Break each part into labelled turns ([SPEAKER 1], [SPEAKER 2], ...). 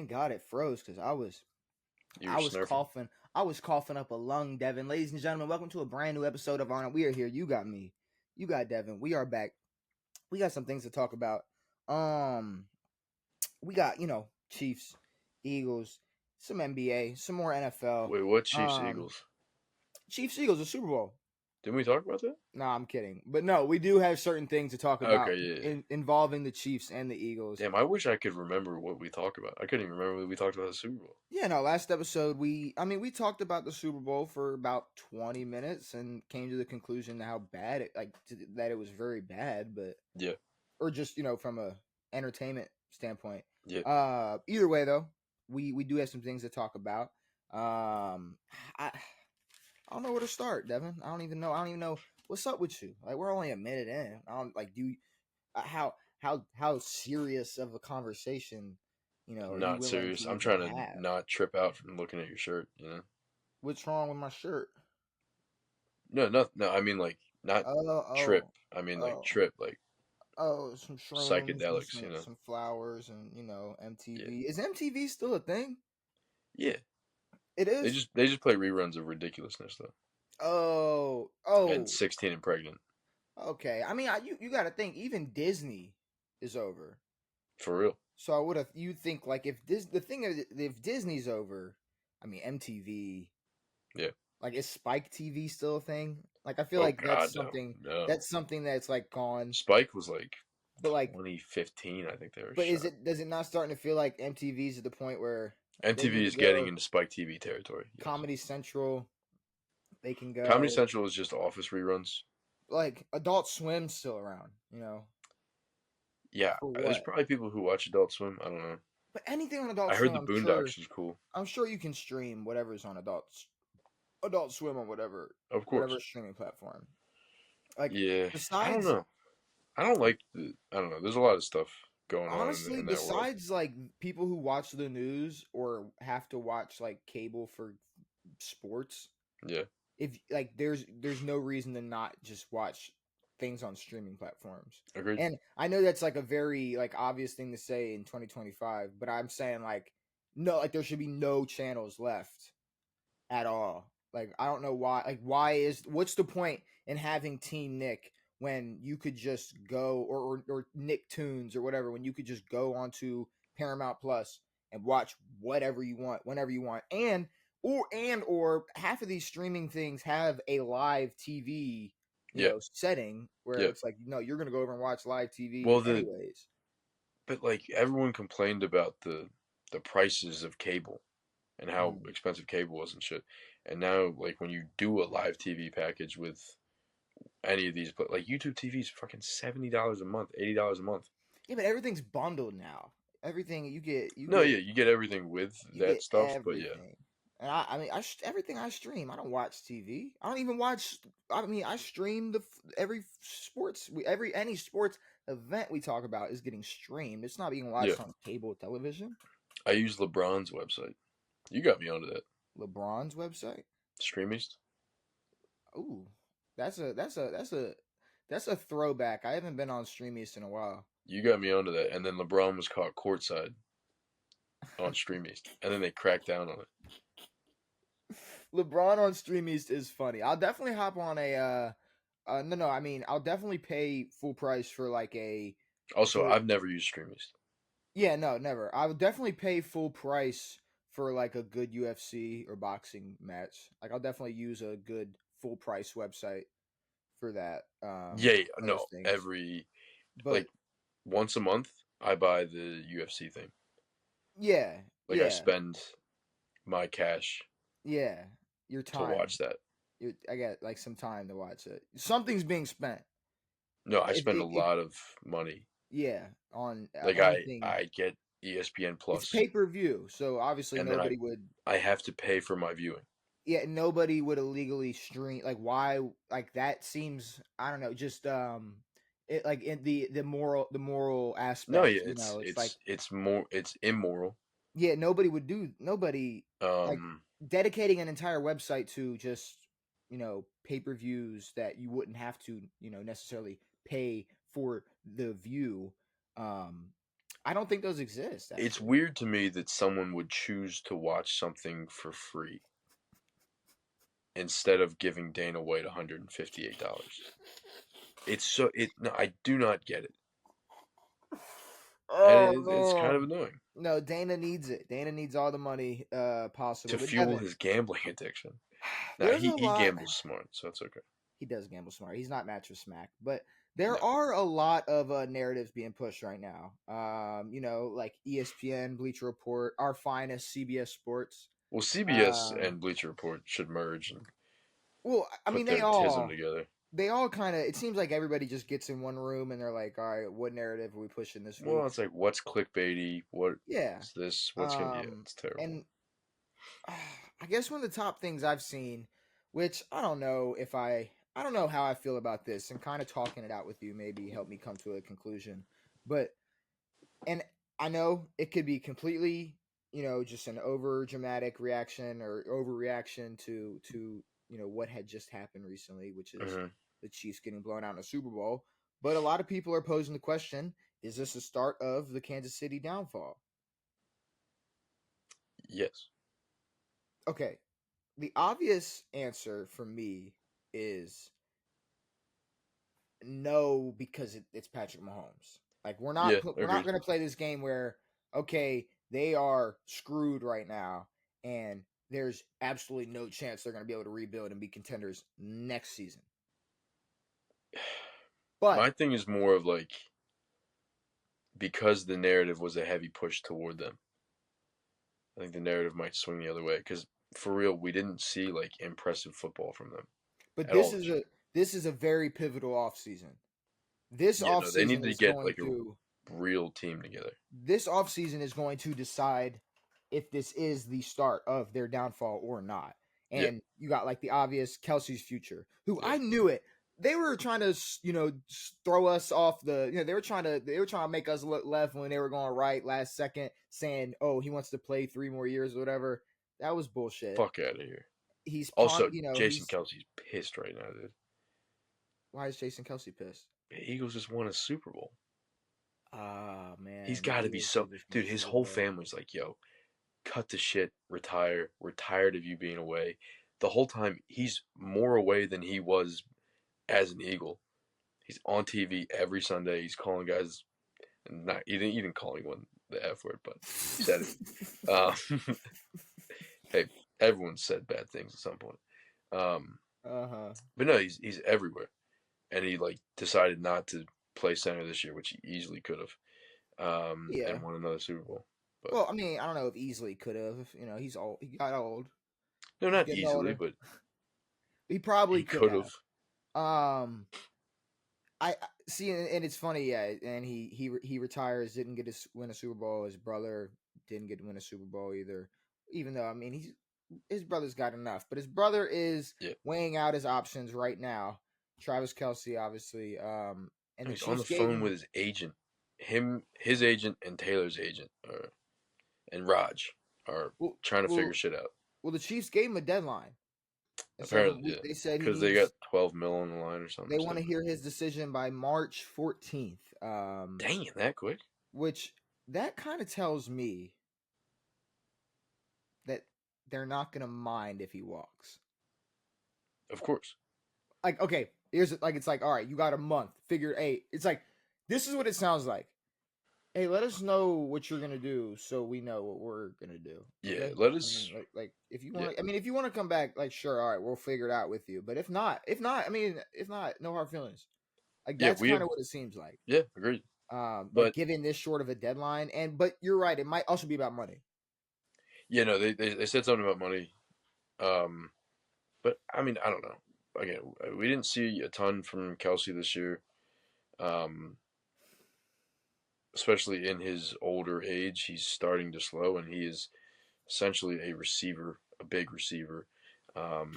[SPEAKER 1] Thank God it froze because
[SPEAKER 2] You were
[SPEAKER 1] I was
[SPEAKER 2] snurfing.
[SPEAKER 1] coughing. I was coughing up a lung, Devin. Ladies and gentlemen, welcome to a brand new episode of On It. We are here. You got me. You got Devin. We are back. We got some things to talk about. Um, we got Chiefs, Eagles, some NBA, some more NFL.
[SPEAKER 2] Wait, what Chiefs
[SPEAKER 1] Um,
[SPEAKER 2] Eagles?
[SPEAKER 1] Chiefs, Eagles, the Super Bowl.
[SPEAKER 2] Didn't we talk about that?
[SPEAKER 1] Nah, I'm kidding. But no, we do have certain things to talk about
[SPEAKER 2] Okay, yeah.
[SPEAKER 1] involving the Chiefs and the Eagles.
[SPEAKER 2] Damn, I wish I could remember what we talked about. I couldn't even remember what we talked about the Super Bowl.
[SPEAKER 1] Yeah, no, last episode we talked about the Super Bowl for about 20 minutes and came to the conclusion how bad that it was very bad, but
[SPEAKER 2] Yeah,
[SPEAKER 1] or just, from a entertainment standpoint.
[SPEAKER 2] yeah.
[SPEAKER 1] Either way though, we do have some things to talk about. I don't know where to start, Devin. I don't even know what's up with you. Like we're only a minute in. I don't like do you, how serious of a conversation,
[SPEAKER 2] I'm
[SPEAKER 1] are you
[SPEAKER 2] not
[SPEAKER 1] willing to
[SPEAKER 2] serious. I'm
[SPEAKER 1] even
[SPEAKER 2] trying to
[SPEAKER 1] have?
[SPEAKER 2] not trip out from looking at your shirt, you know?
[SPEAKER 1] What's wrong with my shirt?
[SPEAKER 2] No, I mean, like, not
[SPEAKER 1] Oh,
[SPEAKER 2] trip.
[SPEAKER 1] oh,
[SPEAKER 2] I mean, like,
[SPEAKER 1] oh,
[SPEAKER 2] trip, like,
[SPEAKER 1] some shrooms and
[SPEAKER 2] psychedelics,
[SPEAKER 1] some flowers and
[SPEAKER 2] Yeah.
[SPEAKER 1] MTV. Is MTV still a thing?
[SPEAKER 2] Yeah.
[SPEAKER 1] It
[SPEAKER 2] They
[SPEAKER 1] is.
[SPEAKER 2] just they just play reruns of ridiculousness, though.
[SPEAKER 1] Oh,
[SPEAKER 2] And
[SPEAKER 1] oh.
[SPEAKER 2] 16 and pregnant.
[SPEAKER 1] Okay. I mean, you got to think even Disney is over.
[SPEAKER 2] For real.
[SPEAKER 1] So I would have you think like the thing is if Disney's over, I mean MTV,
[SPEAKER 2] Yeah.
[SPEAKER 1] like is Spike TV still a thing? Like I feel
[SPEAKER 2] Oh,
[SPEAKER 1] like
[SPEAKER 2] God, no. No.
[SPEAKER 1] that's something that's like gone.
[SPEAKER 2] Spike was like
[SPEAKER 1] But like
[SPEAKER 2] 2015, I think they were
[SPEAKER 1] but
[SPEAKER 2] shot.
[SPEAKER 1] does it not starting to feel like MTV's at the point where they
[SPEAKER 2] MTV
[SPEAKER 1] need to
[SPEAKER 2] is getting
[SPEAKER 1] go
[SPEAKER 2] into Spike TV territory. Yes.
[SPEAKER 1] Comedy Central, they can
[SPEAKER 2] Comedy
[SPEAKER 1] go
[SPEAKER 2] Central is just Office reruns.
[SPEAKER 1] like Adult Swim's still around,
[SPEAKER 2] Yeah,
[SPEAKER 1] for
[SPEAKER 2] there's
[SPEAKER 1] what?
[SPEAKER 2] probably people who watch Adult Swim. I don't know.
[SPEAKER 1] But anything on
[SPEAKER 2] I
[SPEAKER 1] Adult
[SPEAKER 2] heard
[SPEAKER 1] Swim,
[SPEAKER 2] the Boondocks is cool.
[SPEAKER 1] I'm sure you can stream whatever's on Adult Swim on
[SPEAKER 2] Of
[SPEAKER 1] whatever
[SPEAKER 2] course.
[SPEAKER 1] streaming platform. Like
[SPEAKER 2] Yeah, I don't
[SPEAKER 1] besides
[SPEAKER 2] know. I don't like the. I don't know. There's a lot of stuff going on
[SPEAKER 1] honestly,
[SPEAKER 2] in that world.
[SPEAKER 1] besides like people who watch the news or have to watch like cable for sports,
[SPEAKER 2] Yeah,
[SPEAKER 1] if like there's no reason to not just watch things on streaming platforms.
[SPEAKER 2] agreed.
[SPEAKER 1] And I know that's like a very like obvious thing to say in 2025, but I'm saying like no, like there should be no channels left at all. Like I don't know why. Like what's the point in having Team Nick when you could just go or Nicktoons or whatever when you could just go onto Paramount Plus and watch whatever you want whenever you want or half of these streaming things have a live TV
[SPEAKER 2] Yeah,
[SPEAKER 1] setting where
[SPEAKER 2] yeah.
[SPEAKER 1] it's like no you're gonna go over and watch live TV
[SPEAKER 2] Well,
[SPEAKER 1] anyways.
[SPEAKER 2] but like everyone complained about the prices of cable and how
[SPEAKER 1] Mhm.
[SPEAKER 2] expensive cable was and shit. And now, like when you do a live TV package with any of these, but like YouTube TV is fucking $70 a month, $80 a month.
[SPEAKER 1] Yeah, but everything's bundled now. Everything
[SPEAKER 2] No, yeah, you get everything with
[SPEAKER 1] you
[SPEAKER 2] that
[SPEAKER 1] get
[SPEAKER 2] stuff, but yeah,
[SPEAKER 1] everything. And I mean, everything I stream. I don't watch TV. I don't even watch. I mean, I stream every any sports event we talk about is getting streamed. It's not being
[SPEAKER 2] yeah.
[SPEAKER 1] watched on cable television.
[SPEAKER 2] I use LeBron's website. You got me onto that.
[SPEAKER 1] LeBron's website.
[SPEAKER 2] Streamist.
[SPEAKER 1] Ooh, that's a throwback. I haven't been on Streamiest in a while.
[SPEAKER 2] You got me onto that, and then LeBron was caught courtside on Streamist, and then they cracked down on it.
[SPEAKER 1] LeBron on Streamiest is funny. I'll definitely hop on a. No. I mean, I'll definitely pay full price for like a
[SPEAKER 2] Also,
[SPEAKER 1] for
[SPEAKER 2] I've never used Streamist.
[SPEAKER 1] yeah, no, never. I would definitely pay full price for like a good UFC or boxing match. Like I'll definitely use a good full price website for that.
[SPEAKER 2] Yeah,
[SPEAKER 1] Those
[SPEAKER 2] no,
[SPEAKER 1] things. But
[SPEAKER 2] like once a month, I buy the UFC thing.
[SPEAKER 1] yeah,
[SPEAKER 2] Like I
[SPEAKER 1] yeah,
[SPEAKER 2] spend my cash
[SPEAKER 1] yeah. Your
[SPEAKER 2] to
[SPEAKER 1] time.
[SPEAKER 2] watch that.
[SPEAKER 1] I got like some time to watch it. Something's being spent.
[SPEAKER 2] No, I
[SPEAKER 1] If
[SPEAKER 2] spend a
[SPEAKER 1] if
[SPEAKER 2] lot of money.
[SPEAKER 1] yeah, on
[SPEAKER 2] Like
[SPEAKER 1] anything.
[SPEAKER 2] I get ESPN
[SPEAKER 1] It's
[SPEAKER 2] Plus,
[SPEAKER 1] pay-per-view, so obviously
[SPEAKER 2] and then
[SPEAKER 1] nobody would
[SPEAKER 2] I have to pay for my viewing.
[SPEAKER 1] yeah, nobody would illegally stream like why like that seems I don't know, just it like in the moral
[SPEAKER 2] No,
[SPEAKER 1] aspect,
[SPEAKER 2] yeah,
[SPEAKER 1] it's like
[SPEAKER 2] it's immoral.
[SPEAKER 1] yeah, nobody like
[SPEAKER 2] Um,
[SPEAKER 1] dedicating an entire website to just, pay-per-views that you wouldn't have to, necessarily pay for the view. Um I don't think those exist
[SPEAKER 2] It's
[SPEAKER 1] actually.
[SPEAKER 2] weird to me that someone would choose to watch something for free instead of giving Dana White $158. It's so it. No, I do not get it, and
[SPEAKER 1] Oh
[SPEAKER 2] it's kind of
[SPEAKER 1] no.
[SPEAKER 2] annoying
[SPEAKER 1] No, Dana needs it. Dana needs all the money possible.
[SPEAKER 2] to
[SPEAKER 1] But
[SPEAKER 2] fuel
[SPEAKER 1] Devin,
[SPEAKER 2] his gambling addiction. Now
[SPEAKER 1] there's a
[SPEAKER 2] he
[SPEAKER 1] lot.
[SPEAKER 2] gambles smart, so it's okay.
[SPEAKER 1] He does gamble smart. He's not match with smack, but there
[SPEAKER 2] No,
[SPEAKER 1] are a lot of narratives being pushed right now. Like ESPN, Bleacher Report, our finest CBS Sports.
[SPEAKER 2] well, CBS
[SPEAKER 1] Um,
[SPEAKER 2] and Bleacher Report should merge and
[SPEAKER 1] well, I mean,
[SPEAKER 2] put their tism together.
[SPEAKER 1] they all kind of. It seems like everybody just gets in one room and they're like, "All right, what narrative are we pushing this
[SPEAKER 2] Well,
[SPEAKER 1] week?"
[SPEAKER 2] it's like what's clickbaity,
[SPEAKER 1] Yeah.
[SPEAKER 2] what's this, what's gonna yeah,
[SPEAKER 1] Um,
[SPEAKER 2] it's terrible.
[SPEAKER 1] and I guess one of the top things I've seen, which I don't know how I feel about this, and kind of talking it out with you maybe help me come to a conclusion. But and I know it could be completely, just an over dramatic reaction or overreaction to what had just happened recently, which is
[SPEAKER 2] Hmm.
[SPEAKER 1] the Chiefs getting blown out in a Super Bowl. But a lot of people are posing the question: is this the start of the Kansas City downfall?
[SPEAKER 2] Yes.
[SPEAKER 1] Okay, the obvious answer for me is no, because it's Patrick Mahomes. Like
[SPEAKER 2] Yeah,
[SPEAKER 1] we're not
[SPEAKER 2] agreed.
[SPEAKER 1] going to play this game where okay, they are screwed right now and there's absolutely no chance they're going to be able to rebuild and be contenders next season. But
[SPEAKER 2] My thing is more of like because the narrative was a heavy push toward them. I think the narrative might swing the other way because for real, we didn't see like impressive football from them
[SPEAKER 1] but
[SPEAKER 2] at all this year.
[SPEAKER 1] this is a very pivotal offseason. This
[SPEAKER 2] Yeah, no, they
[SPEAKER 1] offseason
[SPEAKER 2] need to
[SPEAKER 1] is
[SPEAKER 2] get
[SPEAKER 1] going
[SPEAKER 2] like a
[SPEAKER 1] to
[SPEAKER 2] real team together.
[SPEAKER 1] this offseason is going to decide if this is the start of their downfall or not.
[SPEAKER 2] Yeah,
[SPEAKER 1] And you got like the obvious Kelsey's future, who
[SPEAKER 2] yeah.
[SPEAKER 1] I knew it. They were trying to, throw us off the. They were trying to make us look left when they were going right last second, saying, "Oh, he wants to play 3 more years or whatever." That was bullshit.
[SPEAKER 2] Fuck out of here.
[SPEAKER 1] He's
[SPEAKER 2] Also, Jason
[SPEAKER 1] he's
[SPEAKER 2] Kelsey's pissed right now, dude.
[SPEAKER 1] why is Jason Kelsey pissed?
[SPEAKER 2] The Eagles just won a Super Bowl.
[SPEAKER 1] Ah
[SPEAKER 2] He's
[SPEAKER 1] man, the
[SPEAKER 2] got to be
[SPEAKER 1] Eagles
[SPEAKER 2] so.
[SPEAKER 1] did just win the
[SPEAKER 2] Dude, his
[SPEAKER 1] Super
[SPEAKER 2] whole
[SPEAKER 1] Bowl.
[SPEAKER 2] family's like, yo, cut the shit, retire. We're tired of you being away. The whole time, he's more away than he was as an Eagle. He's on TV every Sunday. He's calling guys, not he didn't call anyone the F word, but he said it. Hey, everyone said bad things at some point. Um,
[SPEAKER 1] Uh huh.
[SPEAKER 2] but no, he's everywhere, and he like decided not to play center this year, which he easily could have,
[SPEAKER 1] Yeah.
[SPEAKER 2] and won another Super Bowl. But
[SPEAKER 1] Well, I mean, I don't know if easily could have. He's old. He got old.
[SPEAKER 2] no,
[SPEAKER 1] He's
[SPEAKER 2] not
[SPEAKER 1] getting
[SPEAKER 2] easily,
[SPEAKER 1] older.
[SPEAKER 2] but
[SPEAKER 1] He probably
[SPEAKER 2] he
[SPEAKER 1] could
[SPEAKER 2] could have.
[SPEAKER 1] have. I see, and it's funny, yeah. And he retires, didn't get to win a Super Bowl. His brother didn't get to win a Super Bowl either. Even though, I mean, his brother's got enough, but his brother is
[SPEAKER 2] Yeah,
[SPEAKER 1] weighing out his options right now. Travis Kelsey, obviously, and the
[SPEAKER 2] he's on
[SPEAKER 1] Chiefs
[SPEAKER 2] the
[SPEAKER 1] gave
[SPEAKER 2] phone
[SPEAKER 1] him.
[SPEAKER 2] with his agent, his agent, and Taylor's agent, and Raj are
[SPEAKER 1] Well,
[SPEAKER 2] trying to figure
[SPEAKER 1] well,
[SPEAKER 2] shit out.
[SPEAKER 1] well, the Chiefs gave him a deadline and said
[SPEAKER 2] Apparently, yeah,
[SPEAKER 1] they said he
[SPEAKER 2] because they got
[SPEAKER 1] needs.
[SPEAKER 2] 12 mil on the line or something
[SPEAKER 1] They want to
[SPEAKER 2] stupid.
[SPEAKER 1] hear his decision by March 14th.
[SPEAKER 2] Dang it, that quick?
[SPEAKER 1] Which that kind of tells me that they're not gonna mind if he walks.
[SPEAKER 2] Of course.
[SPEAKER 1] Like, okay, here's like it's like, all right, you got a month. Figure eight. It's like this is what it sounds like. Hey, let us know what you're gonna do so we know what we're gonna do.
[SPEAKER 2] Yeah,
[SPEAKER 1] Okay.
[SPEAKER 2] let
[SPEAKER 1] I
[SPEAKER 2] us.
[SPEAKER 1] mean, like if you
[SPEAKER 2] Yeah,
[SPEAKER 1] want, I mean, if you want to come back, like sure, all right, we'll figure it out with you. But I mean, if not, no hard feelings. Like
[SPEAKER 2] yeah,
[SPEAKER 1] that's
[SPEAKER 2] we
[SPEAKER 1] kind
[SPEAKER 2] have.
[SPEAKER 1] of what it seems like.
[SPEAKER 2] Yeah, agreed.
[SPEAKER 1] Like
[SPEAKER 2] But
[SPEAKER 1] given this short of a deadline, but you're right, it might also be about money.
[SPEAKER 2] yeah, no, they said something about money. Um, but I mean, I don't know. Again, we didn't see a ton from Kelsey this year. Um, especially in his older age, he's starting to slow, and he is essentially a receiver, a big receiver. Um,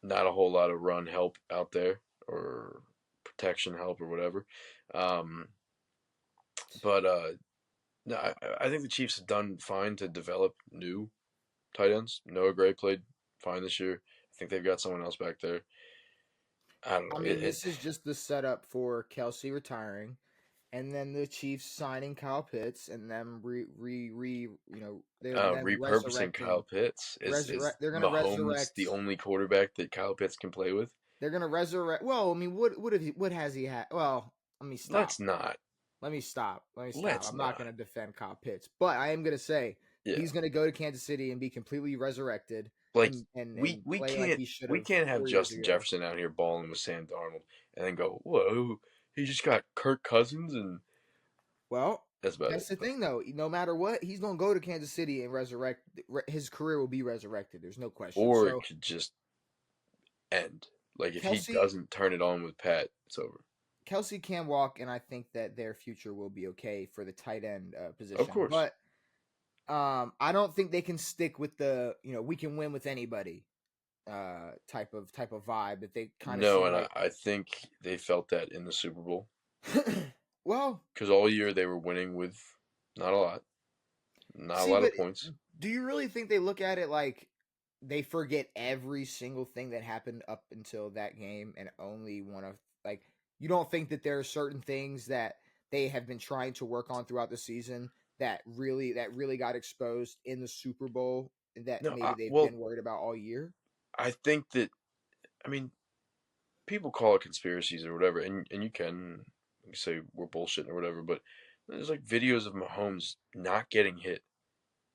[SPEAKER 2] not a whole lot of run help out there or protection help or whatever. Um, but no, I think the Chiefs have done fine to develop new tight ends. Noah Gray played fine this year. I think they've got someone else back there. I don't
[SPEAKER 1] I
[SPEAKER 2] know.
[SPEAKER 1] mean, this is just the setup for Kelsey retiring. and then the Chiefs signing Kyle Pitts, and them they're then
[SPEAKER 2] Repurposing Kyle
[SPEAKER 1] resurrecting.
[SPEAKER 2] Pitts is
[SPEAKER 1] They're gonna
[SPEAKER 2] Mahomes
[SPEAKER 1] resurrect.
[SPEAKER 2] the only quarterback that Kyle Pitts can play with?
[SPEAKER 1] They're gonna resurrect. Well, I mean, what has he had? Well, let me stop.
[SPEAKER 2] Let's not.
[SPEAKER 1] Let me stop. Let me stop.
[SPEAKER 2] Let's
[SPEAKER 1] I'm not
[SPEAKER 2] not.
[SPEAKER 1] gonna defend Kyle Pitts, but I am gonna say
[SPEAKER 2] Yeah.
[SPEAKER 1] he's gonna go to Kansas City and be completely resurrected
[SPEAKER 2] Like
[SPEAKER 1] and
[SPEAKER 2] we
[SPEAKER 1] play like
[SPEAKER 2] can't
[SPEAKER 1] he should
[SPEAKER 2] we
[SPEAKER 1] have
[SPEAKER 2] can't have
[SPEAKER 1] 4 years
[SPEAKER 2] Justin
[SPEAKER 1] ago.
[SPEAKER 2] Jefferson out here balling with Sam Darnold and then go, whoa, he just got Kirk Cousins and
[SPEAKER 1] Well,
[SPEAKER 2] that's about
[SPEAKER 1] that's
[SPEAKER 2] it.
[SPEAKER 1] the thing, though. No matter what, he's gonna go to Kansas City and resurrect. His career will be resurrected. There's no question.
[SPEAKER 2] Or it
[SPEAKER 1] So
[SPEAKER 2] could just end. Like if he
[SPEAKER 1] Kelsey,
[SPEAKER 2] doesn't turn it on with Pat, it's over.
[SPEAKER 1] Kelsey can walk, and I think that their future will be okay for the tight end
[SPEAKER 2] Of
[SPEAKER 1] position.
[SPEAKER 2] course.
[SPEAKER 1] But I don't think they can stick with the we can win with anybody type of vibe that they kind of
[SPEAKER 2] No,
[SPEAKER 1] seem
[SPEAKER 2] and
[SPEAKER 1] like.
[SPEAKER 2] I think they felt that in the Super Bowl
[SPEAKER 1] Well,
[SPEAKER 2] because all year they were winning with not a lot, not a
[SPEAKER 1] see,
[SPEAKER 2] lot
[SPEAKER 1] but
[SPEAKER 2] of points.
[SPEAKER 1] do you really think they look at it like they forget every single thing that happened up until that game and only want to like? You don't think that there are certain things that they have been trying to work on throughout the season that really got exposed in the Super Bowl that
[SPEAKER 2] No,
[SPEAKER 1] maybe they've
[SPEAKER 2] well,
[SPEAKER 1] been worried about all year?
[SPEAKER 2] I think that I mean people call it conspiracies or whatever, and you say we're bullshitting or whatever, but there's like videos of Mahomes not getting hit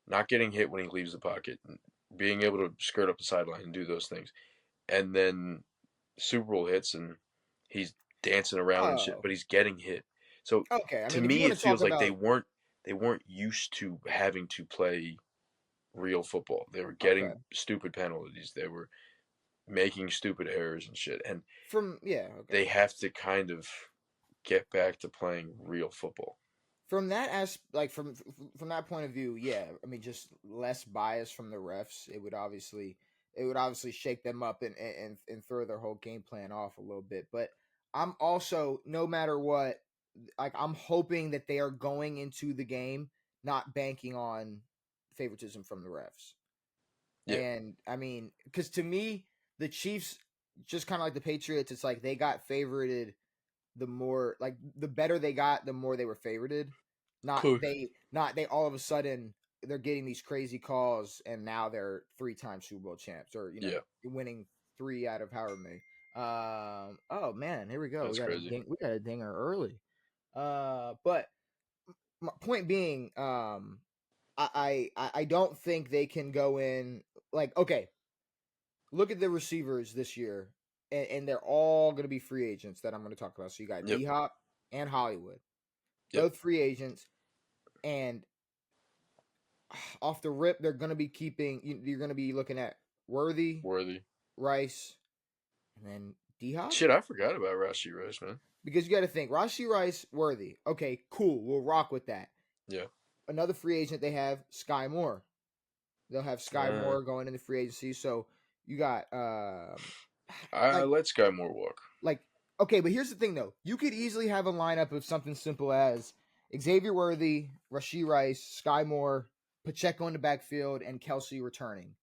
[SPEAKER 2] when he leaves the pocket, and being able to skirt up the sideline and do those things, and then Super Bowl hits and he's dancing around and shit,
[SPEAKER 1] Oh,
[SPEAKER 2] but he's getting hit. So
[SPEAKER 1] okay. I
[SPEAKER 2] to
[SPEAKER 1] mean, if you
[SPEAKER 2] me,
[SPEAKER 1] want
[SPEAKER 2] it
[SPEAKER 1] to talk
[SPEAKER 2] feels like
[SPEAKER 1] about
[SPEAKER 2] they weren't used to having to play real football. They were
[SPEAKER 1] okay
[SPEAKER 2] getting stupid penalties. They were making stupid errors and shit, and
[SPEAKER 1] from yeah okay
[SPEAKER 2] they have to kind of get back to playing real football.
[SPEAKER 1] from that as like from that point of view, yeah. I mean, just less bias from the refs. It would obviously shake them up and throw their whole game plan off a little bit. But I'm also no matter what, like I'm hoping that they are going into the game not banking on favoritism from the refs.
[SPEAKER 2] Yeah,
[SPEAKER 1] And I mean, because to me, the Chiefs just kind of like the Patriots. It's like they got favorited the more like the better they got, the more they were favorited. Not they all of a sudden they're getting these crazy calls and now they're 3 time Super Bowl champs or
[SPEAKER 2] yeah,
[SPEAKER 1] winning 3 out of however many. Oh man, here we go. We
[SPEAKER 2] that's
[SPEAKER 1] got a
[SPEAKER 2] crazy.
[SPEAKER 1] ding. We got a dinger early. But my point being, I don't think they can go in like okay. Look at the receivers this year, and they're all going to be free agents that I'm going to talk about. So you got
[SPEAKER 2] Yep,
[SPEAKER 1] D Hop and Hollywood,
[SPEAKER 2] yep.
[SPEAKER 1] both free agents, and off the rip, they're going to be keeping. You're going to be looking at Worthy,
[SPEAKER 2] Worthy.
[SPEAKER 1] Rice, and then D Hop
[SPEAKER 2] Shit, I forgot about Rashi Rice, man.
[SPEAKER 1] because you got to think Rashi Rice, Worthy. Okay, cool, we'll rock with that.
[SPEAKER 2] Yeah.
[SPEAKER 1] Another free agent they have Sky Moore. They'll have Sky
[SPEAKER 2] Uh,
[SPEAKER 1] Moore going into free agency. So you got
[SPEAKER 2] I
[SPEAKER 1] like
[SPEAKER 2] let Sky Moore walk.
[SPEAKER 1] like okay, but here's the thing though. You could easily have a lineup of something simple as Xavier Worthy, Rasheed Rice, Sky Moore, Pacheco in the backfield, and Kelsey returning.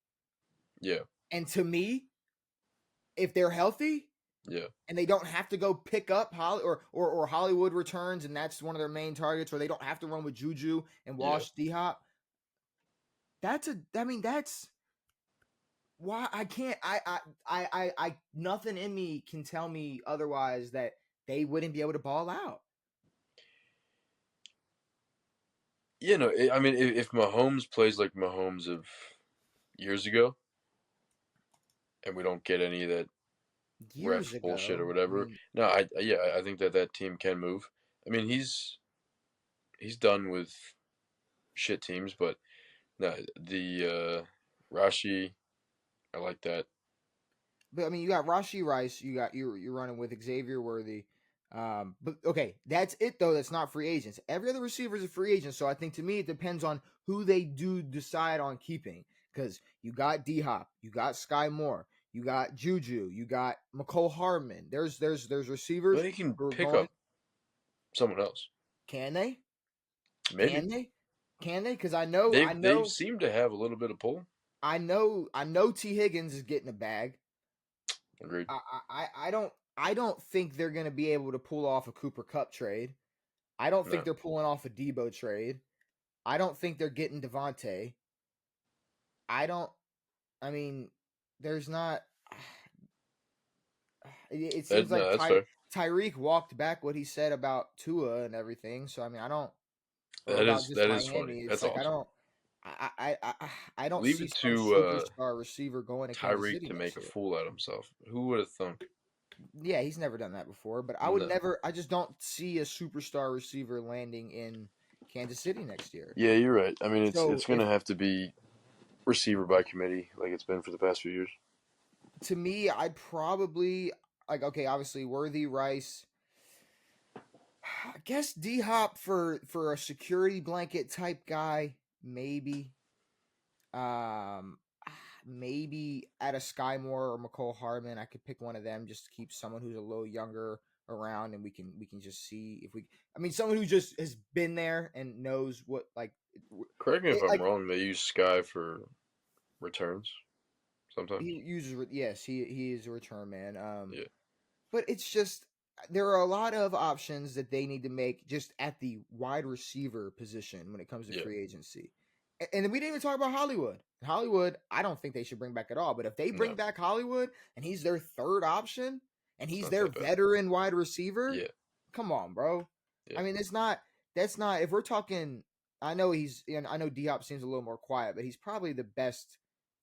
[SPEAKER 2] Yeah,
[SPEAKER 1] And to me, if they're healthy
[SPEAKER 2] yeah,
[SPEAKER 1] and they don't have to go pick up or Hollywood returns and that's one of their main targets, or they don't have to run with Juju and
[SPEAKER 2] yeah.
[SPEAKER 1] Wash D Hop, that's why I can't I nothing in me can tell me otherwise that they wouldn't be able to ball out.
[SPEAKER 2] You know, I mean, if Mahomes plays like Mahomes of years ago, and we don't get any of that
[SPEAKER 1] Years
[SPEAKER 2] ref bullshit or
[SPEAKER 1] ago, I
[SPEAKER 2] whatever,
[SPEAKER 1] mean,
[SPEAKER 2] no, I think that team can move. I mean, he's done with shit teams, but no, the Rashi, I like that.
[SPEAKER 1] but I mean, you got Rashi Rice, you're running with Xavier Worthy. But okay, that's it though. That's not free agents. Every other receiver is a free agent. So I think to me it depends on who they do decide on keeping. Because you got D Hop, you got Sky Moore, you got Juju, you got McCole Hardman. There's receivers
[SPEAKER 2] They can
[SPEAKER 1] who are
[SPEAKER 2] pick
[SPEAKER 1] going.
[SPEAKER 2] up someone else.
[SPEAKER 1] Can they?
[SPEAKER 2] Maybe
[SPEAKER 1] Can they? Can they? Because I know, I
[SPEAKER 2] they've
[SPEAKER 1] know,
[SPEAKER 2] seemed to have a little bit of pull.
[SPEAKER 1] I know. T Higgins is getting a bag.
[SPEAKER 2] Agreed.
[SPEAKER 1] I don't think they're going to be able to pull off a Cooper Cup trade. I don't think
[SPEAKER 2] No,
[SPEAKER 1] they're pulling off a Debo trade. I don't think they're getting Devontae. I don't. I mean, there's not. It seems like
[SPEAKER 2] that's fair.
[SPEAKER 1] Tyreek walked back what he said about Tua and everything. So I mean, I don't, or
[SPEAKER 2] That
[SPEAKER 1] about
[SPEAKER 2] is
[SPEAKER 1] just
[SPEAKER 2] that is funny.
[SPEAKER 1] Miami. It's
[SPEAKER 2] That's
[SPEAKER 1] like I
[SPEAKER 2] awesome.
[SPEAKER 1] don't, I don't
[SPEAKER 2] Leave
[SPEAKER 1] see
[SPEAKER 2] it
[SPEAKER 1] some
[SPEAKER 2] to
[SPEAKER 1] superstar receiver going to Kansas
[SPEAKER 2] Tyreek
[SPEAKER 1] City
[SPEAKER 2] to make
[SPEAKER 1] next
[SPEAKER 2] a
[SPEAKER 1] year.
[SPEAKER 2] fool out of himself. Who would have thunk?
[SPEAKER 1] Yeah, he's never done that before. But I would
[SPEAKER 2] No.
[SPEAKER 1] never. I just don't see a superstar receiver landing in Kansas City next year.
[SPEAKER 2] Yeah, you're right. I mean,
[SPEAKER 1] So
[SPEAKER 2] it's
[SPEAKER 1] if
[SPEAKER 2] gonna have to be receiver by committee, like it's been for the past few years.
[SPEAKER 1] to me, I'd probably like okay, obviously Worthy Rice. I guess D Hop for a security blanket type guy, maybe. Um, maybe at a Sky Moore or McCole Hardman, I could pick one of them just to keep someone who's a little younger around, and we can just see if we. I mean, someone who just has been there and knows what like
[SPEAKER 2] Correct me if
[SPEAKER 1] it,
[SPEAKER 2] I'm
[SPEAKER 1] like
[SPEAKER 2] wrong. They use Sky for returns
[SPEAKER 1] he
[SPEAKER 2] sometimes.
[SPEAKER 1] uses. Yes, he is a return man.
[SPEAKER 2] Yeah,
[SPEAKER 1] But it's just there are a lot of options that they need to make just at the wide receiver position when it comes to
[SPEAKER 2] yeah,
[SPEAKER 1] free agency. And we didn't even talk about Hollywood. Hollywood, I don't think they should bring back at all. But if they bring
[SPEAKER 2] no,
[SPEAKER 1] back Hollywood and he's their third option and
[SPEAKER 2] it's
[SPEAKER 1] he's
[SPEAKER 2] not
[SPEAKER 1] their
[SPEAKER 2] that bad.
[SPEAKER 1] veteran wide receiver,
[SPEAKER 2] Yeah,
[SPEAKER 1] come on, bro.
[SPEAKER 2] yeah,
[SPEAKER 1] I mean, that's not if we're talking I know I know Diop seems a little more quiet, but he's probably the best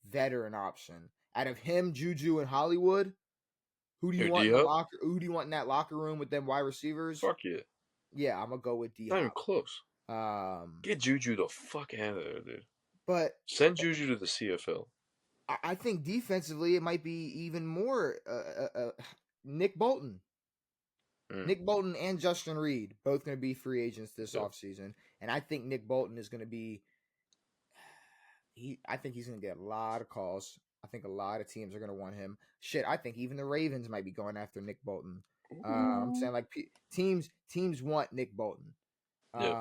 [SPEAKER 1] veteran option. Out of him, Juju, and Hollywood, who do you
[SPEAKER 2] Who,
[SPEAKER 1] want
[SPEAKER 2] D
[SPEAKER 1] in the
[SPEAKER 2] Hop?
[SPEAKER 1] locker? Who do you want in that locker room with them wide receivers?
[SPEAKER 2] Fuck yeah,
[SPEAKER 1] Yeah, I'm gonna go with D
[SPEAKER 2] not even
[SPEAKER 1] Hop.
[SPEAKER 2] close.
[SPEAKER 1] Um,
[SPEAKER 2] Get Juju the fuck out of there, dude.
[SPEAKER 1] but
[SPEAKER 2] Send Juju to the CFL.
[SPEAKER 1] I think defensively it might be even more. Nick Bolton,
[SPEAKER 2] Mm,
[SPEAKER 1] Nick Bolton, and Justin Reed both going to be free agents this
[SPEAKER 2] yep.
[SPEAKER 1] offseason. And I think Nick Bolton is going to be. I think he's going to get a lot of calls. I think a lot of teams are going to want him. Shit, I think even the Ravens might be going after Nick Bolton. I'm
[SPEAKER 2] Ooh.
[SPEAKER 1] saying like teams want Nick Bolton.
[SPEAKER 2] Yep.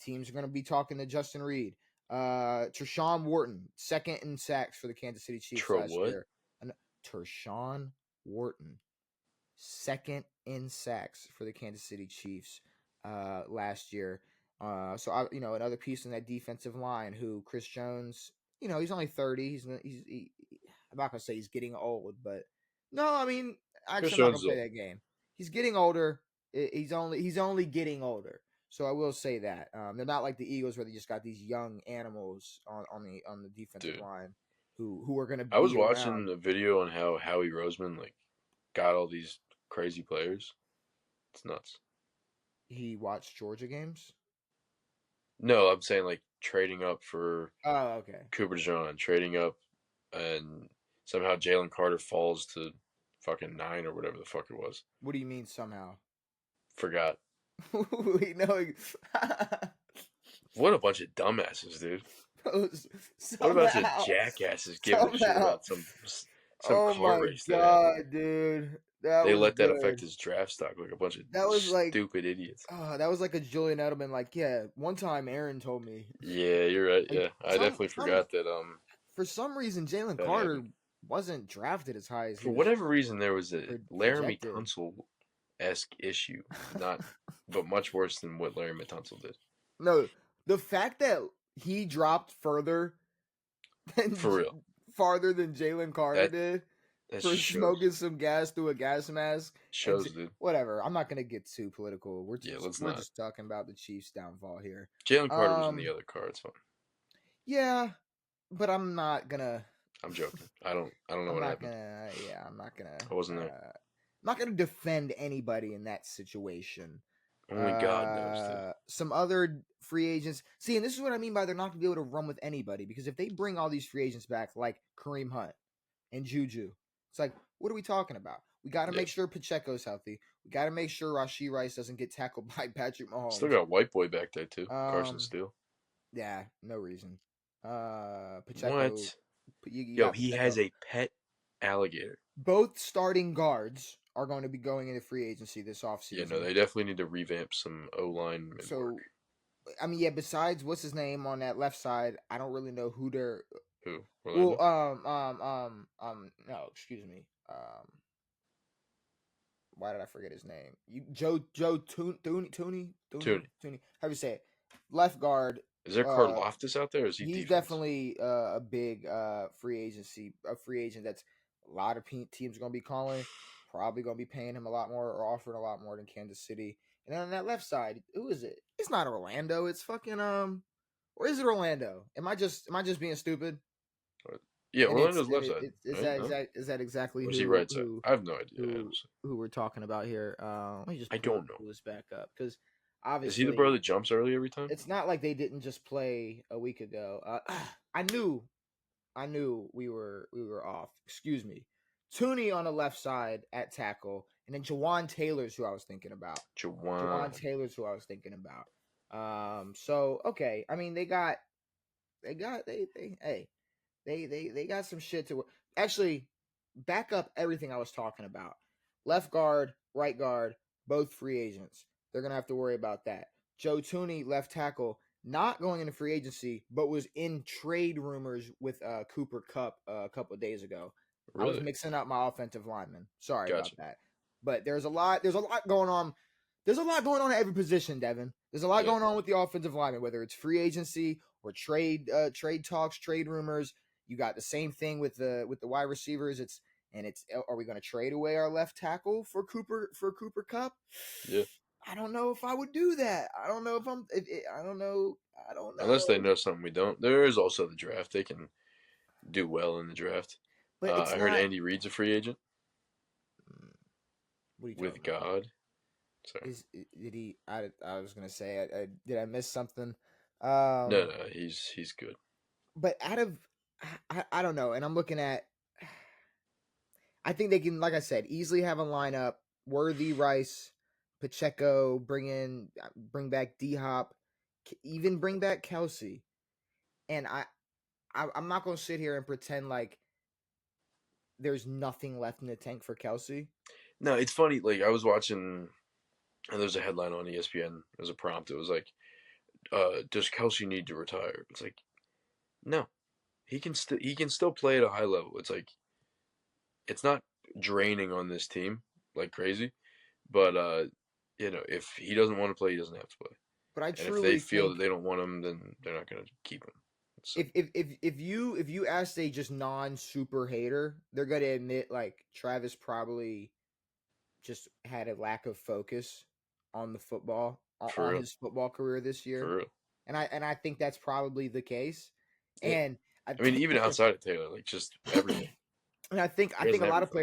[SPEAKER 1] Teams are going to be talking to Justin Reed. Tershawn Wharton, second in sacks for the Kansas City Chiefs
[SPEAKER 2] Tro
[SPEAKER 1] last
[SPEAKER 2] what?
[SPEAKER 1] year. And Tershawn Wharton, second in sacks for the Kansas City Chiefs last year. Another piece in that defensive line who Chris Jones, he's only 30. I'm not gonna say he's getting old, but no, I mean,
[SPEAKER 2] Chris
[SPEAKER 1] actually, I'm not
[SPEAKER 2] Jones
[SPEAKER 1] gonna
[SPEAKER 2] is
[SPEAKER 1] play
[SPEAKER 2] old.
[SPEAKER 1] that game. He's getting older. He's only getting older. So I will say that they're not like the Eagles where they just got these young animals on the defensive
[SPEAKER 2] Dude.
[SPEAKER 1] line who are gonna
[SPEAKER 2] I was
[SPEAKER 1] be
[SPEAKER 2] watching
[SPEAKER 1] around.
[SPEAKER 2] a video on how Howie Roseman like got all these crazy players. It's nuts.
[SPEAKER 1] He watched Georgia games.
[SPEAKER 2] No, I'm saying like trading up for
[SPEAKER 1] Oh, okay.
[SPEAKER 2] Cooper DeJean, trading up, and somehow Jalen Carter falls to fucking 9 or whatever the fuck it was.
[SPEAKER 1] What do you mean somehow?
[SPEAKER 2] Forgot.
[SPEAKER 1] We know
[SPEAKER 2] What a bunch of dumbasses, dude. What a bunch of
[SPEAKER 1] somehow,
[SPEAKER 2] jackasses giving a shit
[SPEAKER 1] somehow.
[SPEAKER 2] about some
[SPEAKER 1] Oh
[SPEAKER 2] car
[SPEAKER 1] my
[SPEAKER 2] race that happened.
[SPEAKER 1] god, dude, that
[SPEAKER 2] They
[SPEAKER 1] was
[SPEAKER 2] let that affect
[SPEAKER 1] good.
[SPEAKER 2] his draft stock like a bunch of
[SPEAKER 1] That was like,
[SPEAKER 2] stupid idiots.
[SPEAKER 1] that was like a Julian Edelman. Like, yeah, one time Aaron told me,
[SPEAKER 2] Yeah, you're right.
[SPEAKER 1] like
[SPEAKER 2] Yeah, I
[SPEAKER 1] some
[SPEAKER 2] definitely
[SPEAKER 1] some
[SPEAKER 2] forgot that
[SPEAKER 1] for some reason Jalen
[SPEAKER 2] that
[SPEAKER 1] Carter
[SPEAKER 2] happened.
[SPEAKER 1] wasn't drafted as high as he
[SPEAKER 2] For
[SPEAKER 1] was
[SPEAKER 2] whatever reason, there was a Laramie
[SPEAKER 1] projected.
[SPEAKER 2] Tunsil esque issue, not but much worse than what Laramie Tunsil did.
[SPEAKER 1] No, the fact that he dropped than
[SPEAKER 2] For real,
[SPEAKER 1] farther than Jalen Carter
[SPEAKER 2] that
[SPEAKER 1] did
[SPEAKER 2] that
[SPEAKER 1] for
[SPEAKER 2] shows
[SPEAKER 1] smoking some gas through a gas mask.
[SPEAKER 2] shows, dude.
[SPEAKER 1] Whatever. I'm not gonna get too political. We're
[SPEAKER 2] Yeah,
[SPEAKER 1] just
[SPEAKER 2] let's
[SPEAKER 1] we're
[SPEAKER 2] not.
[SPEAKER 1] just talking about the Chiefs' downfall here.
[SPEAKER 2] Jalen Carter was in the
[SPEAKER 1] Um,
[SPEAKER 2] other car. It's fine.
[SPEAKER 1] yeah, but I'm not gonna.
[SPEAKER 2] I'm joking. I don't know
[SPEAKER 1] I'm
[SPEAKER 2] what
[SPEAKER 1] not
[SPEAKER 2] happened.
[SPEAKER 1] gonna. Yeah, I'm not gonna.
[SPEAKER 2] I wasn't there.
[SPEAKER 1] I'm not gonna defend anybody in that situation.
[SPEAKER 2] Only God knows, dude.
[SPEAKER 1] Some other free agents. See, and this is what I mean by they're not gonna be able to run with anybody because if they bring all these free agents back, like Kareem Hunt and Juju, it's like, what are we talking about? We got to
[SPEAKER 2] Yeah,
[SPEAKER 1] make sure Pacheco's healthy. We got to make sure Rashee Rice doesn't get tackled by Patrick
[SPEAKER 2] still
[SPEAKER 1] Mahomes.
[SPEAKER 2] got White Boy back there too. Carson
[SPEAKER 1] Um,
[SPEAKER 2] Steele.
[SPEAKER 1] yeah, no reason. Pacheco,
[SPEAKER 2] What?
[SPEAKER 1] you
[SPEAKER 2] Yo,
[SPEAKER 1] got
[SPEAKER 2] he
[SPEAKER 1] Pacheco.
[SPEAKER 2] has a pet alligator.
[SPEAKER 1] Both starting guards are going to be going into free agency this
[SPEAKER 2] Yeah, no,
[SPEAKER 1] offseason.
[SPEAKER 2] they definitely need to revamp some O lineman work.
[SPEAKER 1] So, I mean, yeah. Besides, what's his name on that left side? I don't really know who they're.
[SPEAKER 2] Who?
[SPEAKER 1] Well,
[SPEAKER 2] Orlando?
[SPEAKER 1] no, excuse me. why did I forget his name? Joe
[SPEAKER 2] Tooney.
[SPEAKER 1] How do you say it? Left guard.
[SPEAKER 2] Is there
[SPEAKER 1] Uh,
[SPEAKER 2] Karloftis out there? Or is he
[SPEAKER 1] he's
[SPEAKER 2] defense?
[SPEAKER 1] definitely a big free agent that's a lot of teams are going to be calling. Probably going to be paying him a lot more or offering a lot more than Kansas City. And then on that left side, who is it? It's not Orlando. It's fucking or is it Orlando? Am I just being stupid?
[SPEAKER 2] Yeah,
[SPEAKER 1] And
[SPEAKER 2] Orlando's left side,
[SPEAKER 1] is
[SPEAKER 2] right? No?
[SPEAKER 1] that exactly
[SPEAKER 2] Or is he
[SPEAKER 1] who
[SPEAKER 2] right side? I have no idea, honestly.
[SPEAKER 1] who we're talking about here? Let me just
[SPEAKER 2] I don't know.
[SPEAKER 1] pull this back up because
[SPEAKER 2] Is he the bro
[SPEAKER 1] obviously
[SPEAKER 2] that jumps early every time?
[SPEAKER 1] it's not like they didn't just play a week ago. I knew we were off. Excuse me. Tooney on the left side at tackle, and then Jawan Taylor's who I was thinking about.
[SPEAKER 2] Jawan.
[SPEAKER 1] Jawan Taylor's who I was thinking about. So okay. I mean, they hey, they got some shit to work. Actually, back up everything I was talking about. Left guard, right guard, both free agents. They're gonna have to worry about that. Joe Tooney, left tackle, not going into free agency, but was in trade rumors with Cooper Cup a couple of days ago. I was
[SPEAKER 2] Really?
[SPEAKER 1] mixing up my offensive lineman. Sorry about
[SPEAKER 2] Gotcha.
[SPEAKER 1] that. But there's a lot going on. There's a lot going on at every position, Devin. There's a lot
[SPEAKER 2] Yeah.
[SPEAKER 1] going on with the offensive lineman, whether it's free agency or trade talks, trade rumors. You got the same thing with the wide receivers. Are we going to trade away our left tackle for Cooper Cup?
[SPEAKER 2] Yeah.
[SPEAKER 1] I don't know if I would do that. I don't know if I don't know. I don't
[SPEAKER 2] Unless they
[SPEAKER 1] know.
[SPEAKER 2] know something we don't. There is also the draft. They can do well in the draft.
[SPEAKER 1] But it's
[SPEAKER 2] I heard
[SPEAKER 1] not.
[SPEAKER 2] Andy Reid's a free agent
[SPEAKER 1] What are you
[SPEAKER 2] with
[SPEAKER 1] talking about?
[SPEAKER 2] God. Sorry.
[SPEAKER 1] Did he? I was gonna say. Did I miss something?
[SPEAKER 2] No,
[SPEAKER 1] Um,
[SPEAKER 2] no, he's good.
[SPEAKER 1] but out of I don't know. And I'm looking at. I think they can, like I said, easily have a lineup: Worthy, Rice, Pacheco. Bring back D Hop, even bring back Kelsey. And I'm not gonna sit here and pretend like there's nothing left in the tank for Kelsey.
[SPEAKER 2] No, it's funny. Like I was watching, and there's a headline on ESPN as a prompt. It was like, "Does Kelsey need to retire?" It's like, no, he can still play at a high level. It's like it's not draining on this team like crazy, but if he doesn't want to play, he doesn't have to play.
[SPEAKER 1] But I
[SPEAKER 2] And if they
[SPEAKER 1] truly
[SPEAKER 2] feel that
[SPEAKER 1] think
[SPEAKER 2] they don't want him, then they're not going to keep him. So
[SPEAKER 1] if you ask a just non super hater, they're gonna admit like Travis probably just had a lack of focus on the football
[SPEAKER 2] for
[SPEAKER 1] on
[SPEAKER 2] real,
[SPEAKER 1] his football career this year,
[SPEAKER 2] for real.
[SPEAKER 1] and I think that's probably the case.
[SPEAKER 2] Yeah.
[SPEAKER 1] And I
[SPEAKER 2] I mean, even outside of Taylor, like just everything.
[SPEAKER 1] and I
[SPEAKER 2] He
[SPEAKER 1] think
[SPEAKER 2] doesn't
[SPEAKER 1] a
[SPEAKER 2] have
[SPEAKER 1] lot
[SPEAKER 2] any
[SPEAKER 1] of
[SPEAKER 2] fucking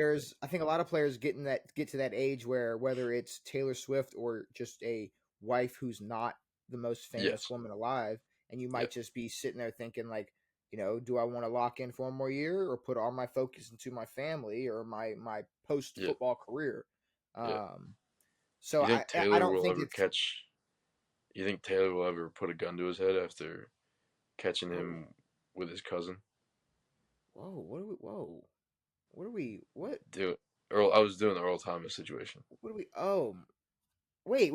[SPEAKER 1] players
[SPEAKER 2] things.
[SPEAKER 1] get to that age where whether it's Taylor Swift or just a wife who's not the most famous
[SPEAKER 2] Yes.
[SPEAKER 1] woman alive, and you
[SPEAKER 2] Yeah.
[SPEAKER 1] might just be sitting there thinking like, do I want to lock in for one more year or put all my focus into my family or my post
[SPEAKER 2] Yeah.
[SPEAKER 1] football career?
[SPEAKER 2] Yeah.
[SPEAKER 1] Um, so
[SPEAKER 2] You think
[SPEAKER 1] I
[SPEAKER 2] Taylor
[SPEAKER 1] don't
[SPEAKER 2] will
[SPEAKER 1] think
[SPEAKER 2] ever
[SPEAKER 1] it's
[SPEAKER 2] catch? You think Taylor will ever put a gun to his head after catching
[SPEAKER 1] whoa
[SPEAKER 2] him with his cousin?
[SPEAKER 1] whoa what are we
[SPEAKER 2] Do it. Earl. I was doing the Earl Thomas situation.
[SPEAKER 1] what are we wait.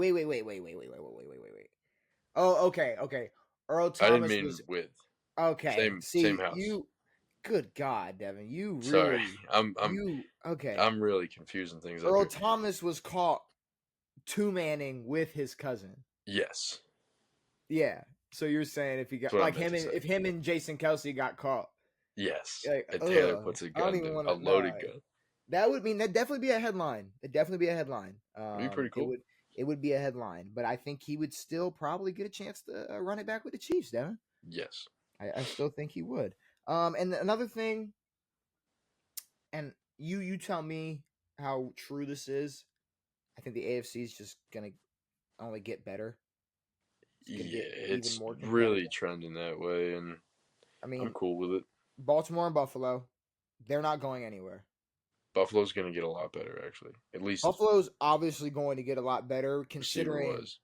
[SPEAKER 1] Oh, okay. Earl
[SPEAKER 2] I didn't
[SPEAKER 1] Thomas
[SPEAKER 2] mean
[SPEAKER 1] was
[SPEAKER 2] with.
[SPEAKER 1] okay.
[SPEAKER 2] Same
[SPEAKER 1] See,
[SPEAKER 2] house.
[SPEAKER 1] good God, Devin,
[SPEAKER 2] Sorry. I'm I'm
[SPEAKER 1] okay.
[SPEAKER 2] I'm really confusing things up
[SPEAKER 1] Earl
[SPEAKER 2] here.
[SPEAKER 1] Thomas was caught two manning with his cousin.
[SPEAKER 2] Yes.
[SPEAKER 1] Yeah. So you're saying if he
[SPEAKER 2] That's
[SPEAKER 1] got
[SPEAKER 2] what I
[SPEAKER 1] like
[SPEAKER 2] meant
[SPEAKER 1] him
[SPEAKER 2] to
[SPEAKER 1] and
[SPEAKER 2] say.
[SPEAKER 1] if him and Jason Kelsey got caught,
[SPEAKER 2] Yes.
[SPEAKER 1] like,
[SPEAKER 2] And Taylor puts a
[SPEAKER 1] I don't
[SPEAKER 2] gun
[SPEAKER 1] even
[SPEAKER 2] to
[SPEAKER 1] want
[SPEAKER 2] a
[SPEAKER 1] to. Nah,
[SPEAKER 2] loaded gun.
[SPEAKER 1] that'd definitely be a headline. It'd definitely be a headline.
[SPEAKER 2] It'd be pretty cool.
[SPEAKER 1] It would be a headline, but I think he would still probably get a chance to run it back with the Chiefs, Devin.
[SPEAKER 2] Yes.
[SPEAKER 1] I still think he would. And another thing, and you tell me how true this is. I think the AFC is just gonna only get better. It's gonna
[SPEAKER 2] Yeah,
[SPEAKER 1] get even
[SPEAKER 2] it's
[SPEAKER 1] more competitive.
[SPEAKER 2] really trending that way, and
[SPEAKER 1] I
[SPEAKER 2] I'm
[SPEAKER 1] mean,
[SPEAKER 2] cool with it.
[SPEAKER 1] Baltimore and Buffalo, they're not going anywhere.
[SPEAKER 2] Buffalo's going to get a lot better, actually. At least
[SPEAKER 1] Buffalo's obviously going to get a lot better
[SPEAKER 2] receiver
[SPEAKER 1] considering
[SPEAKER 2] wise.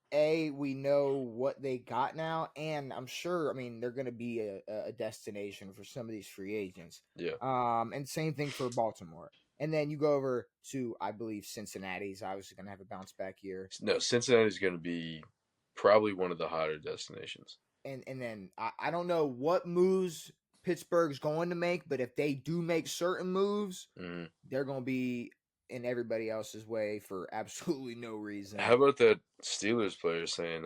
[SPEAKER 1] we know what they got now, and I'm sure. I mean, they're going to be a destination for some of these free agents.
[SPEAKER 2] Yeah.
[SPEAKER 1] And same thing for Baltimore. And then you go over to, I believe, Cincinnati's obviously going to have a bounce back year.
[SPEAKER 2] No, Cincinnati's going to be probably one of the hotter destinations.
[SPEAKER 1] And then I don't know what moves Pittsburgh's going to make, but if they do make certain moves,
[SPEAKER 2] Mm-hmm.
[SPEAKER 1] they're going to be in everybody else's way for absolutely no reason.
[SPEAKER 2] How about that Steelers player saying,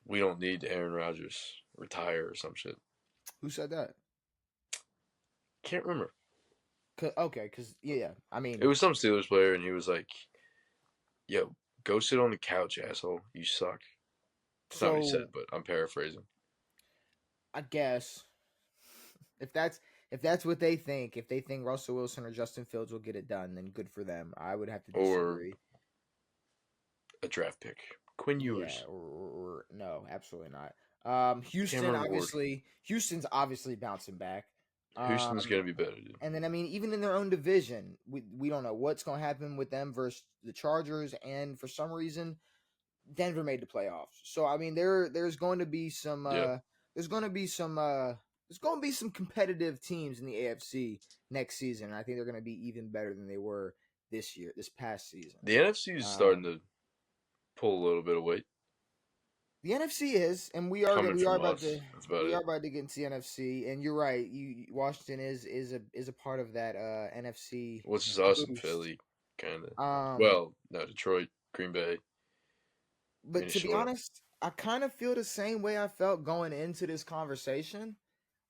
[SPEAKER 2] we don't need Aaron Rodgers, retire or some shit?
[SPEAKER 1] Who said that?
[SPEAKER 2] Can't remember.
[SPEAKER 1] Okay, because yeah, I
[SPEAKER 2] It
[SPEAKER 1] mean,
[SPEAKER 2] was some Steelers player, and he was like, "Yo, go sit on the couch, asshole. You suck." It's not what he
[SPEAKER 1] so
[SPEAKER 2] said, but I'm paraphrasing.
[SPEAKER 1] I guess if that's if that's what they think, if they think Russell Wilson or Justin Fields will get it done, then good for them. I would have to
[SPEAKER 2] Or
[SPEAKER 1] disagree.
[SPEAKER 2] a draft pick. Quinn
[SPEAKER 1] Yeah,
[SPEAKER 2] Ewers.
[SPEAKER 1] or no, absolutely not.
[SPEAKER 2] Can't
[SPEAKER 1] Houston
[SPEAKER 2] remember Ward.
[SPEAKER 1] Houston's obviously bouncing back.
[SPEAKER 2] Houston's
[SPEAKER 1] Um,
[SPEAKER 2] going to be better, dude.
[SPEAKER 1] and then I mean, even in their own division, we don't know what's going to happen with them versus the Chargers, and for some reason, Denver made the playoffs. So I mean, there's going to be some
[SPEAKER 2] Yeah.
[SPEAKER 1] there's going to be some there's going to be some competitive teams in the AFC next season. I think they're going to be even better than they were this past season.
[SPEAKER 2] The NFC is starting to pull a little bit of weight.
[SPEAKER 1] The NFC is, and we are
[SPEAKER 2] Coming from
[SPEAKER 1] about
[SPEAKER 2] us.
[SPEAKER 1] to
[SPEAKER 2] That's about
[SPEAKER 1] we
[SPEAKER 2] it.
[SPEAKER 1] are about to get into the NFC. And you're right, Washington is a part of that NFC.
[SPEAKER 2] Well, it's just us and
[SPEAKER 1] boost.
[SPEAKER 2] Philly, kind of.
[SPEAKER 1] Um,
[SPEAKER 2] Well, no, Detroit, Green Bay,
[SPEAKER 1] but to be
[SPEAKER 2] Minnesota.
[SPEAKER 1] honest, I kind of feel the same way I felt going into this conversation.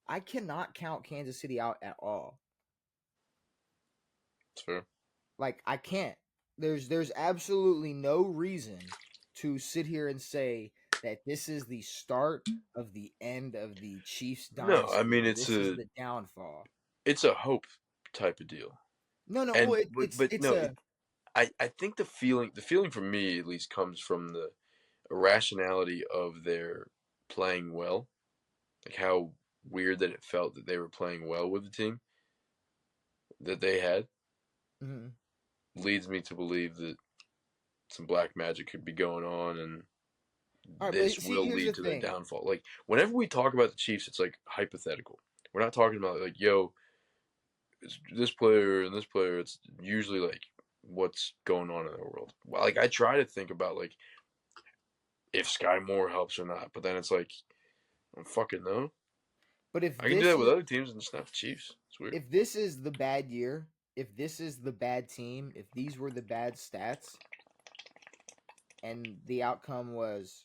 [SPEAKER 1] I cannot count Kansas City out at all.
[SPEAKER 2] It's fair.
[SPEAKER 1] Like I can't. There's absolutely no reason to sit here and say that this is the start of the end of the Chiefs dynasty.
[SPEAKER 2] No, I mean
[SPEAKER 1] this is the downfall.
[SPEAKER 2] It's a hope type of deal.
[SPEAKER 1] No,
[SPEAKER 2] And
[SPEAKER 1] well,
[SPEAKER 2] but
[SPEAKER 1] it's
[SPEAKER 2] no,
[SPEAKER 1] a
[SPEAKER 2] I think the feeling for me at least comes from the irrationality of their playing well, like how weird that it felt that they were playing well with the team that they had,
[SPEAKER 1] mhm.
[SPEAKER 2] leads me to believe that some black magic could be going on, and
[SPEAKER 1] All right, but
[SPEAKER 2] this
[SPEAKER 1] see,
[SPEAKER 2] will
[SPEAKER 1] here's the
[SPEAKER 2] lead to their
[SPEAKER 1] thing.
[SPEAKER 2] downfall. Like whenever we talk about the Chiefs, it's like hypothetical. We're not talking about like, yo, it's this player and this player. It's usually like what's going on in their world. Well, like I try to think about like if Sky Moore helps or not, but then it's like I don't fucking know.
[SPEAKER 1] But
[SPEAKER 2] I can do that with other teams and it's not the Chiefs. It's weird.
[SPEAKER 1] if this is the bad year, if this is the bad team, if these were the bad stats, and the outcome was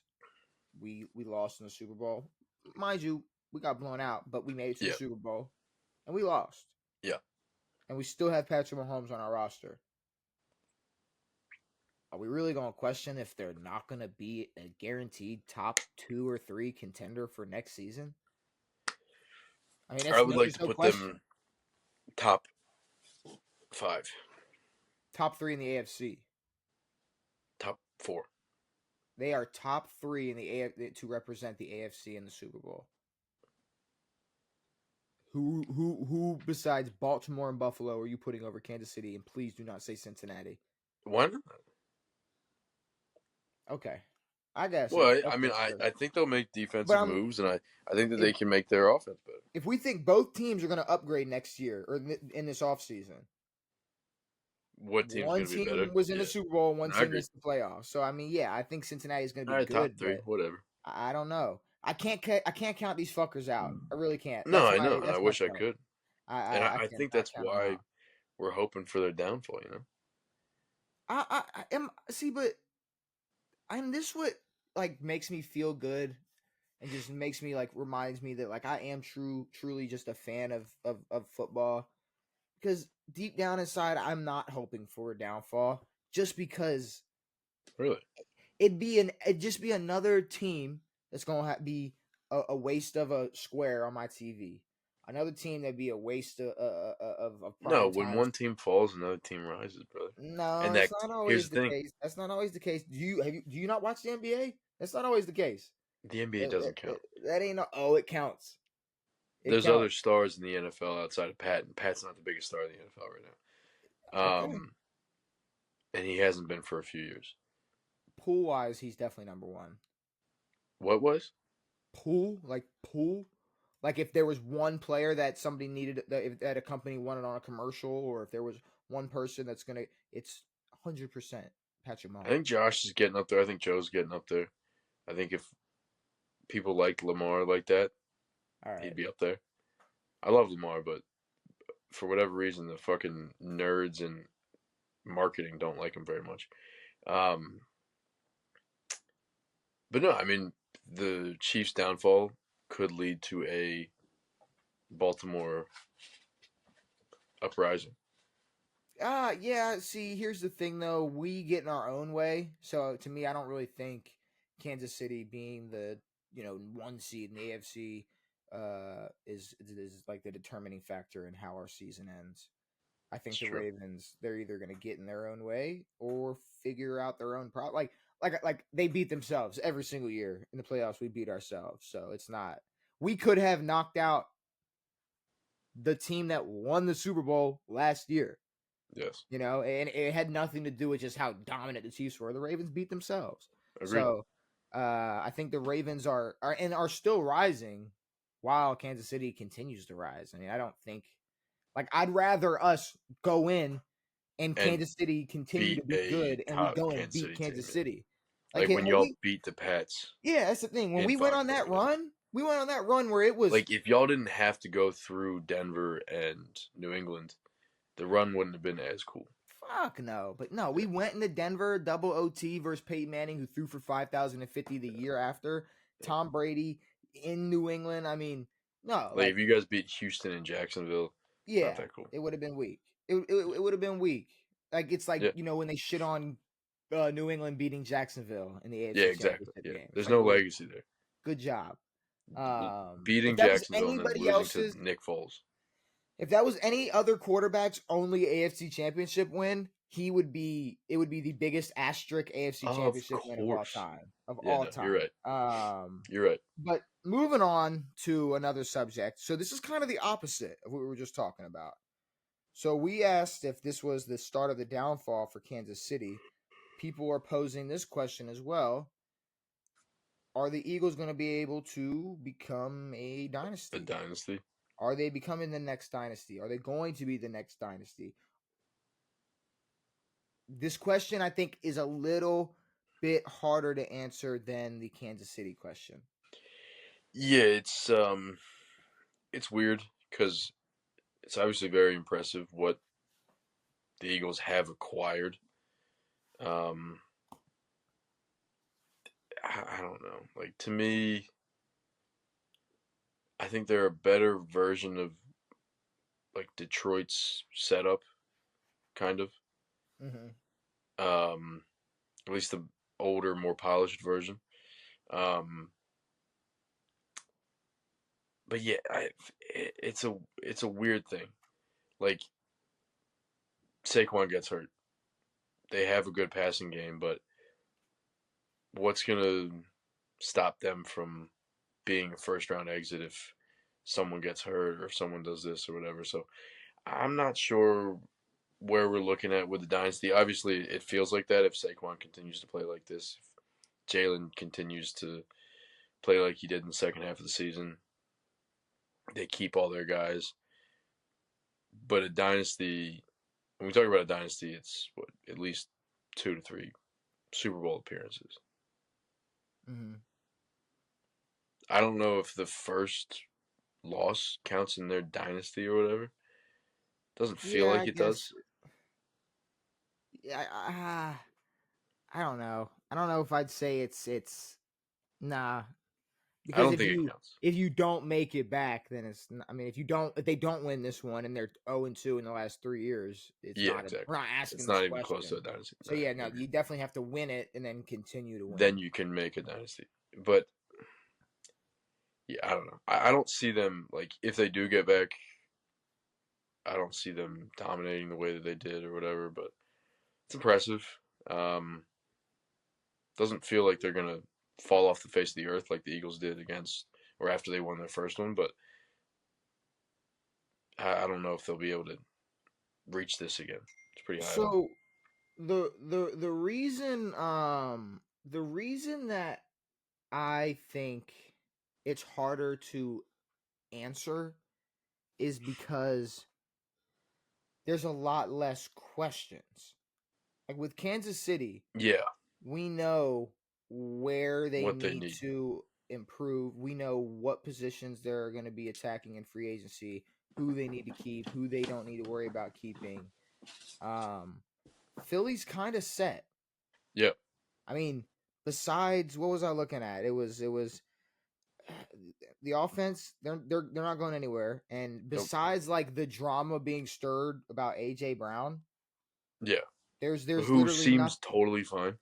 [SPEAKER 1] we lost in the Super Bowl, mind you, we got blown out, but we made it to the Super Bowl, and we lost.
[SPEAKER 2] Yeah.
[SPEAKER 1] And we still have Patrick Mahomes on our roster. Are we really going to question if they're not going to be a guaranteed top 2 or 3 contender for next season? I mean,
[SPEAKER 2] I would like to
[SPEAKER 1] no
[SPEAKER 2] put
[SPEAKER 1] question.
[SPEAKER 2] them top 5.
[SPEAKER 1] Top 3 in the AFC.
[SPEAKER 2] Top 4.
[SPEAKER 1] They are top 3 in the AFC to represent the AFC in the Super Bowl. Who besides Baltimore and Buffalo are you putting over Kansas City? And please do not say Cincinnati.
[SPEAKER 2] Why not?
[SPEAKER 1] Okay. I guess.
[SPEAKER 2] Well,
[SPEAKER 1] Okay,
[SPEAKER 2] I mean,
[SPEAKER 1] sure.
[SPEAKER 2] I think they'll make defensive moves, and I think that they can make their offense better.
[SPEAKER 1] If we think both teams are going to upgrade next year or in this offseason,
[SPEAKER 2] what team's
[SPEAKER 1] one
[SPEAKER 2] going to be better?
[SPEAKER 1] team was in the Super Bowl, one team
[SPEAKER 2] agree.
[SPEAKER 1] missed the playoffs. So I mean, yeah, I think Cincinnati is going to be good.
[SPEAKER 2] Top 3, whatever.
[SPEAKER 1] I don't know. I can't count these fuckers out. I really can't.
[SPEAKER 2] No, I know. I wish I could. I think that's why we're hoping for their downfall. You know.
[SPEAKER 1] I am see, but I'm this what like makes me feel good, and just makes me like reminds me that like I am truly just a fan of football, because deep down inside I'm not hoping for a downfall, just because
[SPEAKER 2] really
[SPEAKER 1] it'd just be another team that's gonna be a waste of a square on my TV. Another team that'd be a waste of prime
[SPEAKER 2] no. When
[SPEAKER 1] time.
[SPEAKER 2] One team falls, another team rises, brother.
[SPEAKER 1] No,
[SPEAKER 2] and
[SPEAKER 1] that's not always the case. That's not always the case. Do you not watch the NBA? That's not always the case.
[SPEAKER 2] The NBA doesn't count.
[SPEAKER 1] That ain't it counts.
[SPEAKER 2] There's other stars in the NFL outside of Pat, and Pat's not the biggest star in the NFL right now.
[SPEAKER 1] Okay.
[SPEAKER 2] And he hasn't been for a few years.
[SPEAKER 1] Pool wise, he's definitely number 1.
[SPEAKER 2] What was?
[SPEAKER 1] Pool? Like if there was one player that somebody needed, that a company wanted on a commercial, or if there was one person that's gonna, it's 100% Patrick Mahomes.
[SPEAKER 2] I think Josh is getting up there. I think Joe's getting up there. I think if people like Lamar like that, he'd be up there. I love Lamar, but for whatever reason, the fucking nerds and marketing don't like him very much. Um, but no, I mean the Chiefs' downfall could lead to a Baltimore uprising.
[SPEAKER 1] Yeah. See, here's the thing, though. We get in our own way. So to me, I don't really think Kansas City being the 1 seed in the AFC is like the determining factor in how our season ends. I
[SPEAKER 2] It's
[SPEAKER 1] think the
[SPEAKER 2] true.
[SPEAKER 1] Ravens, they're either going to get in their own way or figure out their own problem. Like they beat themselves every single year in the playoffs. We beat ourselves, so it's not. We could have knocked out the team that won the Super Bowl last year.
[SPEAKER 2] Yes,
[SPEAKER 1] And it had nothing to do with just how dominant the Chiefs were. The Ravens beat themselves.
[SPEAKER 2] agreed.
[SPEAKER 1] So I think the Ravens are still rising while Kansas City continues to rise. I mean, I don't think I'd rather us go in and
[SPEAKER 2] And
[SPEAKER 1] Kansas City continue
[SPEAKER 2] beat
[SPEAKER 1] to be
[SPEAKER 2] a
[SPEAKER 1] good and we
[SPEAKER 2] top
[SPEAKER 1] go and
[SPEAKER 2] Kansas
[SPEAKER 1] beat
[SPEAKER 2] City team.
[SPEAKER 1] Kansas
[SPEAKER 2] Yeah.
[SPEAKER 1] City. Like
[SPEAKER 2] Like when
[SPEAKER 1] when
[SPEAKER 2] y'all
[SPEAKER 1] we
[SPEAKER 2] beat the Pats
[SPEAKER 1] Yeah, that's the thing. When
[SPEAKER 2] in
[SPEAKER 1] we went on
[SPEAKER 2] Foxborough.
[SPEAKER 1] that
[SPEAKER 2] Yeah.
[SPEAKER 1] run, we went on that run where it was
[SPEAKER 2] Like if y'all didn't have to go through Denver and New England, the run wouldn't have been as cool.
[SPEAKER 1] fuck no. But no,
[SPEAKER 2] Yeah.
[SPEAKER 1] we went into Denver double OT versus Peyton Manning, who threw for 5,050 the year after.
[SPEAKER 2] Yeah.
[SPEAKER 1] Tom Brady in New England. I mean, no,
[SPEAKER 2] Like if you guys beat Houston and Jacksonville, not
[SPEAKER 1] yeah,
[SPEAKER 2] that cool.
[SPEAKER 1] it would have been weak. It would have been weak. Like it's like
[SPEAKER 2] Yeah.
[SPEAKER 1] when they shit on New England beating Jacksonville in the
[SPEAKER 2] Yeah,
[SPEAKER 1] AFC
[SPEAKER 2] exactly.
[SPEAKER 1] Championship
[SPEAKER 2] Yeah.
[SPEAKER 1] game. It's
[SPEAKER 2] There's
[SPEAKER 1] like,
[SPEAKER 2] no
[SPEAKER 1] well,
[SPEAKER 2] legacy there.
[SPEAKER 1] good job. If
[SPEAKER 2] Beating
[SPEAKER 1] that was
[SPEAKER 2] Jacksonville and then
[SPEAKER 1] anybody
[SPEAKER 2] losing to
[SPEAKER 1] else's,
[SPEAKER 2] Nick Foles.
[SPEAKER 1] if that was any other quarterback's only AFC Championship win, it would be the biggest asterisk AFC
[SPEAKER 2] Of
[SPEAKER 1] Championship win of all
[SPEAKER 2] course.
[SPEAKER 1] time. Of
[SPEAKER 2] Yeah,
[SPEAKER 1] all
[SPEAKER 2] no, you're
[SPEAKER 1] time.
[SPEAKER 2] right. You're right.
[SPEAKER 1] But moving on to another subject. So this is kind of the opposite of what we were just talking about. So we asked if this was the start of the downfall for Kansas City. People are posing this question as well. Are the Eagles going to be able to become a
[SPEAKER 2] A
[SPEAKER 1] dynasty?
[SPEAKER 2] dynasty.
[SPEAKER 1] Are they becoming the next dynasty? Are they going to be the next dynasty? This question, I think, is a little bit harder to answer than the Kansas City question.
[SPEAKER 2] Yeah, it's weird because it's obviously very impressive what the Eagles have acquired. Um, I don't know. Like to me, I think they're a better version of like Detroit's setup, kind of.
[SPEAKER 1] Mm-hmm.
[SPEAKER 2] Um, at least the older, more polished version. Um, but yeah, it's a weird thing. Like Saquon gets hurt. They have a good passing game, but what's gonna stop them from being a first round exit if someone gets hurt or if someone does this or whatever? So I'm not sure where we're looking at with the dynasty. Obviously, it feels like that if Saquon continues to play like this, if Jalen continues to play like he did in the second half of the season, they keep all their guys. But a dynasty, when we talk about a dynasty, it's what, at least 2 to 3 Super Bowl appearances.
[SPEAKER 1] Mm-hmm.
[SPEAKER 2] I don't know if the first loss counts in their dynasty or whatever. Doesn't feel
[SPEAKER 1] Yeah,
[SPEAKER 2] like
[SPEAKER 1] I
[SPEAKER 2] it
[SPEAKER 1] guess.
[SPEAKER 2] does.
[SPEAKER 1] Yeah, I don't know. I don't know if I'd say it's nah,
[SPEAKER 2] I
[SPEAKER 1] because
[SPEAKER 2] don't think it counts.
[SPEAKER 1] if you don't make it back, then I mean, if they don't win this one and they're 0-2 in the last 3 years, it's
[SPEAKER 2] Yeah,
[SPEAKER 1] not. We're
[SPEAKER 2] exactly.
[SPEAKER 1] not asking
[SPEAKER 2] It's
[SPEAKER 1] this
[SPEAKER 2] not even close to
[SPEAKER 1] question.
[SPEAKER 2] a dynasty.
[SPEAKER 1] So
[SPEAKER 2] No,
[SPEAKER 1] yeah, no,
[SPEAKER 2] agreed.
[SPEAKER 1] you definitely have to win it and then continue to win.
[SPEAKER 2] Then you can make a dynasty. But yeah, I don't know. I don't see them like if they do get back. I don't see them dominating the way that they did or whatever. But it's impressive. Um, doesn't feel like they're gonna fall off the face of the earth like the Eagles did against or after they won their first one. But I don't know if they'll be able to reach this again. It's pretty high up.
[SPEAKER 1] So the reason that I think it's harder to answer is because there's a lot less questions. Like with Kansas City,
[SPEAKER 2] Yeah,
[SPEAKER 1] we know where they
[SPEAKER 2] what they
[SPEAKER 1] need
[SPEAKER 2] need.
[SPEAKER 1] to improve. We know what positions they're going to be attacking in free agency, who they need to keep, who they don't need to worry about keeping. Um, Philly's kind of set.
[SPEAKER 2] Yeah,
[SPEAKER 1] I mean, besides what was I looking at? It was the offense. They're not going anywhere. And
[SPEAKER 2] nope.
[SPEAKER 1] besides like the drama being stirred about AJ Brown,
[SPEAKER 2] Yeah,
[SPEAKER 1] there's
[SPEAKER 2] who
[SPEAKER 1] literally
[SPEAKER 2] seems
[SPEAKER 1] not.
[SPEAKER 2] totally fine.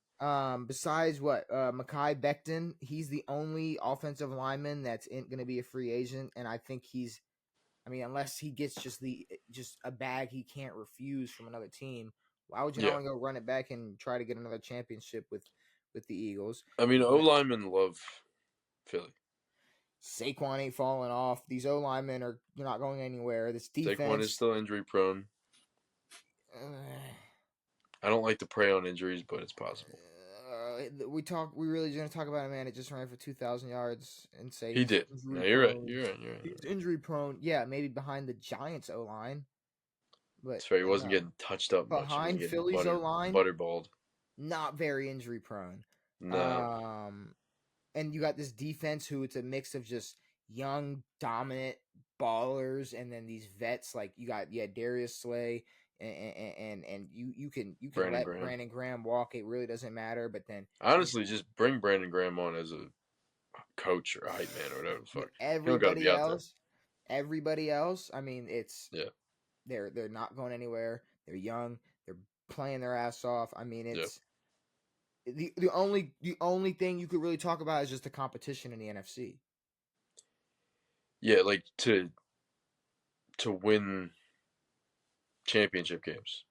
[SPEAKER 1] Besides what Mekhi Becton, he's the only offensive lineman that's going to be a free agent, and I think he's. I mean, unless he gets just a bag he can't refuse from another team, why would you not
[SPEAKER 2] Yeah,
[SPEAKER 1] want to go run it back and try to get another championship with the Eagles?
[SPEAKER 2] I mean, O
[SPEAKER 1] But
[SPEAKER 2] linemen love Philly.
[SPEAKER 1] Saquon ain't falling off. These O linemen are not going anywhere. This
[SPEAKER 2] Saquon is
[SPEAKER 1] defense.
[SPEAKER 2] still injury prone. I don't like to prey on injuries, but it's possible.
[SPEAKER 1] We really gonna talk about a man that just ran for 2,000 yards and say
[SPEAKER 2] He
[SPEAKER 1] he's
[SPEAKER 2] did.
[SPEAKER 1] injury
[SPEAKER 2] No, you're right.
[SPEAKER 1] prone.
[SPEAKER 2] You're right. You're right.
[SPEAKER 1] He's injury prone. Yeah, maybe behind the Giants O line, but
[SPEAKER 2] That's fair. He wasn't
[SPEAKER 1] no.
[SPEAKER 2] getting touched up much. He wasn't
[SPEAKER 1] Behind
[SPEAKER 2] getting
[SPEAKER 1] Philly's O line,
[SPEAKER 2] butterballed.
[SPEAKER 1] not very injury prone.
[SPEAKER 2] No,
[SPEAKER 1] Um, and you got this defense who it's a mix of just young, dominant ballers, and then these vets like you got Darius Slay, and you can
[SPEAKER 2] Brandon
[SPEAKER 1] let
[SPEAKER 2] Graham.
[SPEAKER 1] Brandon Graham walk. It really doesn't matter. But then these
[SPEAKER 2] Honestly, just bring Brandon Graham on as a coach or a hype man or whatever the
[SPEAKER 1] but
[SPEAKER 2] fuck. He don't got to be
[SPEAKER 1] everybody
[SPEAKER 2] out there.
[SPEAKER 1] else, everybody else. I mean, it's
[SPEAKER 2] Yeah,
[SPEAKER 1] they're not going anywhere. They're young. They're playing their ass off. I mean,
[SPEAKER 2] yeah,
[SPEAKER 1] it's the only thing you could really talk about is just the competition in the NFC.
[SPEAKER 2] yeah. Like to win championship games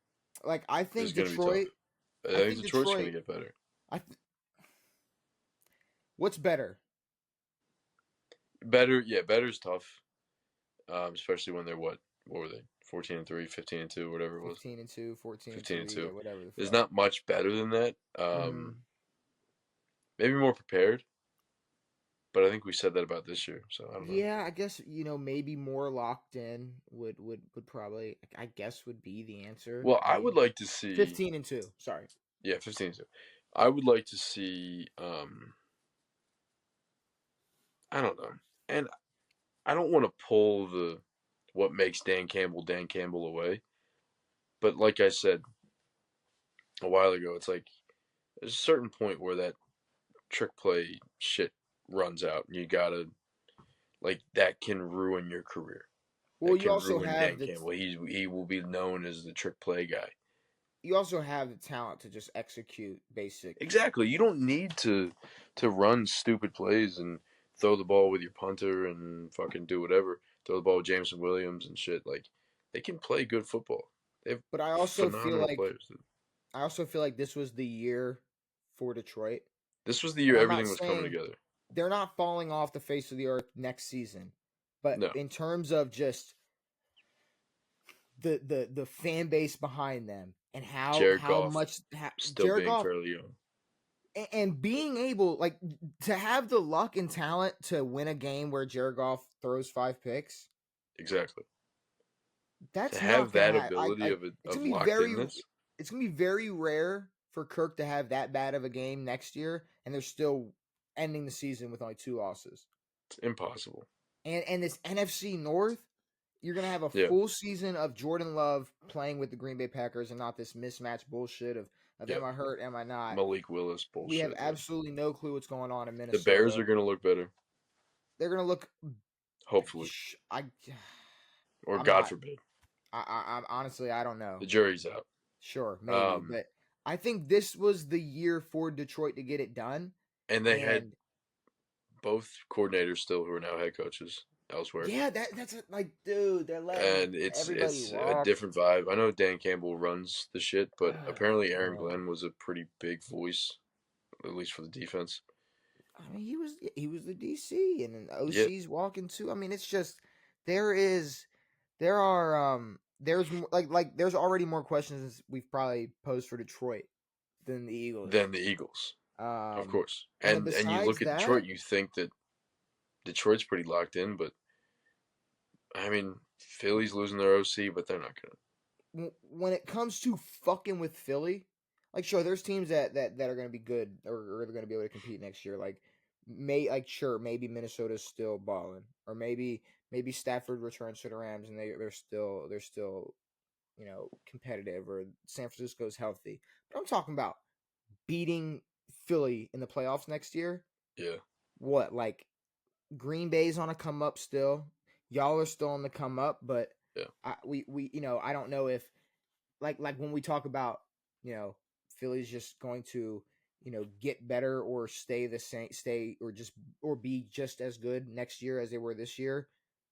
[SPEAKER 1] Like I
[SPEAKER 2] is
[SPEAKER 1] think
[SPEAKER 2] going to be tough.
[SPEAKER 1] Detroit.
[SPEAKER 2] I
[SPEAKER 1] I
[SPEAKER 2] think
[SPEAKER 1] think
[SPEAKER 2] Detroit's going
[SPEAKER 1] Detroit.
[SPEAKER 2] to get better.
[SPEAKER 1] I What's better?
[SPEAKER 2] Better, yeah, better's tough. Especially when they're what were they? 14-3, 15-2, whatever it was.
[SPEAKER 1] 15-2, 14 and
[SPEAKER 2] 15 and
[SPEAKER 1] 2, yeah,
[SPEAKER 2] 2.
[SPEAKER 1] whatever the
[SPEAKER 2] There's
[SPEAKER 1] fuck.
[SPEAKER 2] not much better than that.
[SPEAKER 1] Mm-hmm.
[SPEAKER 2] Maybe more prepared, but I think we said that about this year, so I don't know.
[SPEAKER 1] Yeah, I guess maybe more locked in would probably I guess would be the answer.
[SPEAKER 2] Well,
[SPEAKER 1] I
[SPEAKER 2] I would
[SPEAKER 1] mean,
[SPEAKER 2] like to see
[SPEAKER 1] 15-2. Sorry.
[SPEAKER 2] yeah, 15 and 2. I would like to see I don't know. And I don't want to pull the what makes Dan Campbell away, but like I said a while ago, it's like there's a certain point where that trick play shit runs out and you got to like that can ruin your career.
[SPEAKER 1] Well,
[SPEAKER 2] That can ruin Dan Campbell. He will be known as the trick play guy.
[SPEAKER 1] you also have the talent to just execute basic.
[SPEAKER 2] Exactly. You don't need to run stupid plays and throw the ball with your punter and fucking do whatever. Throw the ball with Jameson Williams and shit. Like they can play good football. They have
[SPEAKER 1] But
[SPEAKER 2] phenomenal players.
[SPEAKER 1] I also feel like this was the year for Detroit.
[SPEAKER 2] This was the
[SPEAKER 1] And
[SPEAKER 2] year
[SPEAKER 1] I'm not
[SPEAKER 2] everything was coming
[SPEAKER 1] saying
[SPEAKER 2] together.
[SPEAKER 1] they're not falling off the face of the earth next season, but
[SPEAKER 2] No,
[SPEAKER 1] in terms of just the fan base behind them and
[SPEAKER 2] Jared
[SPEAKER 1] how
[SPEAKER 2] Goff
[SPEAKER 1] much
[SPEAKER 2] still
[SPEAKER 1] Jared
[SPEAKER 2] being
[SPEAKER 1] Goff
[SPEAKER 2] fairly young.
[SPEAKER 1] and being able like to have the luck and talent to win a game where Jared Goff throws 5 picks.
[SPEAKER 2] Exactly. To
[SPEAKER 1] That's not
[SPEAKER 2] have
[SPEAKER 1] gonna
[SPEAKER 2] that
[SPEAKER 1] happen.
[SPEAKER 2] ability
[SPEAKER 1] It's
[SPEAKER 2] of
[SPEAKER 1] gonna be
[SPEAKER 2] locked
[SPEAKER 1] very
[SPEAKER 2] inness,
[SPEAKER 1] it's gonna be very rare for Kirk to have that bad of a game next year, and they're still ending the season with only 2 losses.
[SPEAKER 2] it's impossible.
[SPEAKER 1] And this NFC North, you're gonna have a
[SPEAKER 2] Yeah,
[SPEAKER 1] full season of Jordan Love playing with the Green Bay Packers and not this mismatch bullshit of
[SPEAKER 2] yeah.
[SPEAKER 1] am I hurt, am I not?
[SPEAKER 2] Malik Willis
[SPEAKER 1] We have
[SPEAKER 2] bullshit. Yeah.
[SPEAKER 1] absolutely no clue what's going on in
[SPEAKER 2] The Bears
[SPEAKER 1] Minnesota.
[SPEAKER 2] are gonna look better,
[SPEAKER 1] They're gonna look.
[SPEAKER 2] hopefully,
[SPEAKER 1] I
[SPEAKER 2] or
[SPEAKER 1] I'm
[SPEAKER 2] God
[SPEAKER 1] not.
[SPEAKER 2] forbid,
[SPEAKER 1] I'm honestly I don't know.
[SPEAKER 2] the jury's out.
[SPEAKER 1] Sure, maybe,
[SPEAKER 2] Um,
[SPEAKER 1] but I think this was the year for Detroit to get it done.
[SPEAKER 2] and they had
[SPEAKER 1] And
[SPEAKER 2] both coordinators still who are now head coaches elsewhere,
[SPEAKER 1] yeah, that's like, dude, they're letting
[SPEAKER 2] and it's
[SPEAKER 1] everybody
[SPEAKER 2] it's a
[SPEAKER 1] walk.
[SPEAKER 2] different vibe. I know Dan Campbell runs the shit, but apparently Aaron
[SPEAKER 1] Bro.
[SPEAKER 2] Glenn was a pretty big voice, at least for the defense.
[SPEAKER 1] I mean, he was the DC, and then
[SPEAKER 2] Yeah,
[SPEAKER 1] OC's walking too. I mean, it's just there's there's already more questions we've probably posed for Detroit than the Eagles.
[SPEAKER 2] than the Eagles, of
[SPEAKER 1] Um,
[SPEAKER 2] course.
[SPEAKER 1] and then
[SPEAKER 2] And you
[SPEAKER 1] besides
[SPEAKER 2] look at Detroit,
[SPEAKER 1] that,
[SPEAKER 2] you think that Detroit's pretty locked in, but I mean, Philly's losing their OC, but they're not gonna.
[SPEAKER 1] when it comes to fucking with Philly, like sure, there's teams that are going to be good or are going to be able to compete next year. Sure, maybe Minnesota's still balling, or maybe Stafford returns to the Rams and they're still competitive or San Francisco's healthy. But I'm talking about beating Philly in the playoffs next year.
[SPEAKER 2] Yeah.
[SPEAKER 1] What, like Green Bay's on a come up still. Y'all are still on the come up, but
[SPEAKER 2] Yeah.
[SPEAKER 1] we I don't know if like when we talk about Philly's just going to get better or stay the same, stay or be just as good next year as they were this year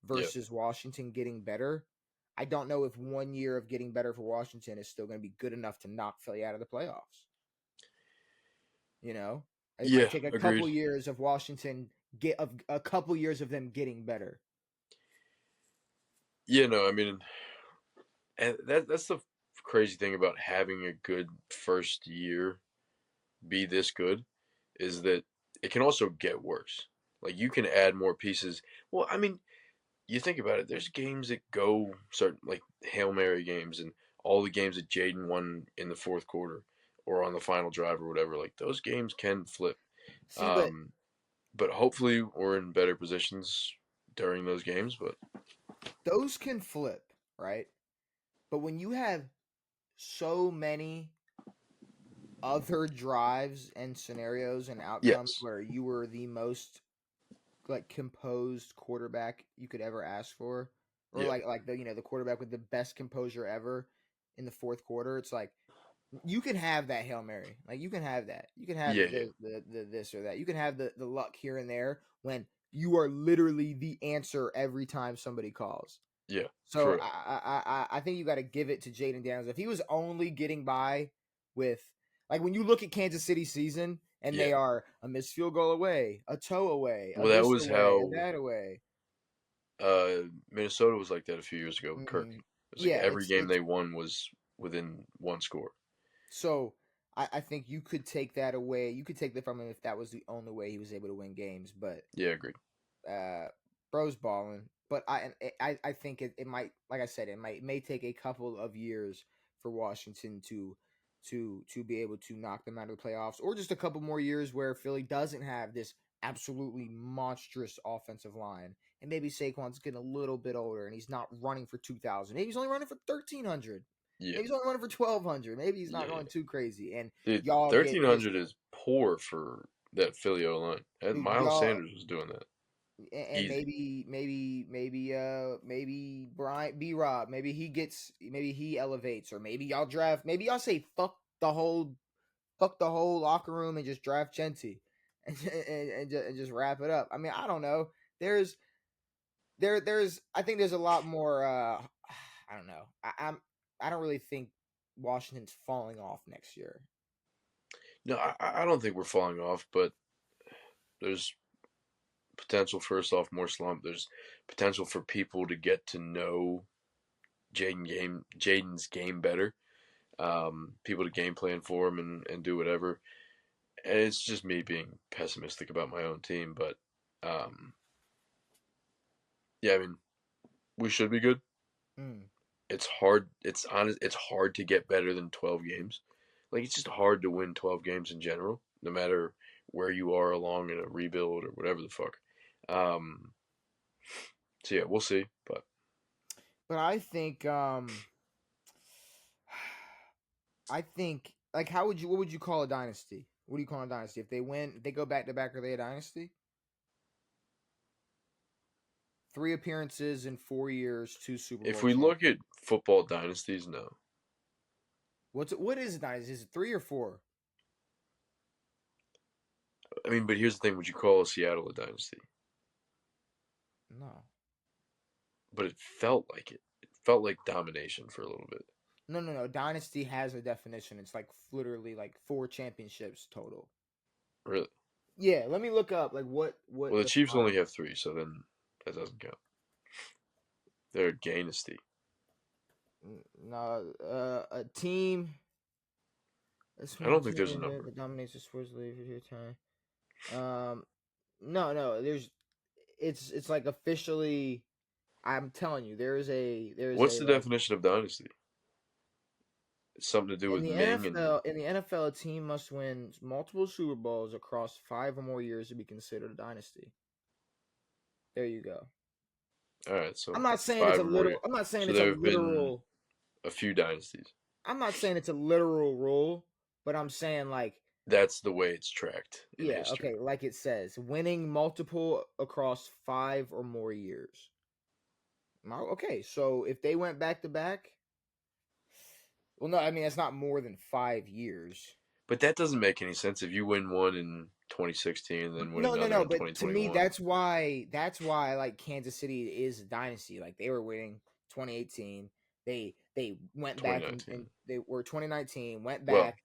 [SPEAKER 2] Yeah.
[SPEAKER 1] versus Washington getting better. I don't know if 1 year of getting better for Washington is still going to be good enough to knock Philly out of the playoffs. It might
[SPEAKER 2] Yeah.
[SPEAKER 1] take a couple
[SPEAKER 2] Agreed.
[SPEAKER 1] years of Washington get of a couple years of them getting better.
[SPEAKER 2] Yeah. No. I mean, and that's the crazy thing about having a good first year be this good is that it can also get worse. Like you can add more pieces. Well, I mean, you think about it. There's games that go certain like Hail Mary games and all the games that Jaden won in the fourth quarter or on the final drive or whatever. Like those games can flip.
[SPEAKER 1] See, but
[SPEAKER 2] Um, but hopefully we're in better positions during those games. But
[SPEAKER 1] those can flip, right? But when you have so many other drives and scenarios and outcomes
[SPEAKER 2] yes,
[SPEAKER 1] where you were the most like composed quarterback you could ever ask for, or
[SPEAKER 2] yeah,
[SPEAKER 1] like the quarterback with the best composure ever in the fourth quarter, it's like you can have that Hail Mary. Like you can have that. You can have
[SPEAKER 2] yeah, yeah,
[SPEAKER 1] the this or that. You can have the luck here and there when you are literally the answer every time somebody calls.
[SPEAKER 2] yeah,
[SPEAKER 1] So
[SPEAKER 2] for real.
[SPEAKER 1] I think you got to give it to Jaden Daniels. If he was only getting by with like when you look at Kansas City season and
[SPEAKER 2] Yeah.
[SPEAKER 1] they are a missed field goal away, a toe away, a
[SPEAKER 2] Well, that
[SPEAKER 1] this
[SPEAKER 2] was
[SPEAKER 1] away, a
[SPEAKER 2] how
[SPEAKER 1] that away.
[SPEAKER 2] Minnesota was like that a few years ago with Kirk.
[SPEAKER 1] Hmm.
[SPEAKER 2] It was like
[SPEAKER 1] Yeah,
[SPEAKER 2] every game
[SPEAKER 1] it's
[SPEAKER 2] they won was within one score.
[SPEAKER 1] so I think you could take that away. You could take that from him if that was the only way he was able to win games. But
[SPEAKER 2] Yeah, agreed.
[SPEAKER 1] uh, bro's balling. But I think it might, like I said, it may take a couple of years for Washington to be able to knock them out of the playoffs, or just a couple more years where Philly doesn't have this absolutely monstrous offensive line, and maybe Saquon's getting a little bit older and he's not running for 2,000. Maybe he's only running for 1,300.
[SPEAKER 2] Yeah,
[SPEAKER 1] Maybe he's only running for 1,200. Maybe he's
[SPEAKER 2] yeah,
[SPEAKER 1] not going
[SPEAKER 2] yeah.
[SPEAKER 1] too crazy, and
[SPEAKER 2] Dude,
[SPEAKER 1] y'all get this.
[SPEAKER 2] 1,300 is poor for that Philly O line. And Miles
[SPEAKER 1] Y'all
[SPEAKER 2] Sanders was doing that
[SPEAKER 1] and
[SPEAKER 2] easy.
[SPEAKER 1] maybe Brian B Rob, maybe he elevates, or maybe y'all say fuck the whole locker room and just draft Chenti and just wrap it up. I mean, I don't know. There's I think there's a lot more I don't know. I don't really think Washington's falling off next year.
[SPEAKER 2] No, I don't think we're falling off, but there's potential for a sophomore slump. There's potential for people to get to know Jaden's game better. People to game plan for him and do whatever. And it's just me being pessimistic about my own team, but um, yeah, I mean, we should be good.
[SPEAKER 1] Mm.
[SPEAKER 2] It's hard. It's honest. It's hard to get better than 12 games. Like it's just hard to win 12 games in general, no matter where you are along in a rebuild or whatever the fuck. Um, so yeah, we'll see. But
[SPEAKER 1] But I think like what would you call a dynasty? What do you call a dynasty? If they win, if they go back to back, are they a dynasty? 3 appearances in 4 years, two Super
[SPEAKER 2] if
[SPEAKER 1] Bowl
[SPEAKER 2] we look at
[SPEAKER 1] champions.
[SPEAKER 2] football dynasties, no.
[SPEAKER 1] What is a dynasty? Is it 3 or 4?
[SPEAKER 2] I mean, but here's the thing: would you call Seattle a dynasty?
[SPEAKER 1] No.
[SPEAKER 2] But it felt like it. It felt like domination for a little bit.
[SPEAKER 1] No. Dynasty has a definition. It's like literally like 4 championships total.
[SPEAKER 2] Really?
[SPEAKER 1] Yeah, let me look up like what
[SPEAKER 2] Well, the Chiefs only
[SPEAKER 1] defines.
[SPEAKER 2] have three, so then that doesn't count. They're a dynasty.
[SPEAKER 1] No, a team. That's
[SPEAKER 2] I
[SPEAKER 1] when a
[SPEAKER 2] don't think
[SPEAKER 1] team
[SPEAKER 2] there's a number.
[SPEAKER 1] that dominates the sports league for your time. No. It's like officially. I'm telling you, there's
[SPEAKER 2] What's
[SPEAKER 1] a
[SPEAKER 2] the
[SPEAKER 1] like
[SPEAKER 2] definition of dynasty? It's something to do with Ming and
[SPEAKER 1] In the NFL, a team must win multiple Super Bowls across 5 or more years to be considered a dynasty. There you go.
[SPEAKER 2] all right, so
[SPEAKER 1] I'm not saying it's
[SPEAKER 2] five
[SPEAKER 1] a
[SPEAKER 2] or more.
[SPEAKER 1] little. I'm not saying
[SPEAKER 2] So
[SPEAKER 1] it's a
[SPEAKER 2] there have been
[SPEAKER 1] literal.
[SPEAKER 2] a few dynasties.
[SPEAKER 1] I'm not saying it's a literal rule, but I'm saying like,
[SPEAKER 2] That's the way it's tracked in
[SPEAKER 1] yeah,
[SPEAKER 2] history.
[SPEAKER 1] okay, like it says, winning multiple across 5 or more years. Okay, so if they went back to back, well, no, I mean it's not more than 5 years.
[SPEAKER 2] But that doesn't make any sense if you win one in 2016 and then win
[SPEAKER 1] No, no,
[SPEAKER 2] another
[SPEAKER 1] no.
[SPEAKER 2] in
[SPEAKER 1] But to me,
[SPEAKER 2] 2021.
[SPEAKER 1] that's why like Kansas City is a dynasty. Like they were winning 2018. They went back and
[SPEAKER 2] 2019.
[SPEAKER 1] they were 2019. Went
[SPEAKER 2] Well,
[SPEAKER 1] back.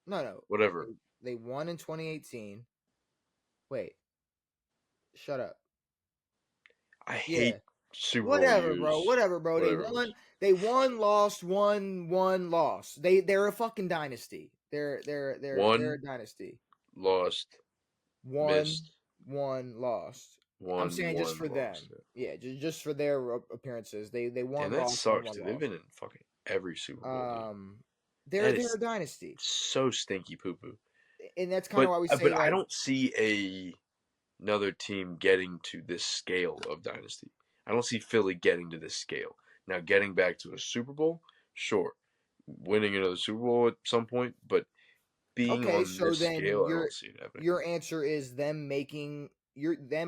[SPEAKER 1] No, no.
[SPEAKER 2] whatever.
[SPEAKER 1] They won in 2018. Wait, shut up.
[SPEAKER 2] I
[SPEAKER 1] Yeah,
[SPEAKER 2] hate Super Bowl
[SPEAKER 1] whatever, bro.
[SPEAKER 2] years.
[SPEAKER 1] Whatever, bro. They
[SPEAKER 2] Whatever it
[SPEAKER 1] won.
[SPEAKER 2] was.
[SPEAKER 1] They won, lost, won, lost. They're a fucking dynasty. They're a
[SPEAKER 2] One,
[SPEAKER 1] dynasty.
[SPEAKER 2] lost,
[SPEAKER 1] One,
[SPEAKER 2] missed.
[SPEAKER 1] lost. I'm
[SPEAKER 2] One,
[SPEAKER 1] saying just
[SPEAKER 2] one,
[SPEAKER 1] for them.
[SPEAKER 2] lost.
[SPEAKER 1] Yeah, just for their appearances. They
[SPEAKER 2] Damn,
[SPEAKER 1] won,
[SPEAKER 2] that
[SPEAKER 1] lost, won,
[SPEAKER 2] sucks,
[SPEAKER 1] one,
[SPEAKER 2] dude. They've
[SPEAKER 1] lost.
[SPEAKER 2] been in fucking every Super Bowl, dude.
[SPEAKER 1] Um,
[SPEAKER 2] That
[SPEAKER 1] they're
[SPEAKER 2] is
[SPEAKER 1] a dynasty,
[SPEAKER 2] so stinky poo poo.
[SPEAKER 1] and that's kind of why we say
[SPEAKER 2] But I
[SPEAKER 1] like,
[SPEAKER 2] don't see another team getting to this scale of dynasty. I don't see Philly getting to this scale. Now, getting back to a Super Bowl, sure, winning another Super Bowl at some point, but being
[SPEAKER 1] okay,
[SPEAKER 2] on
[SPEAKER 1] so
[SPEAKER 2] this
[SPEAKER 1] then
[SPEAKER 2] scale, I don't see it happening.
[SPEAKER 1] your answer is them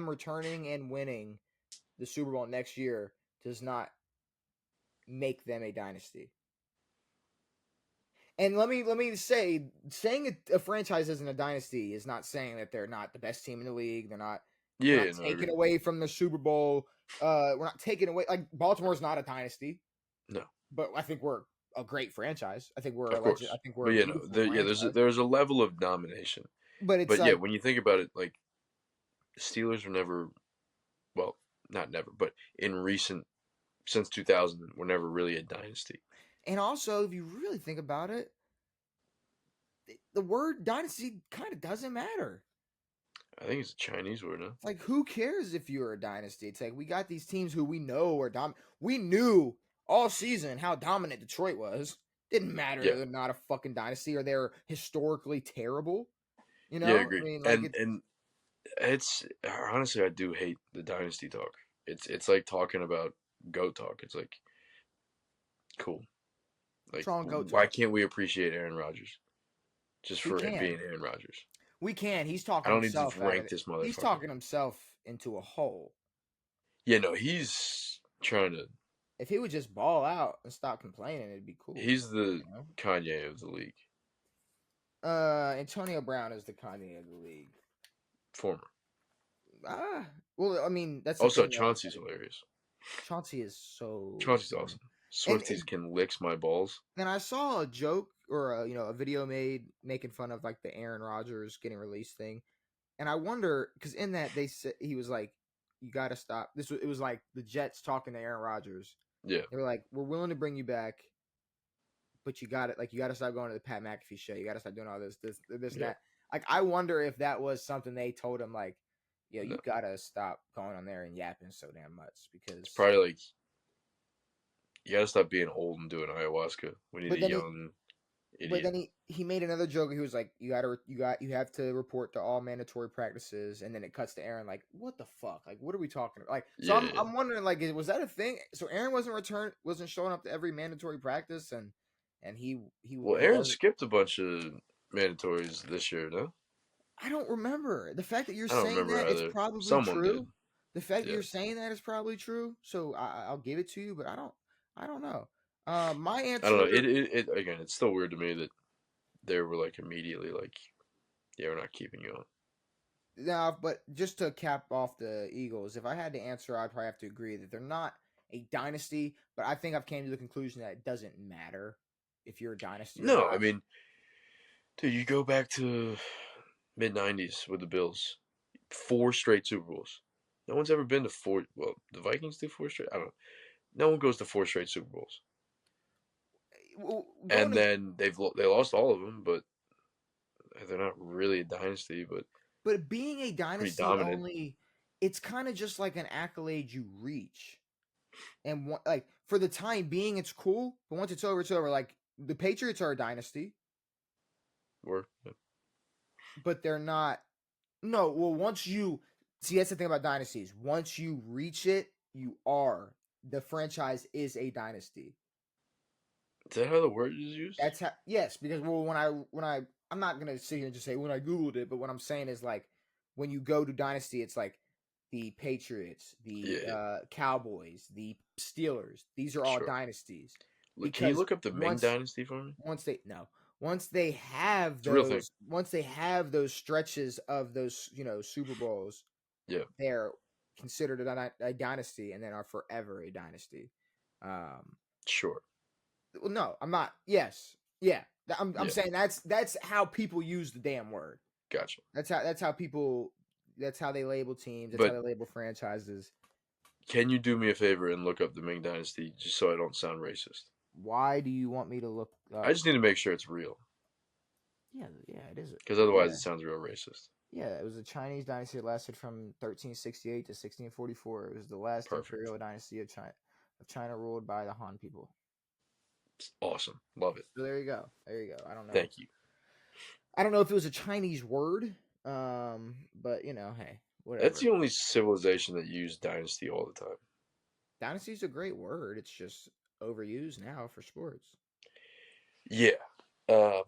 [SPEAKER 1] returning and winning the Super Bowl next year does not make them a dynasty. And let me say, saying a franchise isn't a dynasty is not saying that they're not the best team in the league. We're not
[SPEAKER 2] Yeah, no, I
[SPEAKER 1] taking
[SPEAKER 2] agree.
[SPEAKER 1] away from the Super Bowl. We're not taking away like Baltimore's not a dynasty,
[SPEAKER 2] No,
[SPEAKER 1] but I think we're a great franchise. I think we're
[SPEAKER 2] of
[SPEAKER 1] a legend. I
[SPEAKER 2] course,
[SPEAKER 1] think we're
[SPEAKER 2] but
[SPEAKER 1] a
[SPEAKER 2] yeah, no,
[SPEAKER 1] beautiful
[SPEAKER 2] yeah,
[SPEAKER 1] franchise.
[SPEAKER 2] there's a level of domination.
[SPEAKER 1] But it's
[SPEAKER 2] But yeah,
[SPEAKER 1] like,
[SPEAKER 2] when you think about it, like the Steelers were never, well, not never, but in recent since 2000, were never really a dynasty.
[SPEAKER 1] and also if you really think about it, the word dynasty kind of doesn't matter.
[SPEAKER 2] I think it's a Chinese word, no?
[SPEAKER 1] It's like, who cares if you're a dynasty? It's like we got these teams who we know are We knew all season how dominant Detroit was. Didn't matter
[SPEAKER 2] Yeah,
[SPEAKER 1] they're not a fucking dynasty or they're historically terrible. You
[SPEAKER 2] yeah,
[SPEAKER 1] know, I
[SPEAKER 2] agreed.
[SPEAKER 1] mean, like
[SPEAKER 2] And it's honestly, I do hate the dynasty talk. It's like talking about goat talk. It's like cool.
[SPEAKER 1] what's
[SPEAKER 2] Like
[SPEAKER 1] wrong with goat
[SPEAKER 2] why
[SPEAKER 1] talk?
[SPEAKER 2] can't we appreciate Aaron Rodgers just
[SPEAKER 1] We
[SPEAKER 2] for it
[SPEAKER 1] can,
[SPEAKER 2] being Aaron Rodgers?
[SPEAKER 1] we can. He's
[SPEAKER 2] I
[SPEAKER 1] talking
[SPEAKER 2] don't need to
[SPEAKER 1] himself out of
[SPEAKER 2] rank
[SPEAKER 1] it.
[SPEAKER 2] this
[SPEAKER 1] He's
[SPEAKER 2] motherfucker.
[SPEAKER 1] talking himself into a hole.
[SPEAKER 2] Yeah, no, he's trying to.
[SPEAKER 1] If he would just ball out and stop complaining, it'd be cool.
[SPEAKER 2] He's the
[SPEAKER 1] You know?
[SPEAKER 2] Kanye of the league.
[SPEAKER 1] Antonio Brown is the Kanye of the league.
[SPEAKER 2] Former.
[SPEAKER 1] Well, I mean, that's the
[SPEAKER 2] Also,
[SPEAKER 1] thing though.
[SPEAKER 2] Chauncey's hilarious.
[SPEAKER 1] Chauncey is so
[SPEAKER 2] Chauncey's
[SPEAKER 1] funny.
[SPEAKER 2] awesome.
[SPEAKER 1] And
[SPEAKER 2] Swifties can licks my balls.
[SPEAKER 1] then I saw a joke or a video made making fun of like the Aaron Rodgers getting released thing, and I wonder because in that they said he was like, "You got to stop." It was like the Jets talking to Aaron Rodgers.
[SPEAKER 2] Yeah,
[SPEAKER 1] They were like, "We're willing to bring you back, but you got to stop going to the Pat McAfee show. You got to stop doing all this, and
[SPEAKER 2] yeah.
[SPEAKER 1] that." Like, I wonder if that was something they told him, like, "Yo,
[SPEAKER 2] No,
[SPEAKER 1] you got to stop going on there and yapping so damn much
[SPEAKER 2] it's
[SPEAKER 1] because."
[SPEAKER 2] probably like you gotta stop being old and doing ayahuasca. We need
[SPEAKER 1] But
[SPEAKER 2] a
[SPEAKER 1] then
[SPEAKER 2] young
[SPEAKER 1] But
[SPEAKER 2] idiot.
[SPEAKER 1] then he made another joke. He was like, you have to report to all mandatory practices." And then it cuts to Aaron like, "What the fuck? Like, what are we talking about?" Like, so
[SPEAKER 2] Yeah,
[SPEAKER 1] I'm wondering like, was that a thing? So Aaron wasn't showing up to every mandatory practice, and
[SPEAKER 2] well,
[SPEAKER 1] he
[SPEAKER 2] Aaron
[SPEAKER 1] wasn't.
[SPEAKER 2] skipped a bunch of mandatories this year, no?
[SPEAKER 1] I don't remember the fact that you're
[SPEAKER 2] I don't
[SPEAKER 1] saying
[SPEAKER 2] remember
[SPEAKER 1] that it's
[SPEAKER 2] either.
[SPEAKER 1] probably
[SPEAKER 2] Someone did.
[SPEAKER 1] true. The fact that
[SPEAKER 2] Yeah.
[SPEAKER 1] you're saying that is probably true. So I'll give it to you, but I don't know. My
[SPEAKER 2] I don't know.
[SPEAKER 1] answer.
[SPEAKER 2] It again, it's still weird to me that they were like immediately like, yeah, we're not keeping you on.
[SPEAKER 1] No, but just to cap off the Eagles, if I had to answer, I'd probably have to agree that they're not a dynasty. But I think I've came to the conclusion that it doesn't matter if you're a dynasty or
[SPEAKER 2] No,
[SPEAKER 1] not.
[SPEAKER 2] I mean, dude, you go back to mid '90s with the Bills, 4 straight Super Bowls. No one's ever been to four. Well, the Vikings do 4 straight. I don't know. No one goes to 4 straight Super Bowls,
[SPEAKER 1] Well, going
[SPEAKER 2] and
[SPEAKER 1] to,
[SPEAKER 2] then they lost all of them, but they're not really a dynasty, but
[SPEAKER 1] but being a
[SPEAKER 2] pretty
[SPEAKER 1] dynasty
[SPEAKER 2] dominant.
[SPEAKER 1] only, it's kind of just like an accolade you reach, and like for the time being, it's cool. But once it's over, it's over. Like the Patriots are a dynasty,
[SPEAKER 2] Were
[SPEAKER 1] but they're not. No, well, once you see, that's the thing about dynasties. Once you reach it, you are the franchise is a dynasty.
[SPEAKER 2] Is that how the word is used?
[SPEAKER 1] That's how. Yes, because well, I'm not gonna sit here and just say when I googled it, but what I'm saying is like when you go to dynasty, it's like the Patriots, the
[SPEAKER 2] Yeah,
[SPEAKER 1] Cowboys, the Steelers. These are all
[SPEAKER 2] sure.
[SPEAKER 1] dynasties
[SPEAKER 2] Can you
[SPEAKER 1] because
[SPEAKER 2] look up the Ming
[SPEAKER 1] once
[SPEAKER 2] Dynasty for me?
[SPEAKER 1] once they no once they have
[SPEAKER 2] It's a real thing.
[SPEAKER 1] those stretches of those Super Bowls,
[SPEAKER 2] Yeah,
[SPEAKER 1] they're considered a dynasty and then are forever a dynasty. Um,
[SPEAKER 2] sure.
[SPEAKER 1] well, no, I'm not. Yes, yeah. I'm
[SPEAKER 2] Yeah,
[SPEAKER 1] saying that's how people use the damn word.
[SPEAKER 2] gotcha.
[SPEAKER 1] That's how people. That's how they label teams. That's how
[SPEAKER 2] But
[SPEAKER 1] they label franchises.
[SPEAKER 2] can you do me a favor and look up the Ming Dynasty just so I don't sound racist?
[SPEAKER 1] Why do you want me to look
[SPEAKER 2] I
[SPEAKER 1] up?
[SPEAKER 2] just need to make sure it's real
[SPEAKER 1] Yeah, yeah, it is.
[SPEAKER 2] because otherwise
[SPEAKER 1] Yeah,
[SPEAKER 2] it sounds real racist.
[SPEAKER 1] yeah. It was a Chinese dynasty that lasted from 1368 to 1644. It was the last
[SPEAKER 2] Perfect.
[SPEAKER 1] imperial dynasty of China. China ruled by the Han people.
[SPEAKER 2] It's awesome. Love it.
[SPEAKER 1] So there you go. There you go. I don't know.
[SPEAKER 2] Thank you.
[SPEAKER 1] I don't know if it was a Chinese word, but hey,
[SPEAKER 2] That's
[SPEAKER 1] whatever.
[SPEAKER 2] the only civilization that used dynasty all the time.
[SPEAKER 1] Dynasty's a great word. It's just overused now for sports.
[SPEAKER 2] Yeah. Um,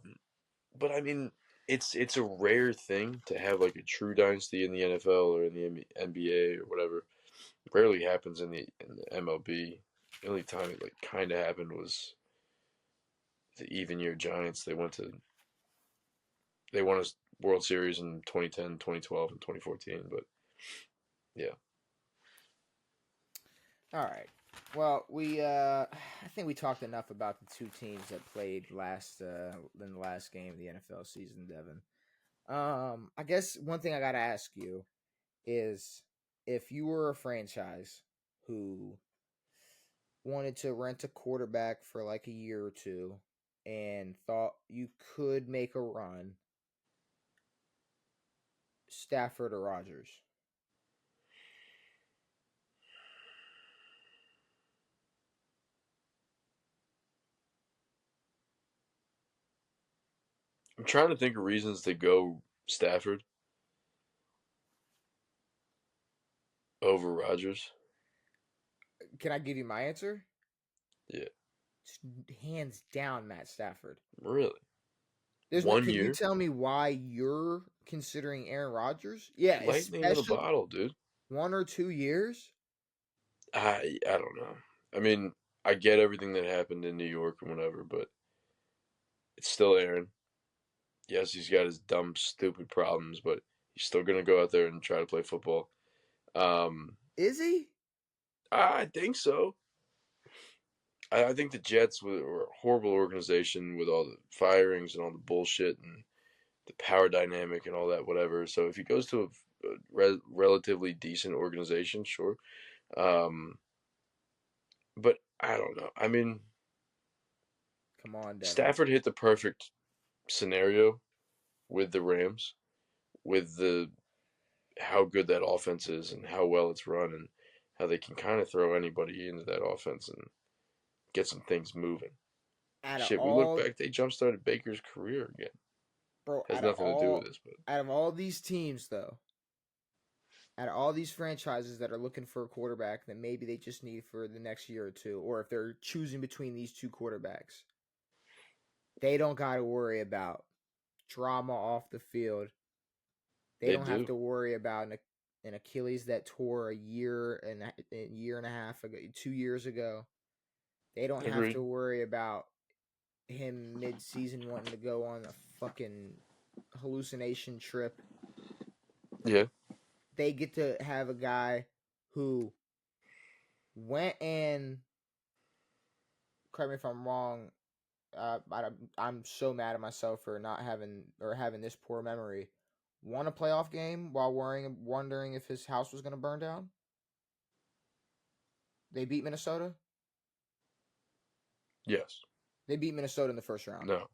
[SPEAKER 2] but I mean, it's a rare thing to have like a true dynasty in the NFL or in the NBA or whatever. It rarely happens in the MLB. The only time it like kind of happened was the even year Giants. They won a World Series in 2010, 2012, and 2014. But yeah,
[SPEAKER 1] All right. Well, we I think we talked enough about the two teams that played last in the last game of the NFL season, Devin. I guess one thing I got to ask you is if you were a franchise who wanted to rent a quarterback for like a year or two and thought you could make a run, Stafford or Rodgers?
[SPEAKER 2] I'm trying to think of reasons to go Stafford over Rodgers.
[SPEAKER 1] Can I give you my answer?
[SPEAKER 2] Yeah,
[SPEAKER 1] Hands down, Matt Stafford.
[SPEAKER 2] really.
[SPEAKER 1] There's no.
[SPEAKER 2] One
[SPEAKER 1] Can you
[SPEAKER 2] year,
[SPEAKER 1] tell me why you're considering Aaron Rodgers? Yeah,
[SPEAKER 2] lightning in a
[SPEAKER 1] especially
[SPEAKER 2] bottle, dude.
[SPEAKER 1] 1 or 2 years.
[SPEAKER 2] I don't know. I mean, I get everything that happened in New York and whatever, but it's still Aaron. Yes, he's got his dumb, stupid problems, but he's still gonna go out there and try to play football. Um,
[SPEAKER 1] Is he?
[SPEAKER 2] I think so. I think the Jets were a horrible organization with all the firings and all the bullshit and the power dynamic and all that, whatever. So if he goes to a relatively decent organization, sure. Um, but I don't know. I mean,
[SPEAKER 1] Come on, Devin.
[SPEAKER 2] Stafford hit the perfect scenario with the Rams, with the how good that offense is and how well it's run and how they can kind of throw anybody into that offense and get some things moving.
[SPEAKER 1] Out of
[SPEAKER 2] Shit, we look
[SPEAKER 1] all,
[SPEAKER 2] back, they jump started Baker's career again.
[SPEAKER 1] bro,
[SPEAKER 2] Has nothing to do with this, but
[SPEAKER 1] out of all these teams, though, out of all these franchises that are looking for a quarterback that maybe they just need for the next year or two, or if they're choosing between these two quarterbacks, they don't got to worry about drama off the field. They
[SPEAKER 2] they
[SPEAKER 1] don't have
[SPEAKER 2] do.
[SPEAKER 1] to worry about an Achilles that tore a year and a half ago, 2 years ago. They don't have
[SPEAKER 2] Agreed.
[SPEAKER 1] to worry about him mid-season wanting to go on a fucking hallucination trip.
[SPEAKER 2] Yeah.
[SPEAKER 1] They get to have a guy who went and, correct me if I'm wrong, I'm so mad at myself for not having or having this poor memory. Won a playoff game while wondering if his house was going to burn down. They beat Minnesota.
[SPEAKER 2] Yes.
[SPEAKER 1] They beat Minnesota in the first round.
[SPEAKER 2] No.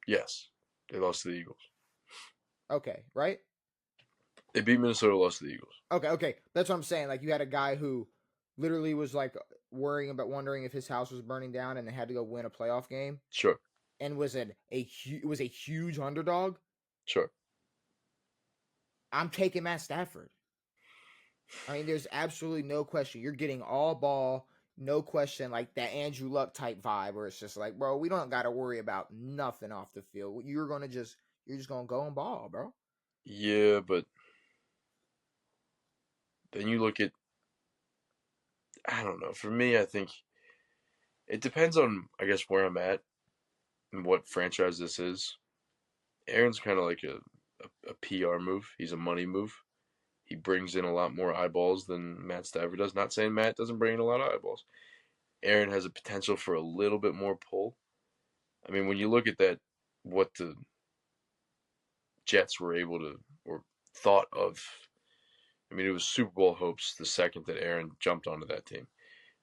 [SPEAKER 2] Yes. They lost to the Eagles.
[SPEAKER 1] Okay, right?
[SPEAKER 2] They beat Minnesota, lost to the Eagles.
[SPEAKER 1] Okay. That's what I'm saying. Like you had a guy who literally was like wondering if his house was burning down, and they had to go win a playoff game,
[SPEAKER 2] Sure.
[SPEAKER 1] and was was a huge underdog.
[SPEAKER 2] Sure.
[SPEAKER 1] I'm taking Matt Stafford. I mean, there's absolutely no question. You're getting all ball. no question, like that Andrew Luck type vibe, where it's just like, bro, we don't got to worry about nothing off the field. You're just gonna go and ball, bro.
[SPEAKER 2] Yeah, but then you look at, I don't know. For me, I think it depends on, I guess, where I'm at and what franchise this is. Aaron's kind of like a PR move. He's a money move. He brings in a lot more eyeballs than Matt Stafford does. Not saying Matt doesn't bring in a lot of eyeballs. Aaron has a potential for a little bit more pull. I mean, when you look at that, what the Jets were able to or thought of, I mean, it was Super Bowl hopes the second that Aaron jumped onto that team.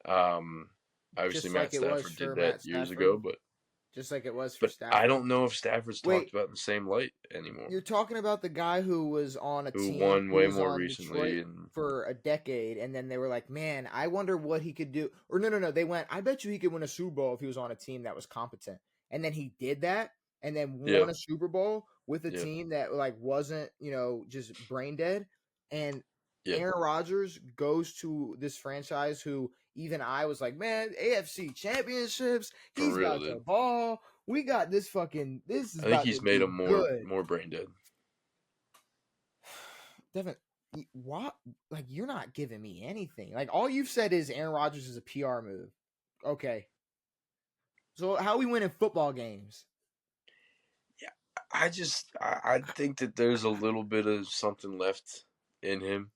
[SPEAKER 2] Um, Obviously,
[SPEAKER 1] Just like
[SPEAKER 2] Matt
[SPEAKER 1] it was
[SPEAKER 2] Stafford did
[SPEAKER 1] for
[SPEAKER 2] that
[SPEAKER 1] Matt
[SPEAKER 2] years
[SPEAKER 1] Stafford.
[SPEAKER 2] ago, but
[SPEAKER 1] Just like it was for
[SPEAKER 2] but I
[SPEAKER 1] Stafford.
[SPEAKER 2] don't know if Stafford's talked
[SPEAKER 1] Wait,
[SPEAKER 2] about in the same light anymore.
[SPEAKER 1] you're talking about the guy who was on a
[SPEAKER 2] Who
[SPEAKER 1] team
[SPEAKER 2] won
[SPEAKER 1] who
[SPEAKER 2] way
[SPEAKER 1] was
[SPEAKER 2] more
[SPEAKER 1] on Detroit
[SPEAKER 2] recently, and
[SPEAKER 1] for a decade, and then they were like, "Man, I wonder what he could do." Or no, they went, "I bet you he could win a Super Bowl if he was on a team that was competent." And then he did that, and then
[SPEAKER 2] yeah,
[SPEAKER 1] won a Super Bowl with a
[SPEAKER 2] yeah,
[SPEAKER 1] team that like wasn't just brain dead. And
[SPEAKER 2] yeah,
[SPEAKER 1] Aaron Rodgers goes to this franchise who even I was like, "Man, AFC championships,
[SPEAKER 2] for
[SPEAKER 1] he's
[SPEAKER 2] real,
[SPEAKER 1] about to
[SPEAKER 2] dude.
[SPEAKER 1] ball. We got this is
[SPEAKER 2] I think
[SPEAKER 1] about to
[SPEAKER 2] he's made
[SPEAKER 1] be
[SPEAKER 2] him
[SPEAKER 1] good."
[SPEAKER 2] more brain dead.
[SPEAKER 1] Devin, what? Like, you're not giving me anything. Like, all you've said is Aaron Rodgers is a PR move. Okay. So, how we winning football games?
[SPEAKER 2] Yeah, I think that there's a little bit of something left in him.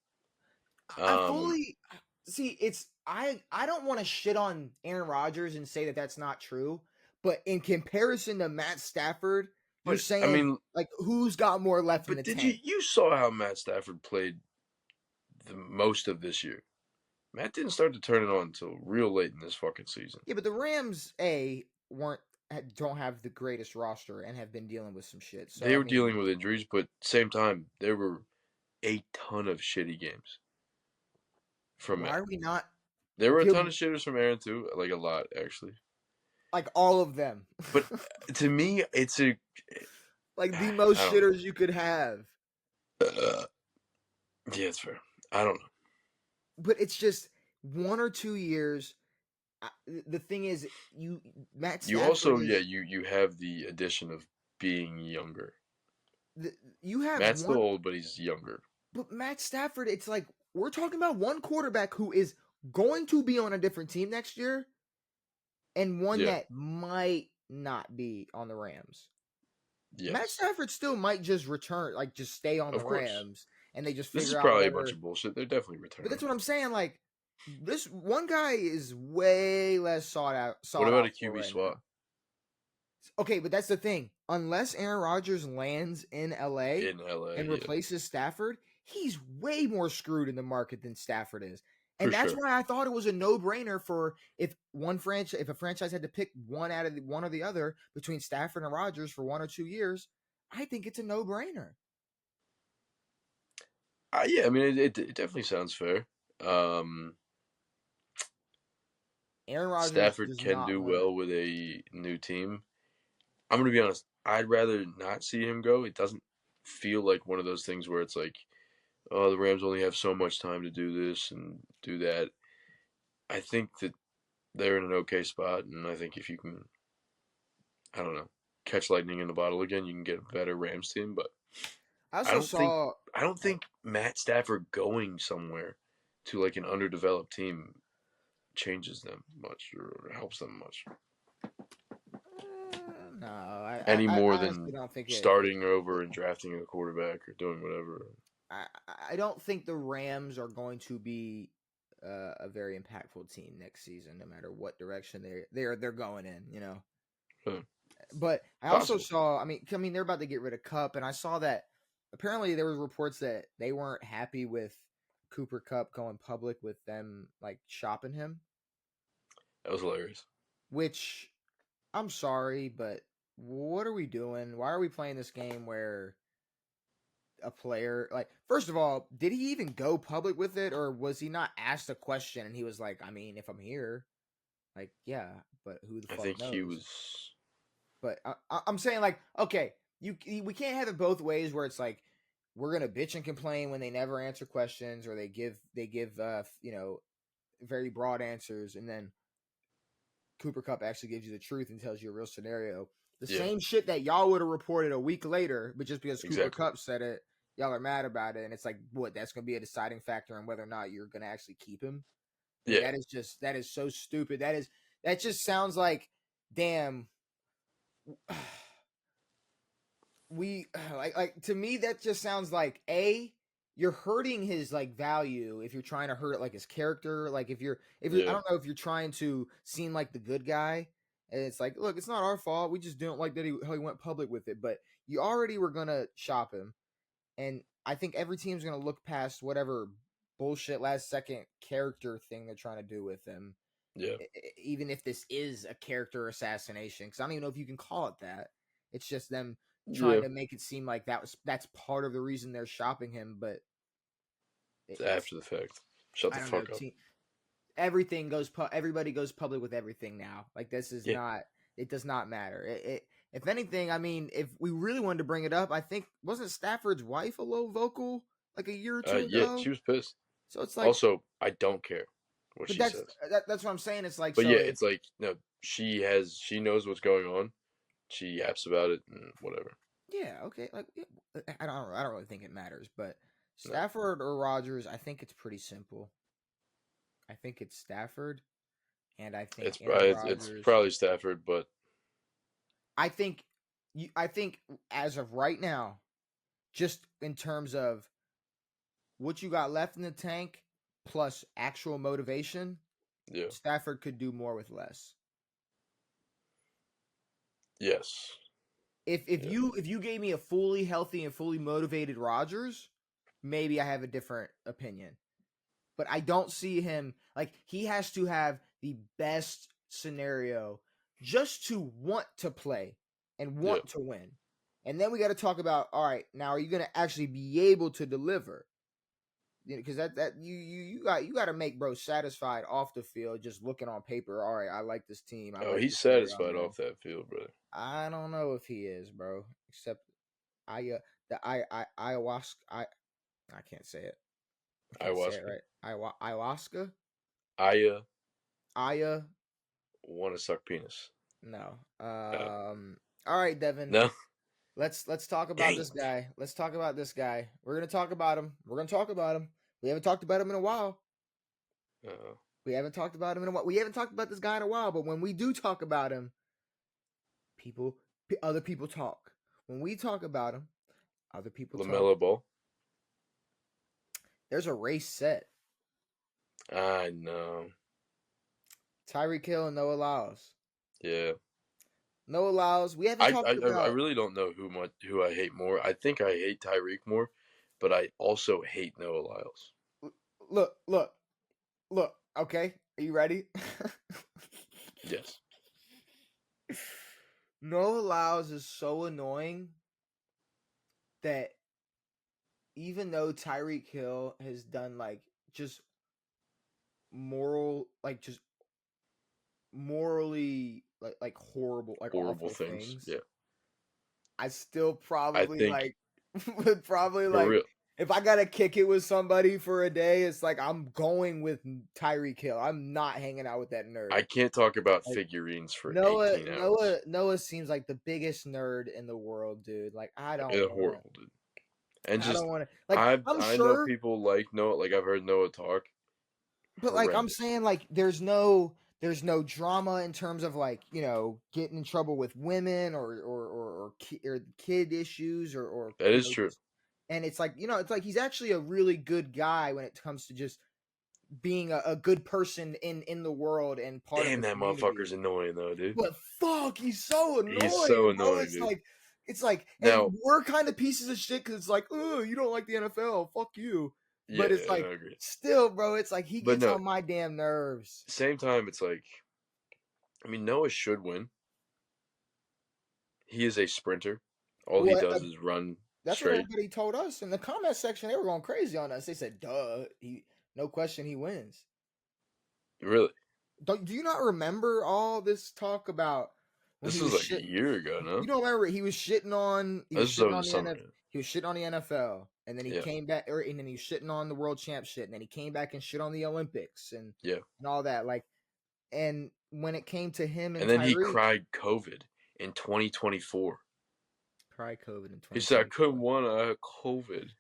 [SPEAKER 1] I
[SPEAKER 2] Um,
[SPEAKER 1] fully see I don't want to shit on Aaron Rodgers and say that that's not true, but in comparison to Matt Stafford, you're
[SPEAKER 2] but I
[SPEAKER 1] saying
[SPEAKER 2] mean,
[SPEAKER 1] like who's got more left in
[SPEAKER 2] but
[SPEAKER 1] the
[SPEAKER 2] did you
[SPEAKER 1] tank?
[SPEAKER 2] you saw how Matt Stafford played the most of this year? Matt didn't start to turn it on until real late in this fucking season.
[SPEAKER 1] Yeah, but the Rams weren't don't have the greatest roster and have been dealing with some shit. So
[SPEAKER 2] They
[SPEAKER 1] I
[SPEAKER 2] were
[SPEAKER 1] mean,
[SPEAKER 2] dealing with injuries, but same time there were a ton of shitty games from
[SPEAKER 1] why
[SPEAKER 2] Matt.
[SPEAKER 1] are we not
[SPEAKER 2] There were a
[SPEAKER 1] give
[SPEAKER 2] ton of shitters from Aaron too, like a lot actually.
[SPEAKER 1] like all of them?
[SPEAKER 2] But to me, it's a
[SPEAKER 1] Like the
[SPEAKER 2] I
[SPEAKER 1] most
[SPEAKER 2] don't
[SPEAKER 1] shitters you could have.
[SPEAKER 2] know. Yeah, it's fair. I don't know.
[SPEAKER 1] But it's just 1 or 2 years. The thing is, Matt
[SPEAKER 2] You
[SPEAKER 1] Stafford
[SPEAKER 2] also, yeah,
[SPEAKER 1] is
[SPEAKER 2] you have the addition of being younger.
[SPEAKER 1] you have
[SPEAKER 2] Matt's still
[SPEAKER 1] one,
[SPEAKER 2] old, but he's younger.
[SPEAKER 1] but Matt Stafford. It's like we're talking about one quarterback who is going to be on a different team next year, and one
[SPEAKER 2] Yeah,
[SPEAKER 1] that might not be on the Rams. Matt
[SPEAKER 2] yes,
[SPEAKER 1] Stafford still might just return, like just stay on the
[SPEAKER 2] of course.
[SPEAKER 1] Rams, and they just
[SPEAKER 2] This is
[SPEAKER 1] figure out
[SPEAKER 2] probably a bunch
[SPEAKER 1] whatever.
[SPEAKER 2] of bullshit. They're definitely
[SPEAKER 1] But that's
[SPEAKER 2] returning.
[SPEAKER 1] what I'm saying. Like this one guy is way less
[SPEAKER 2] What
[SPEAKER 1] sought
[SPEAKER 2] about a
[SPEAKER 1] out for
[SPEAKER 2] QB
[SPEAKER 1] right
[SPEAKER 2] swap
[SPEAKER 1] now. Okay, but that's the thing. Unless Aaron Rodgers lands in LA
[SPEAKER 2] in LA?
[SPEAKER 1] and
[SPEAKER 2] Yeah,
[SPEAKER 1] replaces Stafford, he's way more screwed in the market than Stafford is.
[SPEAKER 2] for
[SPEAKER 1] And that's
[SPEAKER 2] sure.
[SPEAKER 1] why I thought it was a no-brainer for if a franchise had to pick one out of one or the other between Stafford and Rodgers for 1 or 2 years, I think it's a no-brainer.
[SPEAKER 2] Yeah, I mean, it definitely sounds fair. Um,
[SPEAKER 1] Aaron Rodgers
[SPEAKER 2] Stafford
[SPEAKER 1] does
[SPEAKER 2] can
[SPEAKER 1] not
[SPEAKER 2] do
[SPEAKER 1] win.
[SPEAKER 2] well with a new team. I'm gonna be honest. I'd rather not see him go. It doesn't feel like one of those things where it's like, oh, the Rams only have so much time to do this and do that. I think that they're in an okay spot, and I think if you can, I don't know, catch lightning in the bottle again, you can get a better Rams team. But
[SPEAKER 1] I
[SPEAKER 2] I
[SPEAKER 1] also
[SPEAKER 2] don't think
[SPEAKER 1] saw
[SPEAKER 2] I don't
[SPEAKER 1] oh,
[SPEAKER 2] think Matt Stafford going somewhere to like an underdeveloped team changes them much or helps them much
[SPEAKER 1] no,
[SPEAKER 2] any more
[SPEAKER 1] I honestly
[SPEAKER 2] than
[SPEAKER 1] don't think
[SPEAKER 2] starting over and drafting a quarterback or doing whatever.
[SPEAKER 1] I, I don't think the Rams are going to be a very impactful team next season, no matter what direction they're going in.
[SPEAKER 2] Huh.
[SPEAKER 1] But I also
[SPEAKER 2] Possible.
[SPEAKER 1] saw, I mean, they're about to get rid of Cup, and I saw that apparently there was reports that they weren't happy with Cooper Cup going public with them like shopping him,
[SPEAKER 2] That was hilarious.
[SPEAKER 1] which I'm sorry, but what are we doing? Why are we playing this game where a player like first of all, did he even go public with it or was he not asked a question and he was like, I mean, if I'm here, like, yeah, but who the
[SPEAKER 2] I
[SPEAKER 1] fuck
[SPEAKER 2] think he
[SPEAKER 1] knows?
[SPEAKER 2] was.
[SPEAKER 1] But I'm saying like, okay, we can't have it both ways where it's like we're gonna bitch and complain when they never answer questions or they give very broad answers, and then Cooper Cup actually gives you the truth and tells you a real scenario. The
[SPEAKER 2] Yeah,
[SPEAKER 1] same shit that y'all would have reported a week later, but just because Cooper
[SPEAKER 2] exactly.
[SPEAKER 1] Cup said it, y'all are mad about it, and it's like, what? That's going to be a deciding factor on whether or not you're going to actually keep him. Like
[SPEAKER 2] Yeah,
[SPEAKER 1] that is so stupid. That just sounds like, damn. We like to me that just sounds like you're hurting his like value if you're trying to hurt like his character. Like if you're I
[SPEAKER 2] yeah,
[SPEAKER 1] don't know if you're trying to seem like the good guy, and it's like, look, it's not our fault, we just didn't like that how he went public with it, but you already were gonna shop him. And I think every team's gonna look past whatever bullshit last second character thing they're trying to do with him,
[SPEAKER 2] yeah,
[SPEAKER 1] even if this is a character assassination, because I don't even know if you can call it that. It's just them
[SPEAKER 2] yeah.
[SPEAKER 1] trying to make it seem like that's part of the reason they're shopping him, but
[SPEAKER 2] It's
[SPEAKER 1] it's
[SPEAKER 2] after the fact. Shut
[SPEAKER 1] I
[SPEAKER 2] the
[SPEAKER 1] don't know.
[SPEAKER 2] fuck up.
[SPEAKER 1] Everybody goes public with everything now. Like this is
[SPEAKER 2] Yeah,
[SPEAKER 1] not. It does not matter. If anything, I mean, if we really wanted to bring it up, I think wasn't Stafford's wife a little vocal like a year or two
[SPEAKER 2] yeah.
[SPEAKER 1] ago?
[SPEAKER 2] She was pissed.
[SPEAKER 1] So it's like,
[SPEAKER 2] Also, I don't care what
[SPEAKER 1] but
[SPEAKER 2] she says.
[SPEAKER 1] that's what I'm saying. It's like
[SPEAKER 2] But yeah,
[SPEAKER 1] so.
[SPEAKER 2] it's like no, she knows what's going on. She yaps about it and whatever.
[SPEAKER 1] Yeah, okay. Like I don't really think it matters, but
[SPEAKER 2] No,
[SPEAKER 1] Stafford or Rodgers, I think it's pretty simple. I think it's Stafford, and I think Aaron
[SPEAKER 2] it's
[SPEAKER 1] Rodgers.
[SPEAKER 2] probably Stafford, but
[SPEAKER 1] I think I think as of right now, just in terms of what you got left in the tank plus actual motivation,
[SPEAKER 2] yeah,
[SPEAKER 1] Stafford could do more with less.
[SPEAKER 2] yes, yeah,
[SPEAKER 1] If you gave me a fully healthy and fully motivated Rodgers, maybe I have a different opinion. But I don't see him like he has to have the best scenario just to want to play and
[SPEAKER 2] yeah.
[SPEAKER 1] want to win. And then we got to talk about, all right, now are you going to actually be able to deliver? Because that you got to make bro satisfied off the field just looking on paper. All right, I like this team. I
[SPEAKER 2] Oh,
[SPEAKER 1] like
[SPEAKER 2] he's
[SPEAKER 1] the scenario I'm
[SPEAKER 2] satisfied
[SPEAKER 1] in.
[SPEAKER 2] off that field, brother.
[SPEAKER 1] I don't know if he is, bro. Except the ayahuasca. I can't say it. I can't say it
[SPEAKER 2] Ayahuasca.
[SPEAKER 1] right. Ayahuasca.
[SPEAKER 2] I
[SPEAKER 1] Aya.
[SPEAKER 2] want to suck penis.
[SPEAKER 1] No.
[SPEAKER 2] Uh,
[SPEAKER 1] All right, Devin.
[SPEAKER 2] no,
[SPEAKER 1] Let's talk about
[SPEAKER 2] dang.
[SPEAKER 1] this guy. Let's talk about this guy. We're gonna talk about him. We're gonna talk about him. We haven't talked about him in a while.
[SPEAKER 2] Uh,
[SPEAKER 1] We haven't talked about him in a while. We haven't talked about this guy in a while. But when we do talk about him, other people talk. When we talk about him, other people talk.
[SPEAKER 2] Lamella Ball.
[SPEAKER 1] There's a race set.
[SPEAKER 2] I know.
[SPEAKER 1] Tyreek Hill and Noah Lyles.
[SPEAKER 2] Yeah.
[SPEAKER 1] Noah Lyles. We haven't talked
[SPEAKER 2] I
[SPEAKER 1] about.
[SPEAKER 2] really don't know who I hate more. I think I hate Tyreek more, but I also hate Noah Lyles.
[SPEAKER 1] Look. Okay, are you ready?
[SPEAKER 2] Yes.
[SPEAKER 1] Noah Lyles is so annoying that even though Tyreek Hill has done like just just morally like horrible, like
[SPEAKER 2] Horrible
[SPEAKER 1] awful
[SPEAKER 2] things.
[SPEAKER 1] things,
[SPEAKER 2] Yeah.
[SPEAKER 1] I still
[SPEAKER 2] I
[SPEAKER 1] probably
[SPEAKER 2] think
[SPEAKER 1] like would probably
[SPEAKER 2] for
[SPEAKER 1] like
[SPEAKER 2] real.
[SPEAKER 1] if I gotta kick it with somebody for a day, it's like I'm going with Tyreek Hill. I'm not hanging out with that nerd.
[SPEAKER 2] I can't talk about
[SPEAKER 1] Like
[SPEAKER 2] figurines for
[SPEAKER 1] Noah,
[SPEAKER 2] 18
[SPEAKER 1] Noah,
[SPEAKER 2] hours
[SPEAKER 1] Noah seems like the biggest nerd in the world, dude. Like
[SPEAKER 2] in a horrible dude. And
[SPEAKER 1] I
[SPEAKER 2] just
[SPEAKER 1] don't want to. Like I'm
[SPEAKER 2] I know
[SPEAKER 1] sure,
[SPEAKER 2] people like Noah. Like I've heard Noah talk.
[SPEAKER 1] but like I'm
[SPEAKER 2] Horrendous.
[SPEAKER 1] saying, like there's no drama in terms of like getting in trouble with women or kid issues or
[SPEAKER 2] That is true.
[SPEAKER 1] and it's like it's like he's actually a really good guy when it comes to just being a good person in the world and part of
[SPEAKER 2] Damn,
[SPEAKER 1] the
[SPEAKER 2] that motherfucker's
[SPEAKER 1] community.
[SPEAKER 2] annoying though, dude.
[SPEAKER 1] But fuck, he's so
[SPEAKER 2] He's
[SPEAKER 1] annoying,
[SPEAKER 2] so
[SPEAKER 1] bro.
[SPEAKER 2] annoying, dude.
[SPEAKER 1] It's like, and
[SPEAKER 2] Now,
[SPEAKER 1] we're kind of pieces of shit because it's like, oh, you don't like the NFL, fuck you.
[SPEAKER 2] yeah,
[SPEAKER 1] But it's
[SPEAKER 2] I
[SPEAKER 1] like,
[SPEAKER 2] agree.
[SPEAKER 1] still, bro, it's like he
[SPEAKER 2] But
[SPEAKER 1] gets
[SPEAKER 2] no,
[SPEAKER 1] on my damn nerves.
[SPEAKER 2] same time, it's like, I mean, Noah should win. He is a sprinter. All he
[SPEAKER 1] Well,
[SPEAKER 2] does is run
[SPEAKER 1] that's what
[SPEAKER 2] straight.
[SPEAKER 1] everybody told us in the comment section. They were going crazy on us. They said, "Duh, no question, he wins."
[SPEAKER 2] Really,
[SPEAKER 1] Do you not remember all this talk about when
[SPEAKER 2] this
[SPEAKER 1] he
[SPEAKER 2] was
[SPEAKER 1] was
[SPEAKER 2] like a
[SPEAKER 1] shit?
[SPEAKER 2] year ago,
[SPEAKER 1] You
[SPEAKER 2] no?
[SPEAKER 1] don't remember he was shitting on
[SPEAKER 2] This was over the
[SPEAKER 1] the
[SPEAKER 2] summer.
[SPEAKER 1] NFL. He was shitting on the NFL, and then he
[SPEAKER 2] Yeah.
[SPEAKER 1] came back, and then he's shitting on the world champ shit, and then he came back and shit on the Olympics and
[SPEAKER 2] Yeah.
[SPEAKER 1] all that. Like, and when it came to him and
[SPEAKER 2] And then he
[SPEAKER 1] Tyreek,
[SPEAKER 2] cried COVID in 2024.
[SPEAKER 1] probably COVID in
[SPEAKER 2] He said, I couldn't
[SPEAKER 1] 2024,
[SPEAKER 2] win, I had COVID.
[SPEAKER 1] and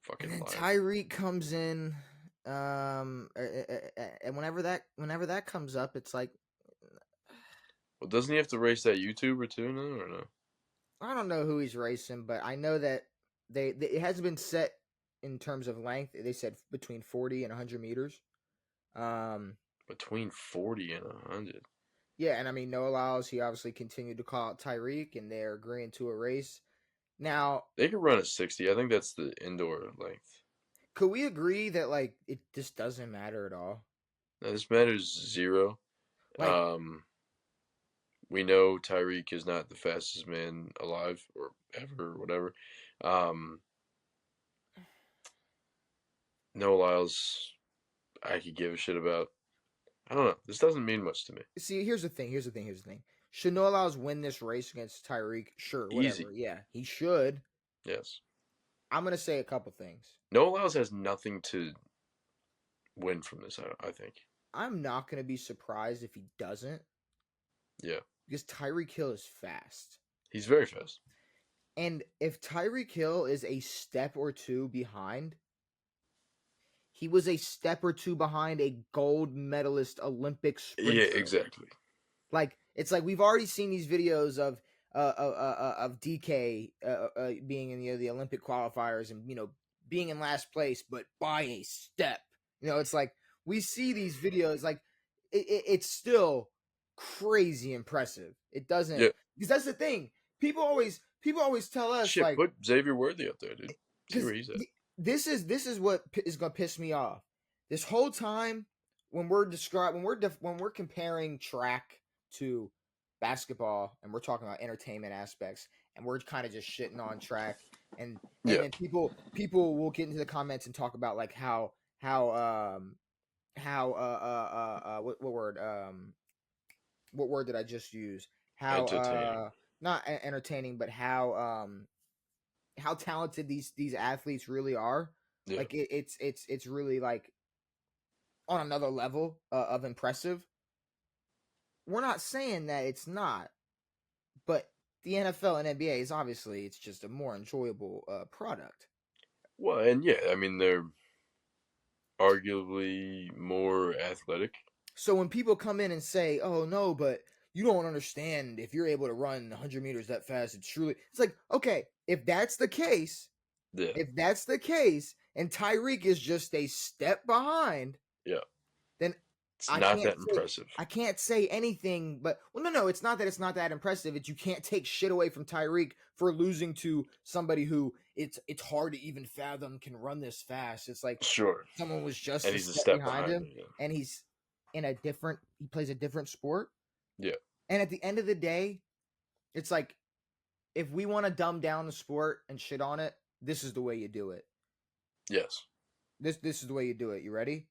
[SPEAKER 2] Fucking
[SPEAKER 1] then
[SPEAKER 2] liar.
[SPEAKER 1] Tyreek comes in, and whenever that comes up, it's like,
[SPEAKER 2] Well, doesn't he have to race that YouTuber too now, or no?
[SPEAKER 1] I don't know who he's racing, but I know that it hasn't been set in terms of length. They said between 40 and 100 meters. Um,
[SPEAKER 2] Between 40 and 100.
[SPEAKER 1] yeah, and I mean Noah Lyles, he obviously continued to call out Tyreek, and they're agreeing to a race. Now,
[SPEAKER 2] They could run a 60. I think that's the indoor length.
[SPEAKER 1] could we agree that like it just doesn't matter at all?
[SPEAKER 2] Now, this matters zero.
[SPEAKER 1] Like,
[SPEAKER 2] We know Tyreek is not the fastest man alive or ever or whatever. Noah Lyles, I could give a shit about. I don't know. This doesn't mean much to me.
[SPEAKER 1] see, here's the thing. Should Noah Lyles win this race against Tyreek? Sure,
[SPEAKER 2] Easy.
[SPEAKER 1] whatever. Yeah, he should.
[SPEAKER 2] Yes.
[SPEAKER 1] I'm gonna say a couple things.
[SPEAKER 2] Noah Lyles has nothing to win from this, I think.
[SPEAKER 1] I'm not gonna be surprised if he doesn't,
[SPEAKER 2] Yeah.
[SPEAKER 1] because Tyreek Hill is fast.
[SPEAKER 2] He's very fast.
[SPEAKER 1] And if Tyreek Hill is a step or two behind, he was a step or two behind a gold medalist Olympic sprinter.
[SPEAKER 2] Yeah, exactly.
[SPEAKER 1] Like, it's like we've already seen these videos of DK being in the Olympic qualifiers and being in last place, but by a step. It's like we see these videos. Like it's still crazy impressive. It doesn't,
[SPEAKER 2] Yeah.
[SPEAKER 1] because that's the thing. People always tell us
[SPEAKER 2] Shit,
[SPEAKER 1] like,
[SPEAKER 2] put Xavier Worthy up there, dude. See
[SPEAKER 1] because
[SPEAKER 2] where he's at.
[SPEAKER 1] this is what is gonna piss me off. This whole time when we're comparing track to basketball, and we're talking about entertainment aspects, and we're kind of just shitting on track, and
[SPEAKER 2] Yeah.
[SPEAKER 1] then people will get into the comments and talk about like what word did I just use? How
[SPEAKER 2] Entertaining.
[SPEAKER 1] not entertaining, but how talented these athletes really are.
[SPEAKER 2] Yeah.
[SPEAKER 1] Like it's really like on another level of impressive. We're not saying that it's not, but the NFL and NBA is obviously, it's just a more enjoyable product.
[SPEAKER 2] Well, and yeah, I mean, they're arguably more athletic.
[SPEAKER 1] So when people come in and say, "Oh no, but you don't understand, if you're able to run 100 meters that fast, it's like, okay, if that's the case,
[SPEAKER 2] Yeah.
[SPEAKER 1] and Tyreek is just a step behind,
[SPEAKER 2] Yeah.
[SPEAKER 1] then
[SPEAKER 2] It's not that impressive.
[SPEAKER 1] I can't say anything, but no, it's not that it's not that impressive. It's, you can't take shit away from Tyreek for losing to somebody who it's hard to even fathom can run this fast. It's like,
[SPEAKER 2] Sure.
[SPEAKER 1] someone was just
[SPEAKER 2] And
[SPEAKER 1] a
[SPEAKER 2] he's a
[SPEAKER 1] step
[SPEAKER 2] step
[SPEAKER 1] behind him,
[SPEAKER 2] yeah.
[SPEAKER 1] and he plays a different sport.
[SPEAKER 2] Yeah.
[SPEAKER 1] And at the end of the day, it's like, if we want to dumb down the sport and shit on it, this is the way you do it.
[SPEAKER 2] Yes.
[SPEAKER 1] This is the way you do it. You ready?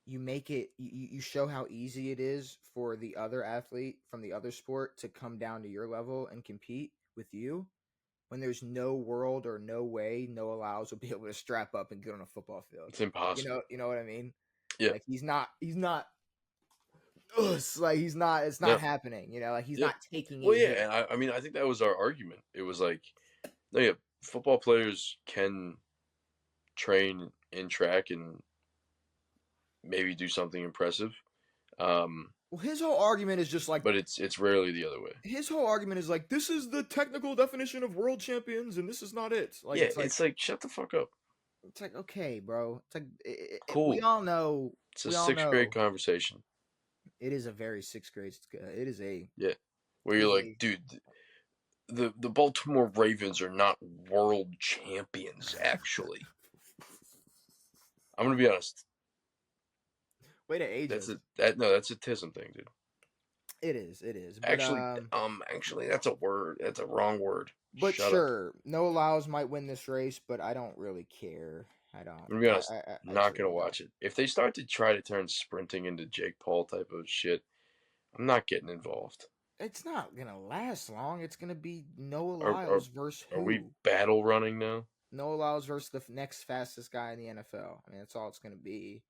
[SPEAKER 1] You make it, you show how easy it is for the other athlete from the other sport to come down to your level and compete with you, when there's no world or no way Noah Lyles will be able to strap up and get on a football field.
[SPEAKER 2] It's impossible.
[SPEAKER 1] You know what I mean?
[SPEAKER 2] Yeah.
[SPEAKER 1] Like he's not it's not happening, like he's not taking
[SPEAKER 2] Well,
[SPEAKER 1] a
[SPEAKER 2] yeah,
[SPEAKER 1] hit.
[SPEAKER 2] and I mean, I think that was our argument. It was like, no, yeah, football players can train in track and maybe do something impressive.
[SPEAKER 1] Well, his whole argument is just like,
[SPEAKER 2] but it's rarely the other way.
[SPEAKER 1] His whole argument is like, this is the technical definition of world champions, and this is not it. Like,
[SPEAKER 2] yeah, it's like shut the fuck up.
[SPEAKER 1] It's like, okay, bro. It's like,
[SPEAKER 2] cool.
[SPEAKER 1] We all know.
[SPEAKER 2] It's a sixth grade conversation.
[SPEAKER 1] It is a very sixth grade. It is a
[SPEAKER 2] where you're like, dude, the Baltimore Ravens are not world champions. Actually, I'm gonna be honest.
[SPEAKER 1] Way to age
[SPEAKER 2] that's
[SPEAKER 1] us.
[SPEAKER 2] That's a TISM thing, dude.
[SPEAKER 1] It is. But,
[SPEAKER 2] actually, that's a word. That's a wrong word.
[SPEAKER 1] But sure, Noah Lyles might win this race, but I don't really care. I don't.
[SPEAKER 2] I'm gonna be honest. I'm not gonna watch it. If they start to try to turn sprinting into Jake Paul type of shit, I'm not getting involved.
[SPEAKER 1] It's not gonna last long. It's gonna be Noah Lyles versus who?
[SPEAKER 2] Are we battle running now?
[SPEAKER 1] Noah Lyles versus the next fastest guy in the NFL. I mean, that's all it's going to be.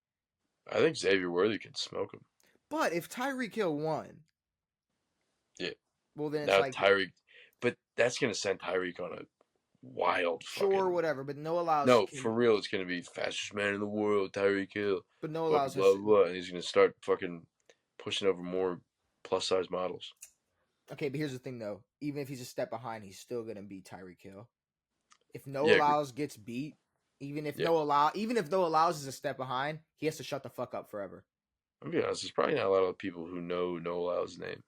[SPEAKER 2] I think Xavier Worthy could smoke him.
[SPEAKER 1] But if Tyreek Hill won,
[SPEAKER 2] Yeah.
[SPEAKER 1] well, then it's
[SPEAKER 2] Now
[SPEAKER 1] like,
[SPEAKER 2] Tyreek, but that's gonna send Tyreek on a wild
[SPEAKER 1] sure,
[SPEAKER 2] fucking.
[SPEAKER 1] whatever. But Noah Lyles
[SPEAKER 2] No, for
[SPEAKER 1] can.
[SPEAKER 2] real, it's gonna be fastest man in the world, Tyreek Hill.
[SPEAKER 1] But Noah
[SPEAKER 2] Fucking
[SPEAKER 1] Lyles
[SPEAKER 2] blah
[SPEAKER 1] has.
[SPEAKER 2] blah blah, and he's gonna start fucking pushing over more plus size models.
[SPEAKER 1] Okay, but here's the thing, though. Even if he's a step behind, he's still going to beat Tyreek Hill. If Noah
[SPEAKER 2] Yeah, agree.
[SPEAKER 1] Lyles gets beat,
[SPEAKER 2] Yeah,
[SPEAKER 1] even if Noah Lyles is a step behind, he has to shut the fuck up forever.
[SPEAKER 2] I'm being honest. There's probably not a lot of people who know Noah Lyles' name.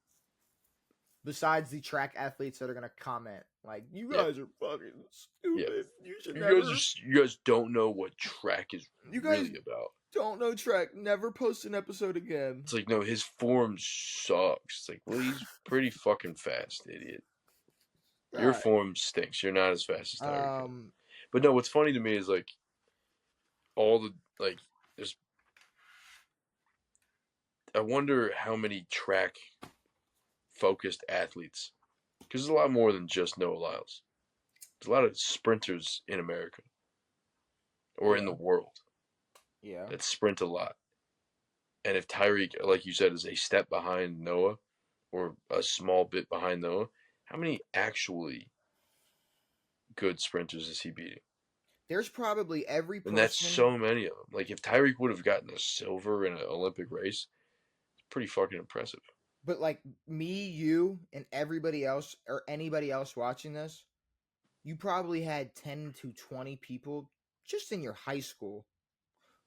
[SPEAKER 1] Besides the track athletes that are gonna comment like, "You
[SPEAKER 2] Yeah,
[SPEAKER 1] guys are fucking
[SPEAKER 2] yeah.
[SPEAKER 1] stupid. You should
[SPEAKER 2] You
[SPEAKER 1] never.
[SPEAKER 2] you guys don't know what track is
[SPEAKER 1] You guys
[SPEAKER 2] really about.
[SPEAKER 1] don't know track. Never post an episode again."
[SPEAKER 2] It's like, no, his form sucks. It's like, well, he's pretty fucking fast, idiot.
[SPEAKER 1] All
[SPEAKER 2] Your
[SPEAKER 1] right.
[SPEAKER 2] form stinks. You're not as fast as Tyreek Hill.
[SPEAKER 1] Um.
[SPEAKER 2] But no, what's funny to me is like all the like. There's. I wonder how many track focused athletes, because there's a lot more than just Noah Lyles. There's a lot of sprinters in America or in the
[SPEAKER 1] Yeah.
[SPEAKER 2] world
[SPEAKER 1] Yeah.
[SPEAKER 2] that sprint a lot. And if Tyreek, like you said, is a step behind Noah or a small bit behind Noah, how many actually good sprinters is he beating?
[SPEAKER 1] There's probably every
[SPEAKER 2] And that's
[SPEAKER 1] person,
[SPEAKER 2] so many of them. Like if Tyreek would have gotten a silver in an Olympic race, it's pretty fucking impressive.
[SPEAKER 1] but like me, you, and everybody else, or anybody else watching this, you probably had 10 to 20 people just in your high school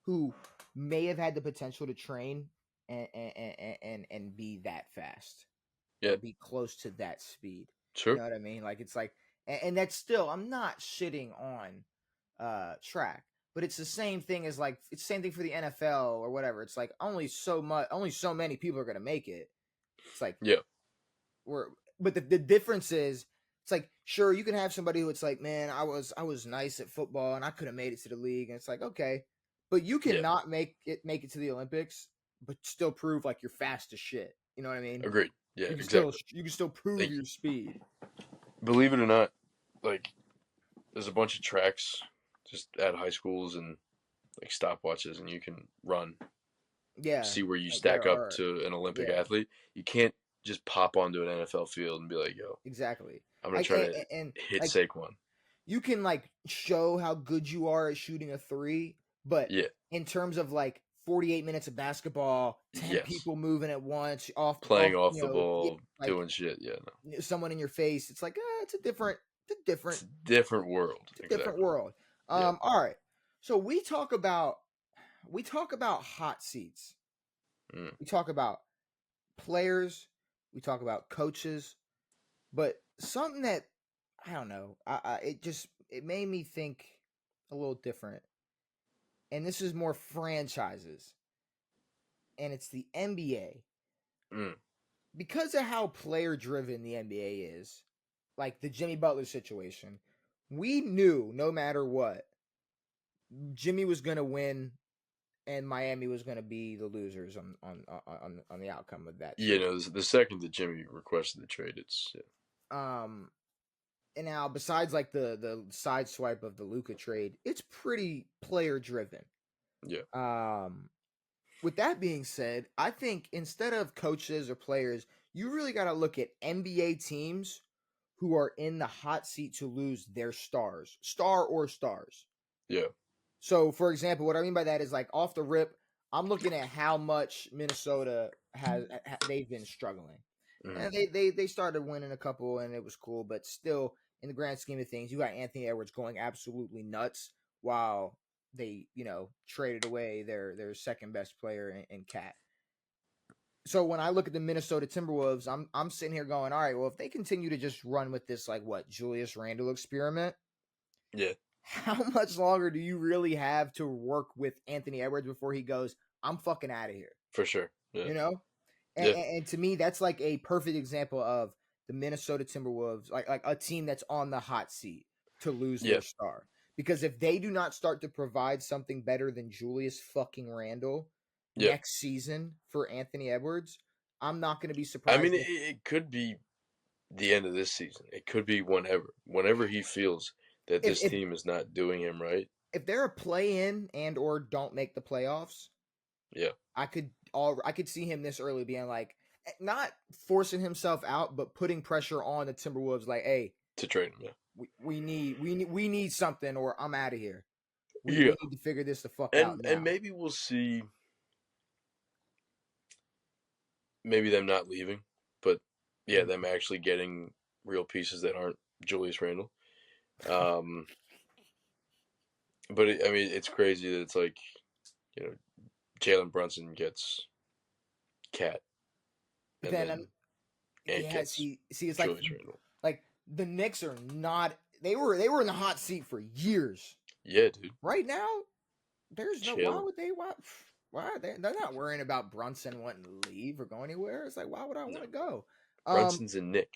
[SPEAKER 1] who may have had the potential to train and be that fast
[SPEAKER 2] Yeah,
[SPEAKER 1] or be close to that speed. You
[SPEAKER 2] sure.
[SPEAKER 1] know what I mean? Like it's like, and that's still, I'm not shitting on track, but it's the same thing as like, it's the same thing for the NFL or whatever. It's like only so many people are gonna make it. It's like
[SPEAKER 2] Yeah,
[SPEAKER 1] we're, but the difference is, it's like, sure, you can have somebody who it's like, man, I was nice at football and I could have made it to the league, and it's like, okay, but you
[SPEAKER 2] yeah.
[SPEAKER 1] cannot make it to the Olympics, but still prove like you're fast as shit. You know what I mean?
[SPEAKER 2] Agreed. Yeah,
[SPEAKER 1] You can still
[SPEAKER 2] exactly.
[SPEAKER 1] you can still prove
[SPEAKER 2] Like,
[SPEAKER 1] your speed.
[SPEAKER 2] believe it or not, like there's a bunch of tracks just at high schools and like stopwatches, and you can run,
[SPEAKER 1] Yeah,
[SPEAKER 2] see where you
[SPEAKER 1] like
[SPEAKER 2] stack
[SPEAKER 1] there
[SPEAKER 2] up
[SPEAKER 1] are.
[SPEAKER 2] to an Olympic
[SPEAKER 1] Yeah,
[SPEAKER 2] athlete. You can't just pop onto an NFL field and be like, "Yo,
[SPEAKER 1] exactly.
[SPEAKER 2] I'm gonna
[SPEAKER 1] Like
[SPEAKER 2] try to
[SPEAKER 1] and
[SPEAKER 2] hit
[SPEAKER 1] like
[SPEAKER 2] Saquon."
[SPEAKER 1] you can like show how good you are at shooting a three, but
[SPEAKER 2] Yeah.
[SPEAKER 1] in terms of like 48 minutes of basketball, 10
[SPEAKER 2] Yes.
[SPEAKER 1] people moving at once, off,
[SPEAKER 2] Playing off
[SPEAKER 1] you
[SPEAKER 2] the
[SPEAKER 1] know, yeah,
[SPEAKER 2] ball,
[SPEAKER 1] like
[SPEAKER 2] doing shit. Yeah, no.
[SPEAKER 1] someone in your face. It's like
[SPEAKER 2] It's a different world.
[SPEAKER 1] it's a different
[SPEAKER 2] Exactly.
[SPEAKER 1] world.
[SPEAKER 2] Yeah.
[SPEAKER 1] All right. So we talk about hot seats.
[SPEAKER 2] Mm.
[SPEAKER 1] We talk about players. We talk about coaches. But something that I don't know, it made me think a little different. And this is more franchises, and it's the NBA.
[SPEAKER 2] Mm.
[SPEAKER 1] Because of how player driven the NBA is, like the Jimmy Butler situation, we knew no matter what, Jimmy was going to win and Miami was going to be the losers on the outcome of that
[SPEAKER 2] You
[SPEAKER 1] series.
[SPEAKER 2] know, the second that Jimmy requested the trade, it's
[SPEAKER 1] Um and now besides like the side swipe of the Luka trade, it's pretty player driven.
[SPEAKER 2] yeah,
[SPEAKER 1] With that being said, I think instead of coaches or players, you really got to look at NBA teams who are in the hot seat to lose their star or stars.
[SPEAKER 2] yeah,
[SPEAKER 1] So, for example, what I mean by that is like off the rip, I'm looking at how much Minnesota they've been struggling,
[SPEAKER 2] mm.
[SPEAKER 1] and they started winning a couple, and it was cool, but still, in the grand scheme of things, you got Anthony Edwards going absolutely nuts while they traded away their second best player in Cat. So when I look at the Minnesota Timberwolves, I'm sitting here going, all right, well, if they continue to just run with this like what Julius Randle experiment,
[SPEAKER 2] Yeah,
[SPEAKER 1] how much longer do you really have to work with Anthony Edwards before he goes, I'm fucking out of here?
[SPEAKER 2] for sure. Yeah,
[SPEAKER 1] You know? And,
[SPEAKER 2] yeah,
[SPEAKER 1] and, and to me, that's like a perfect example of the Minnesota Timberwolves, like a team that's on the hot seat to lose
[SPEAKER 2] yeah,
[SPEAKER 1] their star. Because if they do not start to provide something better than Julius fucking Randle
[SPEAKER 2] yeah.
[SPEAKER 1] next season for Anthony Edwards, I'm not going to be
[SPEAKER 2] I mean,
[SPEAKER 1] surprised if
[SPEAKER 2] it could be the end of this season. It could be whenever he feels that
[SPEAKER 1] if
[SPEAKER 2] this
[SPEAKER 1] if
[SPEAKER 2] team is not doing him right.
[SPEAKER 1] if they're a play in and or don't make the playoffs,
[SPEAKER 2] Yeah,
[SPEAKER 1] I could see him this early being like not forcing himself out, but putting pressure on the Timberwolves. Like, hey,
[SPEAKER 2] to trade him. Yeah,
[SPEAKER 1] we need something, or I'm out of here.
[SPEAKER 2] yeah,
[SPEAKER 1] We need to figure this the fuck out
[SPEAKER 2] and
[SPEAKER 1] now.
[SPEAKER 2] maybe we'll see. Maybe them not leaving, but yeah,
[SPEAKER 1] Mm.
[SPEAKER 2] them actually getting real pieces that aren't Julius Randle. Um, but I mean, it's crazy that it's like you know Jalen Brunson gets Cat,
[SPEAKER 1] But
[SPEAKER 2] and
[SPEAKER 1] then,
[SPEAKER 2] then Ant
[SPEAKER 1] yeah,
[SPEAKER 2] gets
[SPEAKER 1] see, it's
[SPEAKER 2] Julius Randle.
[SPEAKER 1] like the Knicks are not. They were in the hot seat for years.
[SPEAKER 2] Yeah, dude,
[SPEAKER 1] Right now, there's no. Why
[SPEAKER 2] chilling.
[SPEAKER 1] would they? Why they're not worrying about Brunson wanting to leave or go anywhere. It's like, why would I
[SPEAKER 2] No,
[SPEAKER 1] want to go? Um,
[SPEAKER 2] Brunson's a Nick.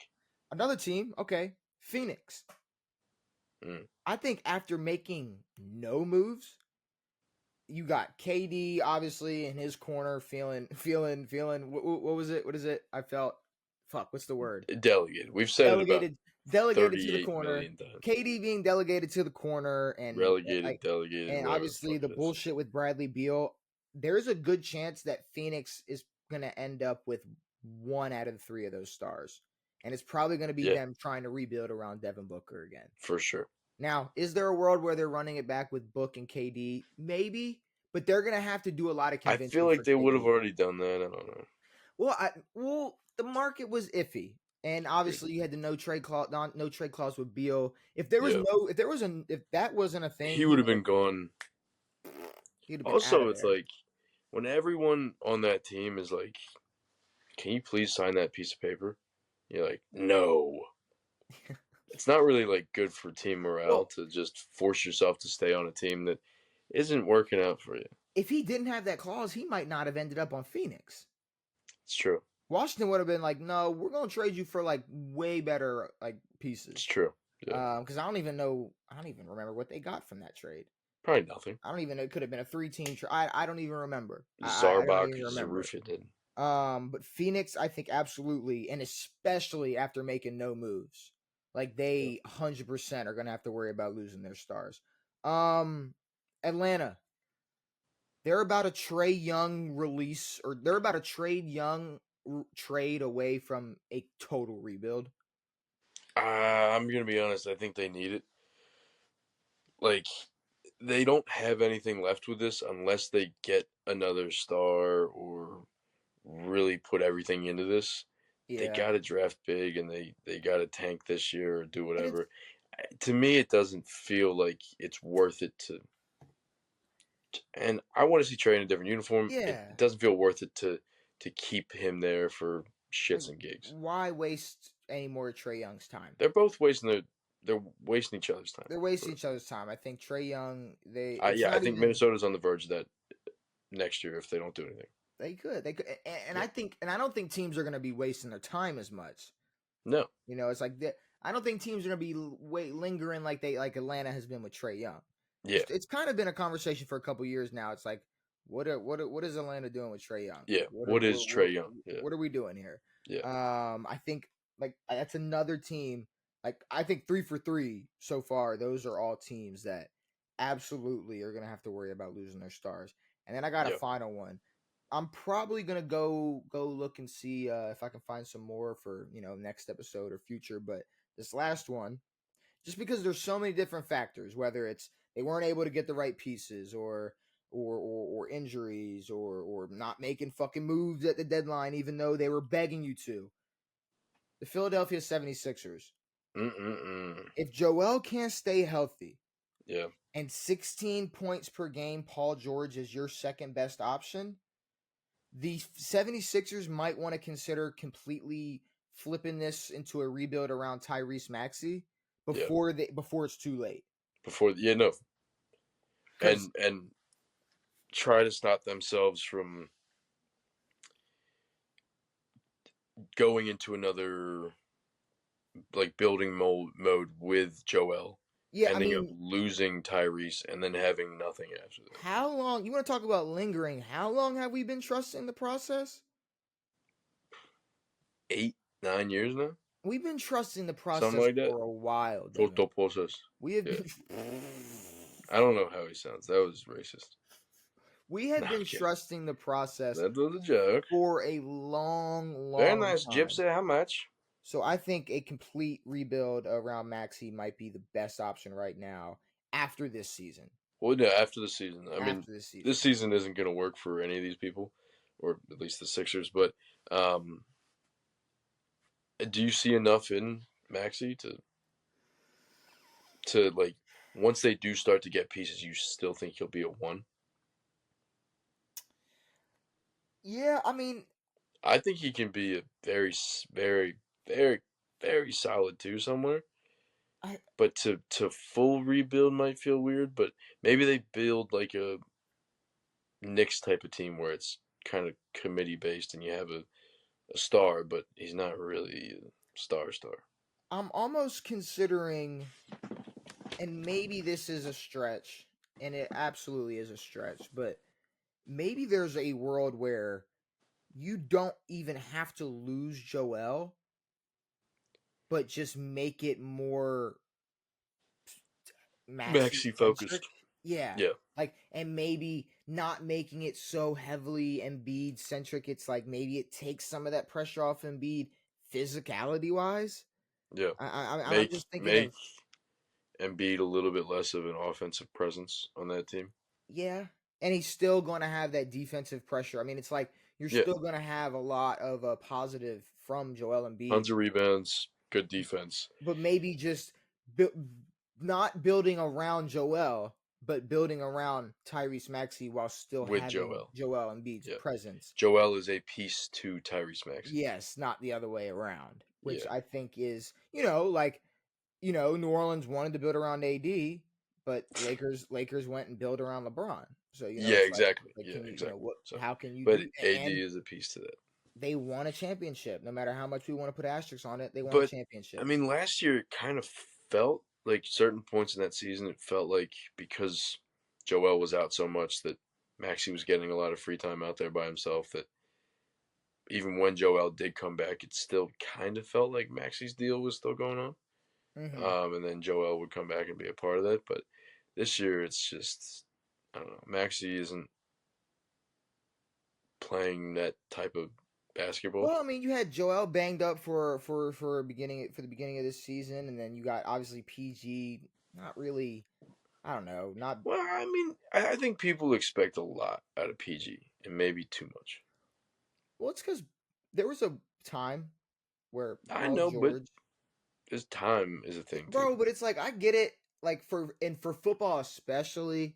[SPEAKER 1] Another team, okay, Phoenix.
[SPEAKER 2] Mm.
[SPEAKER 1] I think after making no moves, you got KD obviously in his corner, feeling. What was it? What is it? I felt. Fuck. What's the word?
[SPEAKER 2] Delegated. We've said it about
[SPEAKER 1] Delegated to the
[SPEAKER 2] 38
[SPEAKER 1] corner.
[SPEAKER 2] million times.
[SPEAKER 1] KD being delegated to the corner, and
[SPEAKER 2] Relegated,
[SPEAKER 1] like,
[SPEAKER 2] delegated,
[SPEAKER 1] and
[SPEAKER 2] whatever the
[SPEAKER 1] obviously
[SPEAKER 2] fuck
[SPEAKER 1] the
[SPEAKER 2] it is.
[SPEAKER 1] bullshit with Bradley Beal. There's a good chance that Phoenix is gonna end up with one out of the three of those stars, and it's probably gonna be
[SPEAKER 2] Yeah,
[SPEAKER 1] them trying to rebuild around Devin Booker again.
[SPEAKER 2] for sure.
[SPEAKER 1] Now, is there a world where they're running it back with Book and KD? Maybe, but they're gonna have to do a lot of
[SPEAKER 2] I feel
[SPEAKER 1] convincing
[SPEAKER 2] like
[SPEAKER 1] for
[SPEAKER 2] they would have
[SPEAKER 1] KD.
[SPEAKER 2] already done that. I don't know.
[SPEAKER 1] The market was iffy, and
[SPEAKER 2] Agreed.
[SPEAKER 1] obviously you had the no trade clause with Beal.
[SPEAKER 2] Yeah,
[SPEAKER 1] If that wasn't a thing,
[SPEAKER 2] he would have been gone.
[SPEAKER 1] he'd have been out
[SPEAKER 2] Also,
[SPEAKER 1] of
[SPEAKER 2] it's
[SPEAKER 1] there.
[SPEAKER 2] like when everyone on that team is like, "Can you please sign that piece of paper?" You're like, "No." It's not really like good for team morale
[SPEAKER 1] Well,
[SPEAKER 2] to just force yourself to stay on a team that isn't working out for you.
[SPEAKER 1] if he didn't have that clause, he might not have ended up on Phoenix.
[SPEAKER 2] It's true.
[SPEAKER 1] Washington would have been like, no, we're gonna trade you for like way better like
[SPEAKER 2] It's
[SPEAKER 1] pieces.
[SPEAKER 2] true. Yeah,
[SPEAKER 1] Because I don't even remember what they got from that trade.
[SPEAKER 2] probably nothing.
[SPEAKER 1] I don't even know. It could have been a 3-team trade. I don't even remember. I don't
[SPEAKER 2] Zarbach,
[SPEAKER 1] even remember.
[SPEAKER 2] Zarufia did.
[SPEAKER 1] But Phoenix, I think absolutely, and especially after making no moves, like
[SPEAKER 2] Yeah.
[SPEAKER 1] they 100% are gonna have to worry about losing their stars. Um, Atlanta, they're about a Trey Young release, or they're about a trade away from a total rebuild.
[SPEAKER 2] I'm gonna be honest. I think they need it. Like they don't have anything left with this unless they get another star or really put everything into this. They
[SPEAKER 1] Yeah,
[SPEAKER 2] got to draft big and they got to tank this year or do
[SPEAKER 1] and it's
[SPEAKER 2] whatever. To me, it doesn't feel like it's worth it to. And I want to see Trey in a different uniform. It
[SPEAKER 1] yeah.
[SPEAKER 2] doesn't feel worth it to keep him there for
[SPEAKER 1] Like,
[SPEAKER 2] shits and gigs.
[SPEAKER 1] why waste any more of Trey Young's time?
[SPEAKER 2] They're both wasting they're wasting each other's time.
[SPEAKER 1] They're wasting each other's time. I think Trey Young, it's
[SPEAKER 2] Yeah, I
[SPEAKER 1] not
[SPEAKER 2] think
[SPEAKER 1] even
[SPEAKER 2] Minnesota's on the verge of that next year if they don't do anything.
[SPEAKER 1] they could, and
[SPEAKER 2] Yeah.
[SPEAKER 1] I don't think teams are going to be wasting their time as much.
[SPEAKER 2] No.
[SPEAKER 1] You know, it's like I don't think teams are going to be lingering like Atlanta has been with Trey Young.
[SPEAKER 2] Yeah.
[SPEAKER 1] It's kind of been a conversation for a couple years now. It's like, what is Atlanta doing with Trey Young?
[SPEAKER 2] Yeah. What is Trey Young? Yeah.
[SPEAKER 1] What are we doing here?
[SPEAKER 2] Yeah.
[SPEAKER 1] I think like that's another team. Like I think 3 for 3 so far. Those are all teams that absolutely are gonna have to worry about losing their stars. And then I got a
[SPEAKER 2] Yeah.
[SPEAKER 1] final one. I'm probably gonna go look and see if I can find some more for next episode or future. But this last one, just because there's so many different factors, whether it's they weren't able to get the right pieces or injuries or not making fucking moves at the deadline even though they were begging you to. The Philadelphia 76ers.
[SPEAKER 2] Mm-mm-mm.
[SPEAKER 1] If Joel can't stay healthy
[SPEAKER 2] Yeah.
[SPEAKER 1] and 16 points per game, Paul George is your second best option, the 76ers might want to consider completely flipping this into a rebuild around Tyrese Maxey
[SPEAKER 2] Yeah.
[SPEAKER 1] before it's too late.
[SPEAKER 2] No.
[SPEAKER 1] Because
[SPEAKER 2] And try to stop themselves from going into another like building mode with Joel,
[SPEAKER 1] yeah, I
[SPEAKER 2] ending up
[SPEAKER 1] mean,
[SPEAKER 2] losing Tyrese and then having nothing after that.
[SPEAKER 1] how long you want to talk about lingering? How long have we been trusting the process?
[SPEAKER 2] 8, 9 years now.
[SPEAKER 1] We've been trusting the
[SPEAKER 2] something
[SPEAKER 1] process
[SPEAKER 2] like that.
[SPEAKER 1] for a while, Devin.
[SPEAKER 2] Photo process.
[SPEAKER 1] We have
[SPEAKER 2] Yeah,
[SPEAKER 1] been
[SPEAKER 2] I don't know how he sounds. That was racist.
[SPEAKER 1] we
[SPEAKER 2] No,
[SPEAKER 1] have
[SPEAKER 2] I'm
[SPEAKER 1] been
[SPEAKER 2] kidding.
[SPEAKER 1] trusting the process
[SPEAKER 2] That was a joke.
[SPEAKER 1] for a long,
[SPEAKER 2] Very
[SPEAKER 1] long
[SPEAKER 2] nice,
[SPEAKER 1] time.
[SPEAKER 2] Gypsy. How much?
[SPEAKER 1] So I think a complete rebuild around Maxi might be the best option right now after this season.
[SPEAKER 2] Well, yeah, after the season. I mean,
[SPEAKER 1] After this season.
[SPEAKER 2] this season isn't going to work for any of these people, or at least the Sixers. But um, do you see enough in Maxi to like once they do start to get pieces, you still think he'll be a one?
[SPEAKER 1] Yeah, I mean,
[SPEAKER 2] I think he can be a very, very, very solid two somewhere.
[SPEAKER 1] I
[SPEAKER 2] But to full rebuild might feel weird. But maybe they build like a Knicks type of team where it's kind of committee based and you have a star, but he's not really a star.
[SPEAKER 1] I'm almost considering, and maybe this is a stretch, and it absolutely is a stretch, but maybe there's a world where you don't even have to lose Joel, but just make it more Maxi
[SPEAKER 2] Maxi
[SPEAKER 1] centric.
[SPEAKER 2] focused.
[SPEAKER 1] Yeah.
[SPEAKER 2] Yeah,
[SPEAKER 1] Like, and maybe not making it so heavily Embiid centric. It's like maybe it takes some of that pressure off Embiid physicality wise.
[SPEAKER 2] yeah.
[SPEAKER 1] I'm just thinking
[SPEAKER 2] Make
[SPEAKER 1] of,
[SPEAKER 2] Embiid a little bit less of an offensive presence on that team.
[SPEAKER 1] yeah, and he's still going to have that defensive pressure. I mean, it's like you're
[SPEAKER 2] Yeah,
[SPEAKER 1] still going to have a lot of positive from Joel Embiid,
[SPEAKER 2] tons of rebounds, good defense
[SPEAKER 1] but maybe just bu- not building around Joel, but building around Tyrese Maxey while still
[SPEAKER 2] with
[SPEAKER 1] having
[SPEAKER 2] Joel.
[SPEAKER 1] Joel Embiid's
[SPEAKER 2] Yeah,
[SPEAKER 1] presence.
[SPEAKER 2] Joel is a piece to Tyrese Maxey.
[SPEAKER 1] Yes, not the other way around, which
[SPEAKER 2] Yeah,
[SPEAKER 1] I think is, like, New Orleans wanted to build around AD, but Lakers went and built around LeBron. So,
[SPEAKER 2] yeah,
[SPEAKER 1] it's
[SPEAKER 2] exactly.
[SPEAKER 1] like
[SPEAKER 2] Yeah,
[SPEAKER 1] can you,
[SPEAKER 2] exactly.
[SPEAKER 1] what
[SPEAKER 2] So,
[SPEAKER 1] how can you
[SPEAKER 2] but
[SPEAKER 1] do,
[SPEAKER 2] AD
[SPEAKER 1] and
[SPEAKER 2] is a piece to that.
[SPEAKER 1] they won a championship. No matter how much we want to put asterisks on it, they won a
[SPEAKER 2] But I
[SPEAKER 1] championship.
[SPEAKER 2] mean, last year it kind of felt like certain points in that season, it felt like because Joel was out so much that Maxey was getting a lot of free time out there by himself. That even when Joel did come back, it still kind of felt like Maxey's deal was still going on.
[SPEAKER 1] Hmm.
[SPEAKER 2] And then Joel would come back and be a part of that. But this year, it's just I don't know. Maxey isn't playing that type of basketball.
[SPEAKER 1] Well, I mean, you had Joel banged up for the beginning of this season, and then you got obviously PG. Not really. I don't know. Not
[SPEAKER 2] Well, I mean, I think people expect a lot out of PG and maybe too much.
[SPEAKER 1] well. It's because there was a time where
[SPEAKER 2] I
[SPEAKER 1] Paul
[SPEAKER 2] know, but
[SPEAKER 1] George,
[SPEAKER 2] this time is a thing too.
[SPEAKER 1] bro. But it's like I get it, like for football especially.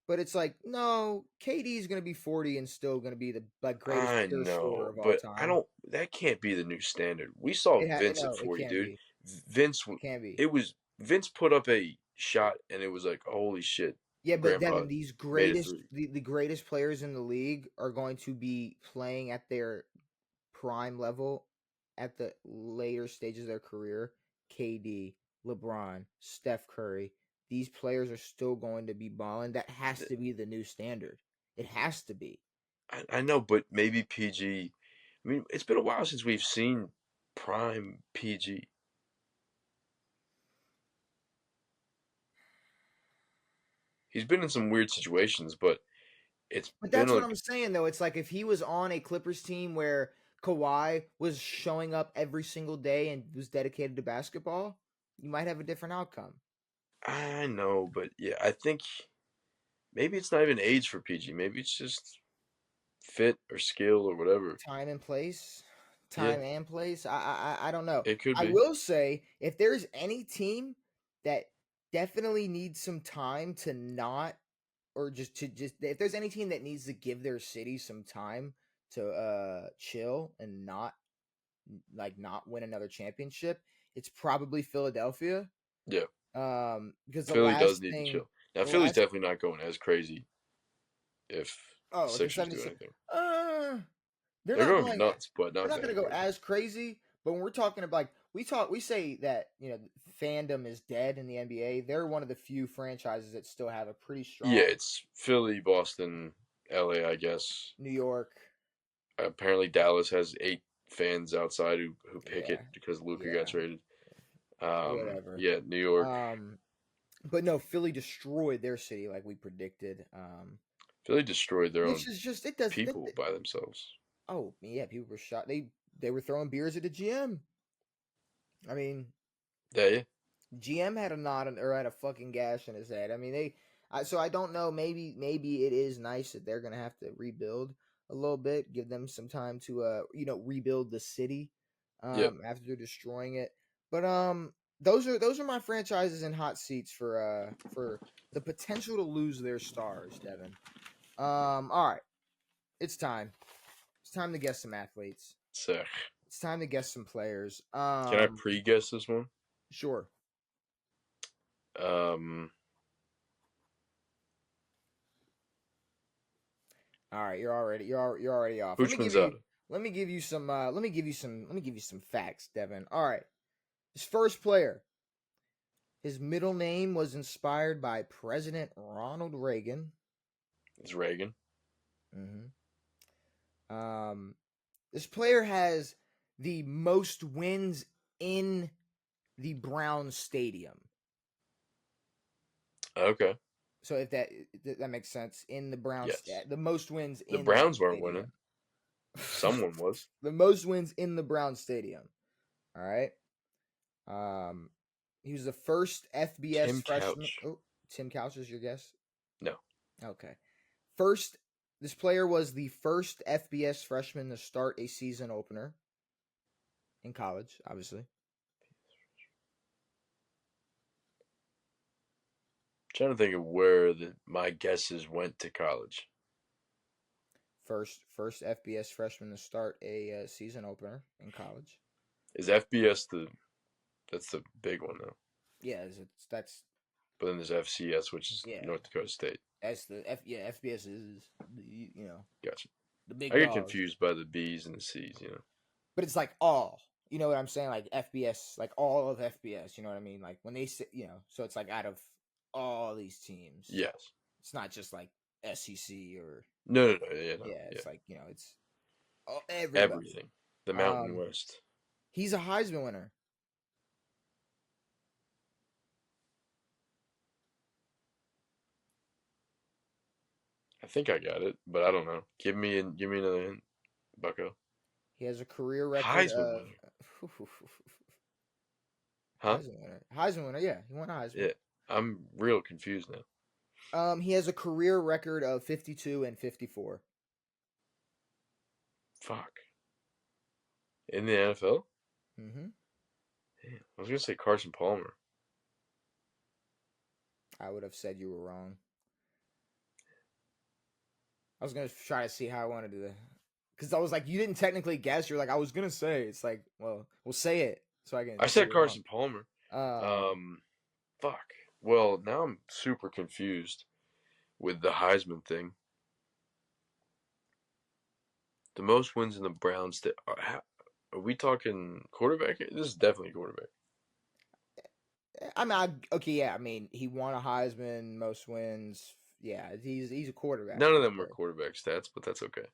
[SPEAKER 1] But it's like no, KD is gonna be 40 and still gonna be the like greatest
[SPEAKER 2] I
[SPEAKER 1] pure scorer
[SPEAKER 2] know,
[SPEAKER 1] of all
[SPEAKER 2] but I
[SPEAKER 1] time.
[SPEAKER 2] don't. That can't be the new standard. We saw Vince at
[SPEAKER 1] No, it
[SPEAKER 2] 40,
[SPEAKER 1] can
[SPEAKER 2] dude.
[SPEAKER 1] be.
[SPEAKER 2] Vince,
[SPEAKER 1] It can be.
[SPEAKER 2] it was Vince put up a shot, and it was like, holy shit,
[SPEAKER 1] Yeah, but
[SPEAKER 2] Grandpa
[SPEAKER 1] Devin, these
[SPEAKER 2] made a
[SPEAKER 1] greatest
[SPEAKER 2] three.
[SPEAKER 1] the greatest players in the league are going to be playing at their prime level at the later stages of their career. KD, LeBron, Steph Curry, these players are still going to be balling. That has to be the new standard. It has to be.
[SPEAKER 2] I know, but maybe PG. I mean, it's been a while since we've seen prime PG. He's been in some weird situations, but it's
[SPEAKER 1] But
[SPEAKER 2] been
[SPEAKER 1] that's what
[SPEAKER 2] like
[SPEAKER 1] I'm saying though. It's like if he was on a Clippers team where Kawhi was showing up every single day and was dedicated to basketball, you might have a different outcome.
[SPEAKER 2] I know, but yeah, I think maybe it's not even age for PG. Maybe it's just fit or skill or whatever.
[SPEAKER 1] Time and place,
[SPEAKER 2] Yeah,
[SPEAKER 1] time and place. I don't know.
[SPEAKER 2] it could
[SPEAKER 1] I
[SPEAKER 2] be.
[SPEAKER 1] will say if there's any team that definitely needs some time to not, or just if there's any team that needs to give their city some time to chill and not win another championship, it's probably Philadelphia.
[SPEAKER 2] Yeah,
[SPEAKER 1] Because the
[SPEAKER 2] Philly does
[SPEAKER 1] last
[SPEAKER 2] need to
[SPEAKER 1] thing,
[SPEAKER 2] chill. Now,
[SPEAKER 1] the
[SPEAKER 2] Philly's
[SPEAKER 1] last
[SPEAKER 2] definitely not going as crazy if the
[SPEAKER 1] oh, if the
[SPEAKER 2] Sixers do
[SPEAKER 1] 76,
[SPEAKER 2] anything.
[SPEAKER 1] uh, they're
[SPEAKER 2] They're
[SPEAKER 1] not
[SPEAKER 2] going to be
[SPEAKER 1] going.
[SPEAKER 2] nuts, but
[SPEAKER 1] They're
[SPEAKER 2] not
[SPEAKER 1] not going
[SPEAKER 2] that
[SPEAKER 1] to go
[SPEAKER 2] crazy.
[SPEAKER 1] as crazy. But when we're talking about, like, we say that fandom is dead in the NBA. They're one of the few franchises that still have a pretty
[SPEAKER 2] Yeah,
[SPEAKER 1] strong
[SPEAKER 2] it's Philly, Boston, LA, I guess.
[SPEAKER 1] New York.
[SPEAKER 2] Apparently, Dallas has eight fans outside who pick
[SPEAKER 1] Yeah,
[SPEAKER 2] it because Luka got
[SPEAKER 1] yeah,
[SPEAKER 2] traded.
[SPEAKER 1] whatever.
[SPEAKER 2] Yeah, New York.
[SPEAKER 1] But no, Philly destroyed their city like we predicted.
[SPEAKER 2] Philly destroyed their
[SPEAKER 1] Which
[SPEAKER 2] own
[SPEAKER 1] is just it does.
[SPEAKER 2] people by themselves.
[SPEAKER 1] Oh yeah, people were shot. They were throwing beers at the GM. I mean,
[SPEAKER 2] Yeah,
[SPEAKER 1] GM had a knot or had a fucking gash in his head. I mean, so I don't know. Maybe it is nice that they're gonna have to rebuild a little bit, give them some time to rebuild the city
[SPEAKER 2] yep.
[SPEAKER 1] after destroying it. But those are my franchises in hot seats for the potential to lose their stars, Devin. All right, it's time. It's time to guess some athletes.
[SPEAKER 2] Sick.
[SPEAKER 1] It's time to guess some players.
[SPEAKER 2] Can I pre-guess this one?
[SPEAKER 1] Sure.
[SPEAKER 2] Um,
[SPEAKER 1] All right, you're already off.
[SPEAKER 2] which one's out?
[SPEAKER 1] Let me give you some facts, Devin. All right. His first player. His middle name was inspired by President Ronald Reagan.
[SPEAKER 2] It's Reagan.
[SPEAKER 1] This player has the most wins in the Browns stadium.
[SPEAKER 2] Okay.
[SPEAKER 1] So if that makes sense, in the Browns,
[SPEAKER 2] Yes.
[SPEAKER 1] the most wins
[SPEAKER 2] The
[SPEAKER 1] in
[SPEAKER 2] Browns
[SPEAKER 1] that
[SPEAKER 2] weren't
[SPEAKER 1] stadium.
[SPEAKER 2] winning. Someone was.
[SPEAKER 1] The most wins in the Browns stadium. All right. He was the first FBS
[SPEAKER 2] Tim
[SPEAKER 1] freshman.
[SPEAKER 2] Couch.
[SPEAKER 1] Oh, Tim Couch is your guess?
[SPEAKER 2] No.
[SPEAKER 1] Okay. This player was the first FBS freshman to start a season opener in college, obviously.
[SPEAKER 2] Trying to think of where my guesses went to college.
[SPEAKER 1] First FBS freshman to start a season opener in college.
[SPEAKER 2] Is FBS that's the big one though?
[SPEAKER 1] Yeah, that's.
[SPEAKER 2] But then there's FCS, which is North Dakota State.
[SPEAKER 1] That's FBS is
[SPEAKER 2] Gotcha.
[SPEAKER 1] the big
[SPEAKER 2] I get
[SPEAKER 1] dogs.
[SPEAKER 2] confused by the B's and the C's,
[SPEAKER 1] But it's like all. You know what I'm saying? Like FBS, like all of FBS. You know what I mean? Like when they say, so it's like out of all these teams.
[SPEAKER 2] Yes.
[SPEAKER 1] It's not just like SEC or.
[SPEAKER 2] No.
[SPEAKER 1] Yeah, it's like it's
[SPEAKER 2] everything. The Mountain West.
[SPEAKER 1] He's a Heisman winner.
[SPEAKER 2] I think I got it, but I don't know. Give me another hint, Bucko.
[SPEAKER 1] He has a career record
[SPEAKER 2] Heisman winner. Huh?
[SPEAKER 1] Heisman winner. Yeah, he won a Heisman.
[SPEAKER 2] Yeah, I'm real confused now.
[SPEAKER 1] He has a career record of 52 and 54.
[SPEAKER 2] Fuck. In the NFL?
[SPEAKER 1] Mm-hmm.
[SPEAKER 2] Damn, I was gonna say Carson Palmer.
[SPEAKER 1] I would have said you were wrong. I was gonna try to see how I wanted to, because I was like, you didn't technically guess. You're like, I was gonna say. It's like, well, we'll say it so I can.
[SPEAKER 2] I said Carson Palmer. Fuck. Well, now I'm super confused with the Heisman thing. The most wins in the Browns. Are we talking quarterback? This is definitely quarterback.
[SPEAKER 1] I mean, okay, yeah. I mean, he won a Heisman, most wins. Yeah, he's a quarterback.
[SPEAKER 2] None of them were quarterback stats, but that's okay.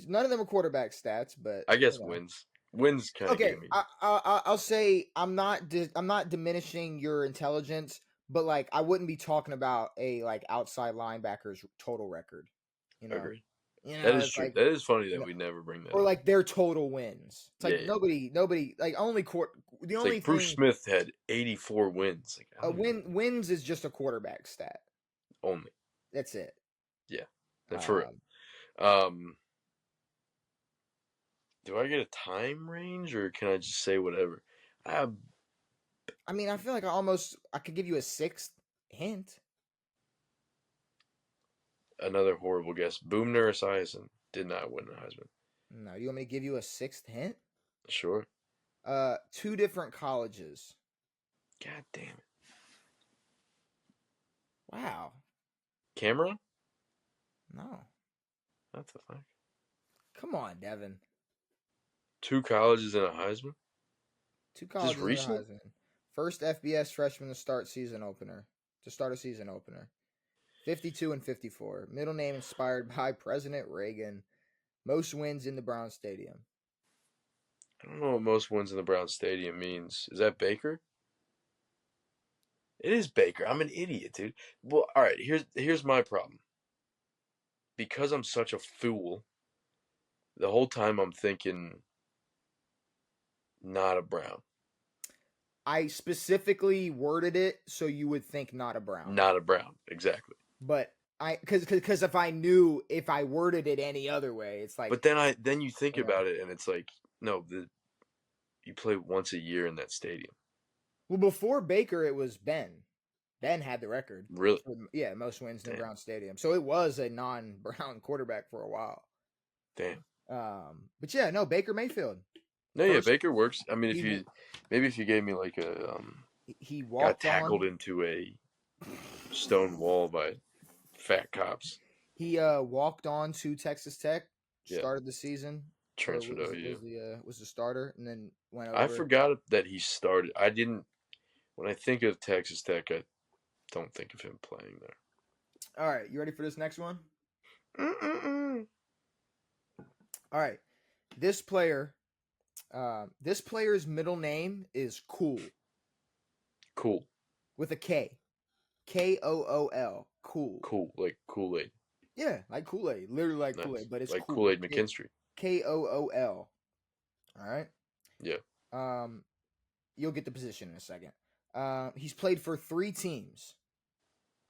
[SPEAKER 1] None of them are quarterback stats, but
[SPEAKER 2] I guess wins. Wins kind of
[SPEAKER 1] okay.
[SPEAKER 2] me.
[SPEAKER 1] I'll say I'm not diminishing your intelligence, but like I wouldn't be talking about a like outside linebacker's total record.
[SPEAKER 2] Agreed.
[SPEAKER 1] You know,
[SPEAKER 2] that is true.
[SPEAKER 1] like,
[SPEAKER 2] that is funny that we never bring that
[SPEAKER 1] or
[SPEAKER 2] up.
[SPEAKER 1] like their total wins. It's like nobody like only the
[SPEAKER 2] it's
[SPEAKER 1] only
[SPEAKER 2] like Bruce Smith had 84 wins.
[SPEAKER 1] Like wins is just a quarterback stat.
[SPEAKER 2] Only.
[SPEAKER 1] That's it.
[SPEAKER 2] Yeah. For real. Do I get a time range or can I just say whatever?
[SPEAKER 1] I mean, I feel like I could give you a sixth hint.
[SPEAKER 2] Another horrible guess. Boomner Esiason did not win the Heisman.
[SPEAKER 1] No, you want me to give you a sixth hint?
[SPEAKER 2] Sure.
[SPEAKER 1] 2 different colleges.
[SPEAKER 2] God damn it.
[SPEAKER 1] Wow.
[SPEAKER 2] Cameron?
[SPEAKER 1] No.
[SPEAKER 2] What the fuck?
[SPEAKER 1] Come on, Devin.
[SPEAKER 2] 2 colleges and a Heisman?
[SPEAKER 1] 2 colleges and a Heisman. First FBS freshman to start a season opener. 52 and 54. Middle name inspired by President Reagan. Most wins in the Browns Stadium.
[SPEAKER 2] I don't know what most wins in the Brown Stadium means. Is that Baker? It is Baker. I'm an idiot, dude. Well, all right. Here's my problem. Because I'm such a fool, the whole time I'm thinking not a Brown,
[SPEAKER 1] I specifically worded it so you would think not a Brown,
[SPEAKER 2] not a Brown. Exactly.
[SPEAKER 1] but because if I worded it any other way, it's like
[SPEAKER 2] But then you think
[SPEAKER 1] okay.
[SPEAKER 2] about it, and it's like, no, you play once a year in that stadium.
[SPEAKER 1] Well, before Baker, it was Ben. Ben had the record.
[SPEAKER 2] Really?
[SPEAKER 1] For, yeah, most wins in the
[SPEAKER 2] Damn.
[SPEAKER 1] Brown Stadium. So it was a non-Brown quarterback for a while.
[SPEAKER 2] Damn.
[SPEAKER 1] But yeah, no, Baker Mayfield.
[SPEAKER 2] No, yeah, Baker works. I mean,
[SPEAKER 1] he,
[SPEAKER 2] if you gave me like a
[SPEAKER 1] he
[SPEAKER 2] got
[SPEAKER 1] walked
[SPEAKER 2] tackled
[SPEAKER 1] on.
[SPEAKER 2] into a stone wall by fat cops.
[SPEAKER 1] He walked on to Texas Tech,
[SPEAKER 2] Yeah.
[SPEAKER 1] started the season.
[SPEAKER 2] Transferred to OU.
[SPEAKER 1] Was the starter, and then went over.
[SPEAKER 2] I forgot that he started. I didn't. When I think of Texas Tech, I don't think of him playing there.
[SPEAKER 1] All right, you ready for this next one?
[SPEAKER 2] Mm-mm-mm.
[SPEAKER 1] All right, this player's middle name is Cool.
[SPEAKER 2] Cool.
[SPEAKER 1] With a K. Kool. Cool.
[SPEAKER 2] Cool, like Kool-Aid.
[SPEAKER 1] Yeah, like Kool-Aid. Literally like
[SPEAKER 2] Nice.
[SPEAKER 1] Kool-Aid, but it's
[SPEAKER 2] like
[SPEAKER 1] cool.
[SPEAKER 2] Kool-Aid McKinstry.
[SPEAKER 1] Kool. All right.
[SPEAKER 2] Yeah.
[SPEAKER 1] You'll get the position in a second. He's played for 3 teams.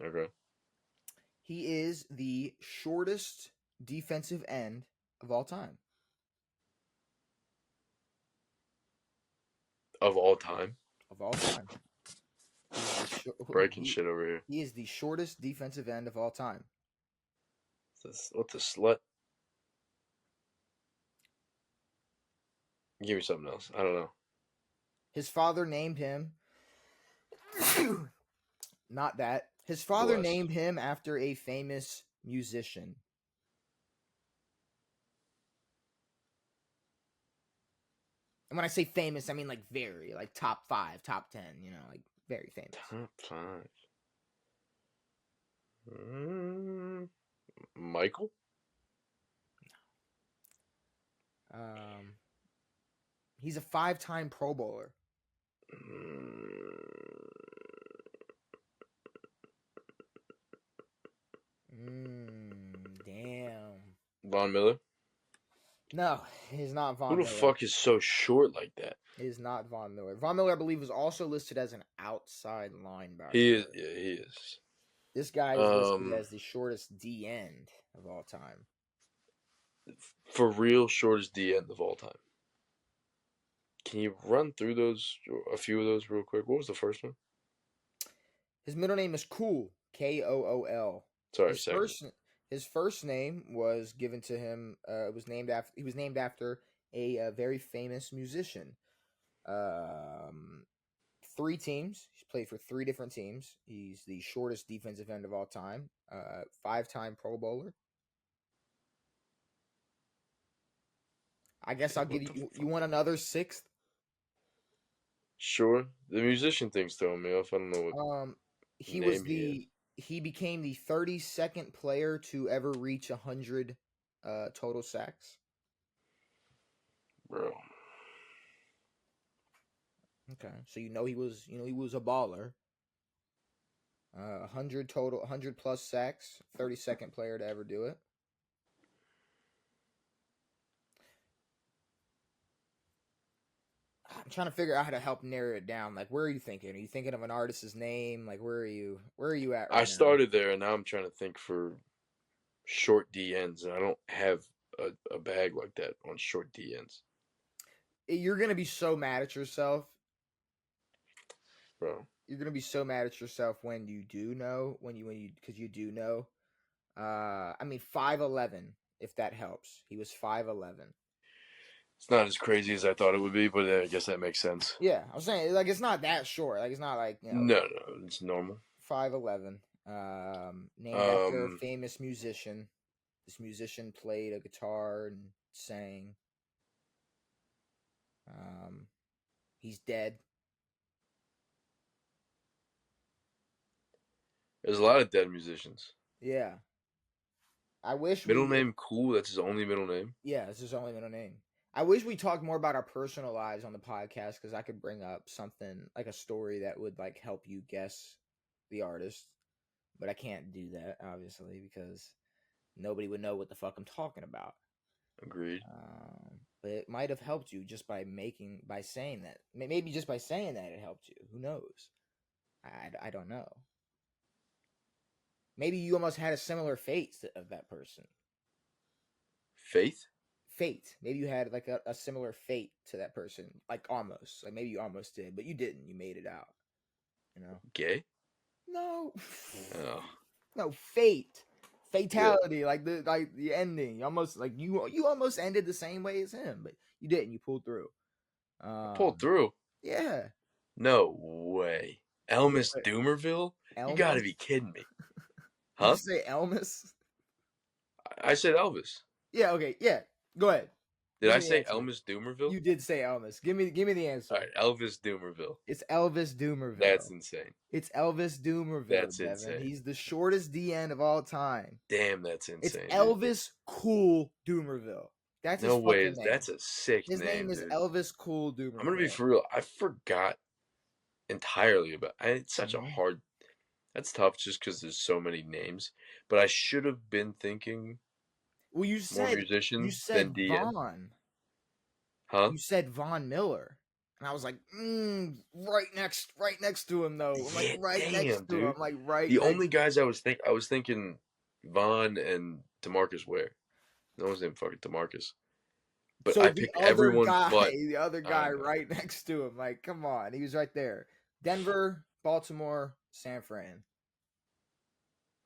[SPEAKER 2] Okay.
[SPEAKER 1] He is the shortest defensive end of all time.
[SPEAKER 2] Of all time.
[SPEAKER 1] Of all time.
[SPEAKER 2] Breaking shit over here.
[SPEAKER 1] He is the shortest defensive end of all time.
[SPEAKER 2] What the slut? Give me something else. I don't know.
[SPEAKER 1] His father named him. Not that. His father named him after a famous musician. And when I say famous, I mean like very, like top 5, top 10, you know, like very famous.
[SPEAKER 2] Top 5. Michael?
[SPEAKER 1] He's a 5-time Pro Bowler. Damn.
[SPEAKER 2] Von Miller?
[SPEAKER 1] No, he's not Von
[SPEAKER 2] Who
[SPEAKER 1] Miller.
[SPEAKER 2] the fuck is so short like that?
[SPEAKER 1] It is not Von Miller. Von Miller, I believe, was also listed as an outside linebacker.
[SPEAKER 2] He is. Yeah, he is.
[SPEAKER 1] This guy is listed as the shortest D end of all time.
[SPEAKER 2] For real, shortest D end of all time. Can you run through a few of those real quick? What was the first one?
[SPEAKER 1] His middle name is Cool. Kool.
[SPEAKER 2] Sorry,
[SPEAKER 1] his first name was given to him. He was named after a very famous musician. 3 teams. He's played for 3 different teams. He's the shortest defensive end of all time. 5-time Pro Bowler. I guess I'll give you. You want another 6th?
[SPEAKER 2] Sure. The musician thing's throwing me off. I don't know what.
[SPEAKER 1] He became the 32nd player to ever reach 100 total sacks.
[SPEAKER 2] Bro.
[SPEAKER 1] Okay, so he was a baller. 100 total, 100 plus sacks, 32nd player to ever do it. I'm trying to figure out how to help narrow it down. Like, where are you thinking? Are you thinking of an artist's name? Like, where are you at right now?
[SPEAKER 2] I started there, and now I'm trying to think for short D ends, and I don't have a bag like that on short D ends.
[SPEAKER 1] You're gonna be so mad at yourself,
[SPEAKER 2] bro.
[SPEAKER 1] You're gonna be so mad at yourself when you do know, because you do know. I mean, 5'11", if that helps. He was 5'11".
[SPEAKER 2] It's not as crazy as I thought it would be, but I guess that makes sense.
[SPEAKER 1] Yeah, I'm saying, like, it's not that short. Like, it's not like, you know.
[SPEAKER 2] No, it's normal.
[SPEAKER 1] 5'11". Named after a famous musician. This musician played a guitar and sang. He's dead.
[SPEAKER 2] There's a lot of dead musicians.
[SPEAKER 1] Yeah. I wish
[SPEAKER 2] middle name Cool. That's his only middle name.
[SPEAKER 1] Yeah, it's his only middle name. I wish we talked more about our personal lives on the podcast because I could bring up something like a story that would like help you guess the artist, but I can't do that obviously because nobody would know what the fuck I'm talking about.
[SPEAKER 2] Agreed.
[SPEAKER 1] But it might have helped you just by saying that. Maybe just by saying that it helped you. Who knows? I don't know. Maybe you almost had a similar fate of that person.
[SPEAKER 2] Faith?
[SPEAKER 1] Fate. Maybe you had like a similar fate to that person. Like almost. Like maybe you almost did, but you didn't. You made it out. You know?
[SPEAKER 2] Gay?
[SPEAKER 1] No.
[SPEAKER 2] Oh.
[SPEAKER 1] No, fate. Fatality.
[SPEAKER 2] Yeah.
[SPEAKER 1] Like the ending. You almost ended the same way as him, but you didn't. You pulled through.
[SPEAKER 2] Pulled through?
[SPEAKER 1] Yeah.
[SPEAKER 2] No way. Elmis
[SPEAKER 1] Yeah.
[SPEAKER 2] Doomerville? You gotta
[SPEAKER 1] Elmas?
[SPEAKER 2] be kidding me.
[SPEAKER 1] Did you
[SPEAKER 2] Huh?
[SPEAKER 1] say Elmas?
[SPEAKER 2] I said Elvis.
[SPEAKER 1] Yeah, okay, yeah. Go ahead.
[SPEAKER 2] Did
[SPEAKER 1] Give
[SPEAKER 2] I
[SPEAKER 1] me the
[SPEAKER 2] say
[SPEAKER 1] answer.
[SPEAKER 2] Elmis Doomerville?
[SPEAKER 1] You did say Elvis. Give me the answer.
[SPEAKER 2] All right, Elvis Doomerville.
[SPEAKER 1] It's Elvis Doomerville.
[SPEAKER 2] That's insane.
[SPEAKER 1] It's Elvis Doomerville,
[SPEAKER 2] That's
[SPEAKER 1] Devin.
[SPEAKER 2] insane.
[SPEAKER 1] He's the shortest DN of all time.
[SPEAKER 2] Damn, that's
[SPEAKER 1] It's
[SPEAKER 2] insane.
[SPEAKER 1] Elvis Cool Doomerville. That's his
[SPEAKER 2] No way.
[SPEAKER 1] fucking name.
[SPEAKER 2] That's a sick
[SPEAKER 1] His name is
[SPEAKER 2] dude.
[SPEAKER 1] Elvis Cool Doomerville.
[SPEAKER 2] I'm gonna be for real. I forgot entirely about. It's such a
[SPEAKER 1] Mhm.
[SPEAKER 2] hard. That's tough, just because there's so many names. But I should have been thinking
[SPEAKER 1] Well, you
[SPEAKER 2] more
[SPEAKER 1] said
[SPEAKER 2] musician
[SPEAKER 1] said
[SPEAKER 2] than DN.
[SPEAKER 1] Vaughn.
[SPEAKER 2] Huh?
[SPEAKER 1] You said Von Miller. And I was like, right next to him though. I'm like
[SPEAKER 2] Yeah,
[SPEAKER 1] right
[SPEAKER 2] damn,
[SPEAKER 1] next to him.
[SPEAKER 2] dude.
[SPEAKER 1] I'm like right
[SPEAKER 2] The
[SPEAKER 1] next
[SPEAKER 2] only guys I was thinking Vaughn and DeMarcus Ware. No one's named fucking DeMarcus. But
[SPEAKER 1] So
[SPEAKER 2] I
[SPEAKER 1] the
[SPEAKER 2] picked
[SPEAKER 1] other
[SPEAKER 2] everyone
[SPEAKER 1] guy,
[SPEAKER 2] but
[SPEAKER 1] the other
[SPEAKER 2] I
[SPEAKER 1] guy
[SPEAKER 2] know.
[SPEAKER 1] right next to him, like, come on, he was right there. Denver, Baltimore, San Fran.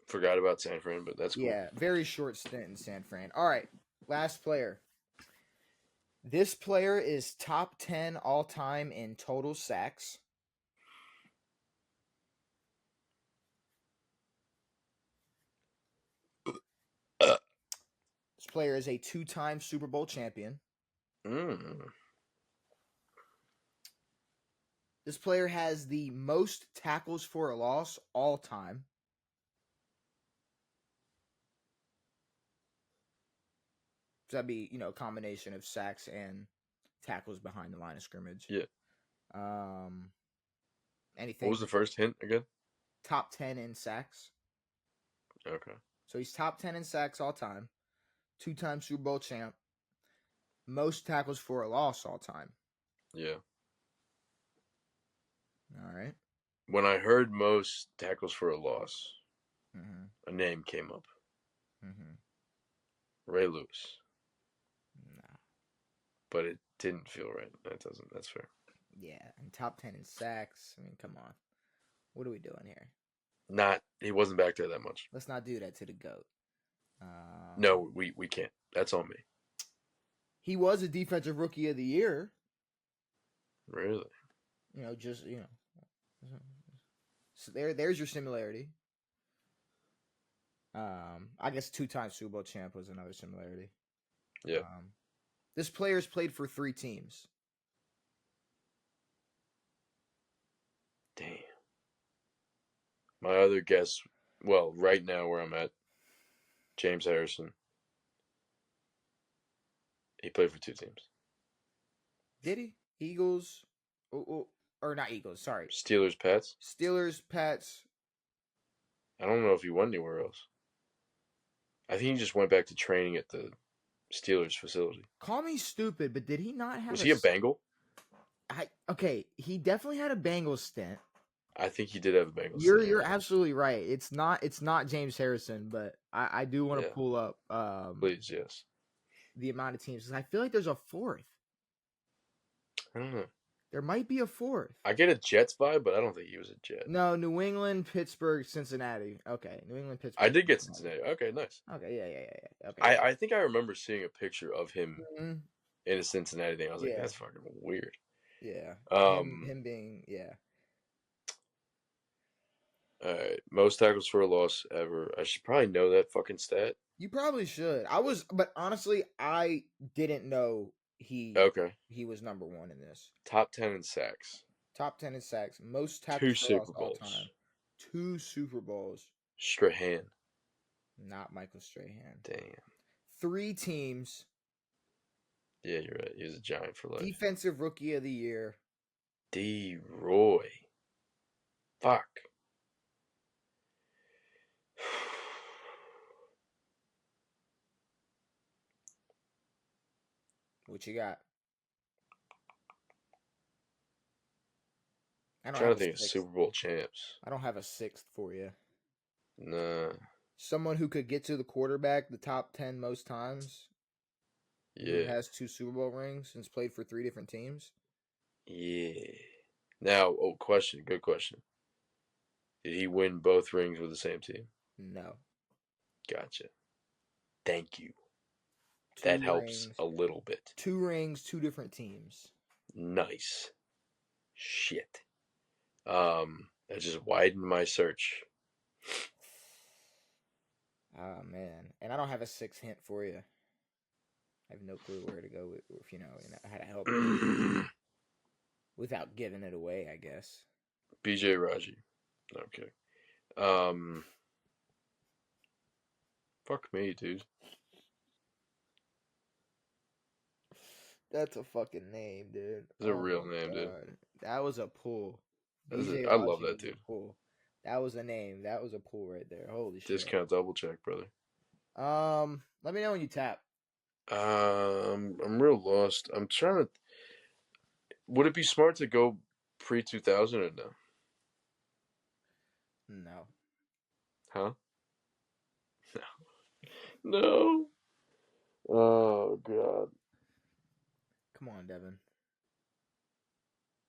[SPEAKER 2] Forgot about San Fran, but that's cool.
[SPEAKER 1] Yeah, very short stint in San Fran. All right, last player. This player is top 10 all time in total sacks. This player is a two-time Super Bowl champion. This player has the most tackles for a loss all time. So that'd be, a combination of sacks and tackles behind the line of scrimmage.
[SPEAKER 2] Yeah.
[SPEAKER 1] Anything?
[SPEAKER 2] What was the first hint again?
[SPEAKER 1] Top 10 in sacks.
[SPEAKER 2] Okay.
[SPEAKER 1] So he's top 10 in sacks all time. Two-time Super Bowl champ. Most tackles for a loss all time.
[SPEAKER 2] Yeah.
[SPEAKER 1] All right.
[SPEAKER 2] When I heard most tackles for a loss, a name came up. Ray Lewis.
[SPEAKER 1] Nah.
[SPEAKER 2] But it didn't feel right. That's fair.
[SPEAKER 1] Yeah, and top 10 in sacks. I mean, come on. What are we doing here?
[SPEAKER 2] He wasn't back there that much.
[SPEAKER 1] Let's not do that to the GOAT.
[SPEAKER 2] No, we can't. That's on me.
[SPEAKER 1] He was a defensive rookie of the year.
[SPEAKER 2] Really?
[SPEAKER 1] So there's your similarity. I guess two-time Super Bowl champ was another similarity.
[SPEAKER 2] Yeah.
[SPEAKER 1] This player's played for 3 teams.
[SPEAKER 2] Damn. My other guess, well, right now where I'm at, James Harrison. He played for 2 teams.
[SPEAKER 1] Did he? Eagles, or not Eagles? Sorry.
[SPEAKER 2] Steelers, Pats.
[SPEAKER 1] Steelers, Pats.
[SPEAKER 2] I don't know if he went anywhere else. I think he just went back to training at the Steelers facility.
[SPEAKER 1] Call me stupid, but did he not have?
[SPEAKER 2] Was he a Bengal?
[SPEAKER 1] Okay, he definitely had a Bengals stint.
[SPEAKER 2] I think he did have a Bengals.
[SPEAKER 1] You're absolutely right. It's not James Harrison, but I do want to pull up.
[SPEAKER 2] Please, yes.
[SPEAKER 1] The amount of teams. I feel like there's a 4th.
[SPEAKER 2] I don't know.
[SPEAKER 1] There might be a 4th.
[SPEAKER 2] I get a Jets vibe, but I don't think he was a Jet.
[SPEAKER 1] No, New England, Pittsburgh, Cincinnati. Okay, New England, Pittsburgh.
[SPEAKER 2] I did get Cincinnati. Okay, nice.
[SPEAKER 1] Okay, yeah. Okay.
[SPEAKER 2] I think I remember seeing a picture of him in a Cincinnati thing. I was like, that's fucking weird.
[SPEAKER 1] Yeah. Him being
[SPEAKER 2] All right, most tackles for a loss ever. I should probably know that fucking stat.
[SPEAKER 1] You probably should. But honestly, I didn't know he was number 1 in this.
[SPEAKER 2] Top 10 in sacks.
[SPEAKER 1] Top 10 in sacks. Most tackles for loss all time. 2 Super Bowls.
[SPEAKER 2] Strahan.
[SPEAKER 1] Not Michael Strahan.
[SPEAKER 2] Damn.
[SPEAKER 1] 3 teams.
[SPEAKER 2] Yeah, you're right. He was a Giant for life.
[SPEAKER 1] Defensive Rookie of the Year.
[SPEAKER 2] D-Roy. Fuck.
[SPEAKER 1] What you got? I don't
[SPEAKER 2] Trying
[SPEAKER 1] have
[SPEAKER 2] to
[SPEAKER 1] a
[SPEAKER 2] think of
[SPEAKER 1] sixth.
[SPEAKER 2] Super Bowl champs.
[SPEAKER 1] I don't have a sixth for you.
[SPEAKER 2] Nah.
[SPEAKER 1] Someone who could get to the quarterback the top 10 most times, who
[SPEAKER 2] Yeah.
[SPEAKER 1] has 2 Super Bowl rings and has played for 3 different teams.
[SPEAKER 2] Yeah. Now, question. Good question. Did he win both rings with the same team?
[SPEAKER 1] No.
[SPEAKER 2] Gotcha. Thank you.
[SPEAKER 1] 2
[SPEAKER 2] That helps
[SPEAKER 1] rings.
[SPEAKER 2] a little bit.
[SPEAKER 1] 2 rings, 2 different teams.
[SPEAKER 2] Nice. Shit. That just widened my search.
[SPEAKER 1] Oh man, and I don't have a sixth hint for you. I have no clue where to go with, if you know, how to help you without giving it away, I guess.
[SPEAKER 2] BJ Raji. Okay. Um, fuck me, dude.
[SPEAKER 1] That's a fucking name, dude.
[SPEAKER 2] It's a
[SPEAKER 1] Oh
[SPEAKER 2] real
[SPEAKER 1] my
[SPEAKER 2] name, dude.
[SPEAKER 1] god, that was a pull. BJ
[SPEAKER 2] I love
[SPEAKER 1] Raji
[SPEAKER 2] that
[SPEAKER 1] was
[SPEAKER 2] dude.
[SPEAKER 1] a pull. That was a name. That was a pull right there. Holy shit.
[SPEAKER 2] Discount double check, brother.
[SPEAKER 1] Let me know when you tap.
[SPEAKER 2] I'm real lost. I'm trying to. Would it be smart to go pre-2000 or no?
[SPEAKER 1] No.
[SPEAKER 2] Huh? No. Oh god.
[SPEAKER 1] Come on, Devin.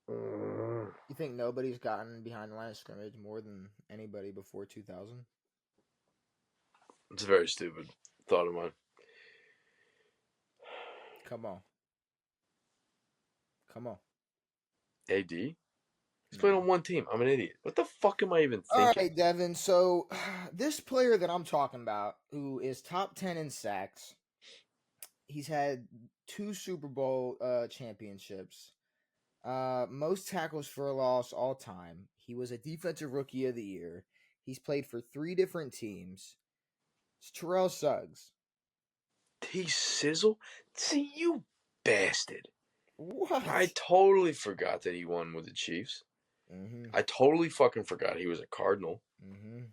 [SPEAKER 2] Uh,
[SPEAKER 1] You think nobody's gotten behind the line of scrimmage more than anybody before 2000?
[SPEAKER 2] it's a very stupid thought of mine.
[SPEAKER 1] Come on. Come on.
[SPEAKER 2] AD? He's playing
[SPEAKER 1] No.
[SPEAKER 2] on one team. I'm an idiot. What the fuck am I even
[SPEAKER 1] All
[SPEAKER 2] thinking?
[SPEAKER 1] right, Devin. So this player that I'm talking about, who is top 10 in sacks, he's had 2 Super Bowl championships, most tackles for a loss all time. He was a defensive rookie of the year. He's played for 3 different teams. It's Terrell Suggs.
[SPEAKER 2] T Sizzle? See, you bastard.
[SPEAKER 1] What?
[SPEAKER 2] I totally forgot that he won with the Chiefs.
[SPEAKER 1] Mm-hmm.
[SPEAKER 2] I totally fucking forgot he was a Cardinal.
[SPEAKER 1] Mm-hmm.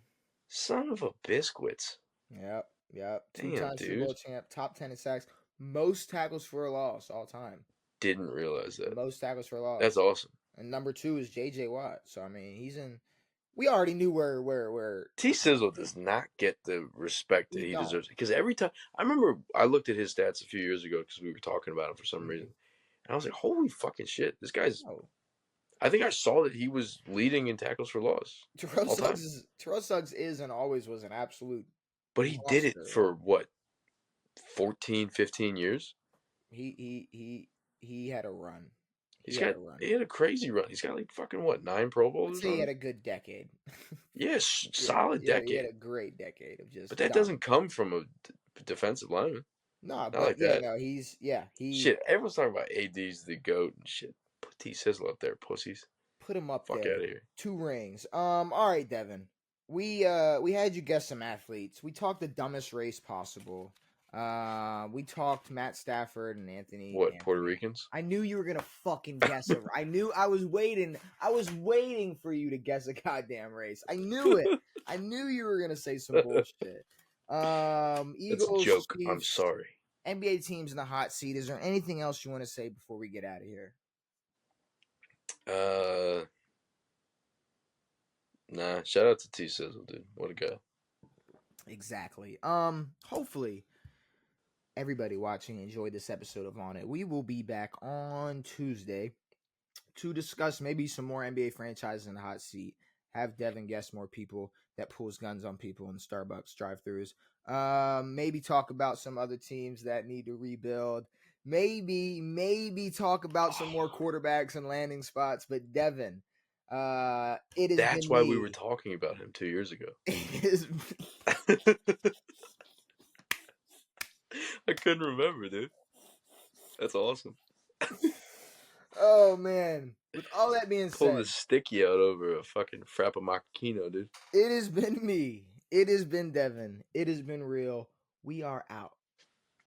[SPEAKER 2] Son of a biscuits.
[SPEAKER 1] Yep. Yep.
[SPEAKER 2] Damn,
[SPEAKER 1] 2-time Super
[SPEAKER 2] dude.
[SPEAKER 1] Bowl champ, top 10 in sacks, most tackles for a loss all time.
[SPEAKER 2] Didn't realize that.
[SPEAKER 1] Most tackles for a loss.
[SPEAKER 2] That's awesome.
[SPEAKER 1] And number 2 is J.J. Watt. So I mean, he's in. We already knew where.
[SPEAKER 2] T Sizzle does not get the respect that
[SPEAKER 1] He
[SPEAKER 2] he
[SPEAKER 1] don't.
[SPEAKER 2] deserves. Because every time I remember I looked at his stats a few years ago because we were talking about him for some reason. And I was like, holy fucking shit. This guy's
[SPEAKER 1] Oh,
[SPEAKER 2] I think I saw that he was leading in tackles for loss
[SPEAKER 1] Terrell
[SPEAKER 2] all time.
[SPEAKER 1] Suggs is and always was an absolute.
[SPEAKER 2] But he did it
[SPEAKER 1] monster.
[SPEAKER 2] for what, 14, 15 years?
[SPEAKER 1] He had a run.
[SPEAKER 2] He had a crazy run. He's got like fucking what, 9 Pro Bowls
[SPEAKER 1] I'd
[SPEAKER 2] or
[SPEAKER 1] say he had
[SPEAKER 2] something?
[SPEAKER 1] a good decade.
[SPEAKER 2] Yes,
[SPEAKER 1] Yeah,
[SPEAKER 2] solid
[SPEAKER 1] he had
[SPEAKER 2] decade.
[SPEAKER 1] a great decade of just.
[SPEAKER 2] But that doesn't come from a defensive lineman.
[SPEAKER 1] No,
[SPEAKER 2] Not
[SPEAKER 1] but
[SPEAKER 2] like
[SPEAKER 1] yeah,
[SPEAKER 2] that.
[SPEAKER 1] no, he.
[SPEAKER 2] Shit, everyone's talking about AD's the GOAT and shit. Put T Sizzle up there, pussies.
[SPEAKER 1] Put him up
[SPEAKER 2] Fuck
[SPEAKER 1] there.
[SPEAKER 2] out of here.
[SPEAKER 1] 2 rings. All right, Devin. We had you guess some athletes. We talked the dumbest race possible. We talked Matt Stafford and Anthony.
[SPEAKER 2] Puerto Ricans?
[SPEAKER 1] I knew you were gonna fucking guess it. I knew. I was waiting. I was waiting for you to guess a goddamn race. I knew it. I knew you were gonna say some bullshit.
[SPEAKER 2] It's a
[SPEAKER 1] Eagles,
[SPEAKER 2] joke.
[SPEAKER 1] Chiefs,
[SPEAKER 2] I'm sorry.
[SPEAKER 1] NBA teams in the hot seat. Is there anything else you want to say before we get out of here?
[SPEAKER 2] Nah. Shout out to T Sizzle, dude. What a guy.
[SPEAKER 1] Exactly. Hopefully everybody watching enjoyed this episode of On It. We will be back on Tuesday to discuss maybe some more NBA franchises in the hot seat. Have Devin guess more people that pulls guns on people in Starbucks drive-thrus. Maybe talk about some other teams that need to rebuild. Maybe talk about some more quarterbacks and landing spots. But Devin, it has
[SPEAKER 2] That's
[SPEAKER 1] been
[SPEAKER 2] why
[SPEAKER 1] me.
[SPEAKER 2] we were talking about him 2 years ago.
[SPEAKER 1] It is.
[SPEAKER 2] I couldn't remember, dude. That's awesome.
[SPEAKER 1] Oh man! With all that being
[SPEAKER 2] Pull
[SPEAKER 1] said,
[SPEAKER 2] this sticky out over a fucking Frappamacchino, dude.
[SPEAKER 1] it has been me. It has been Devin. It has been real. We are out.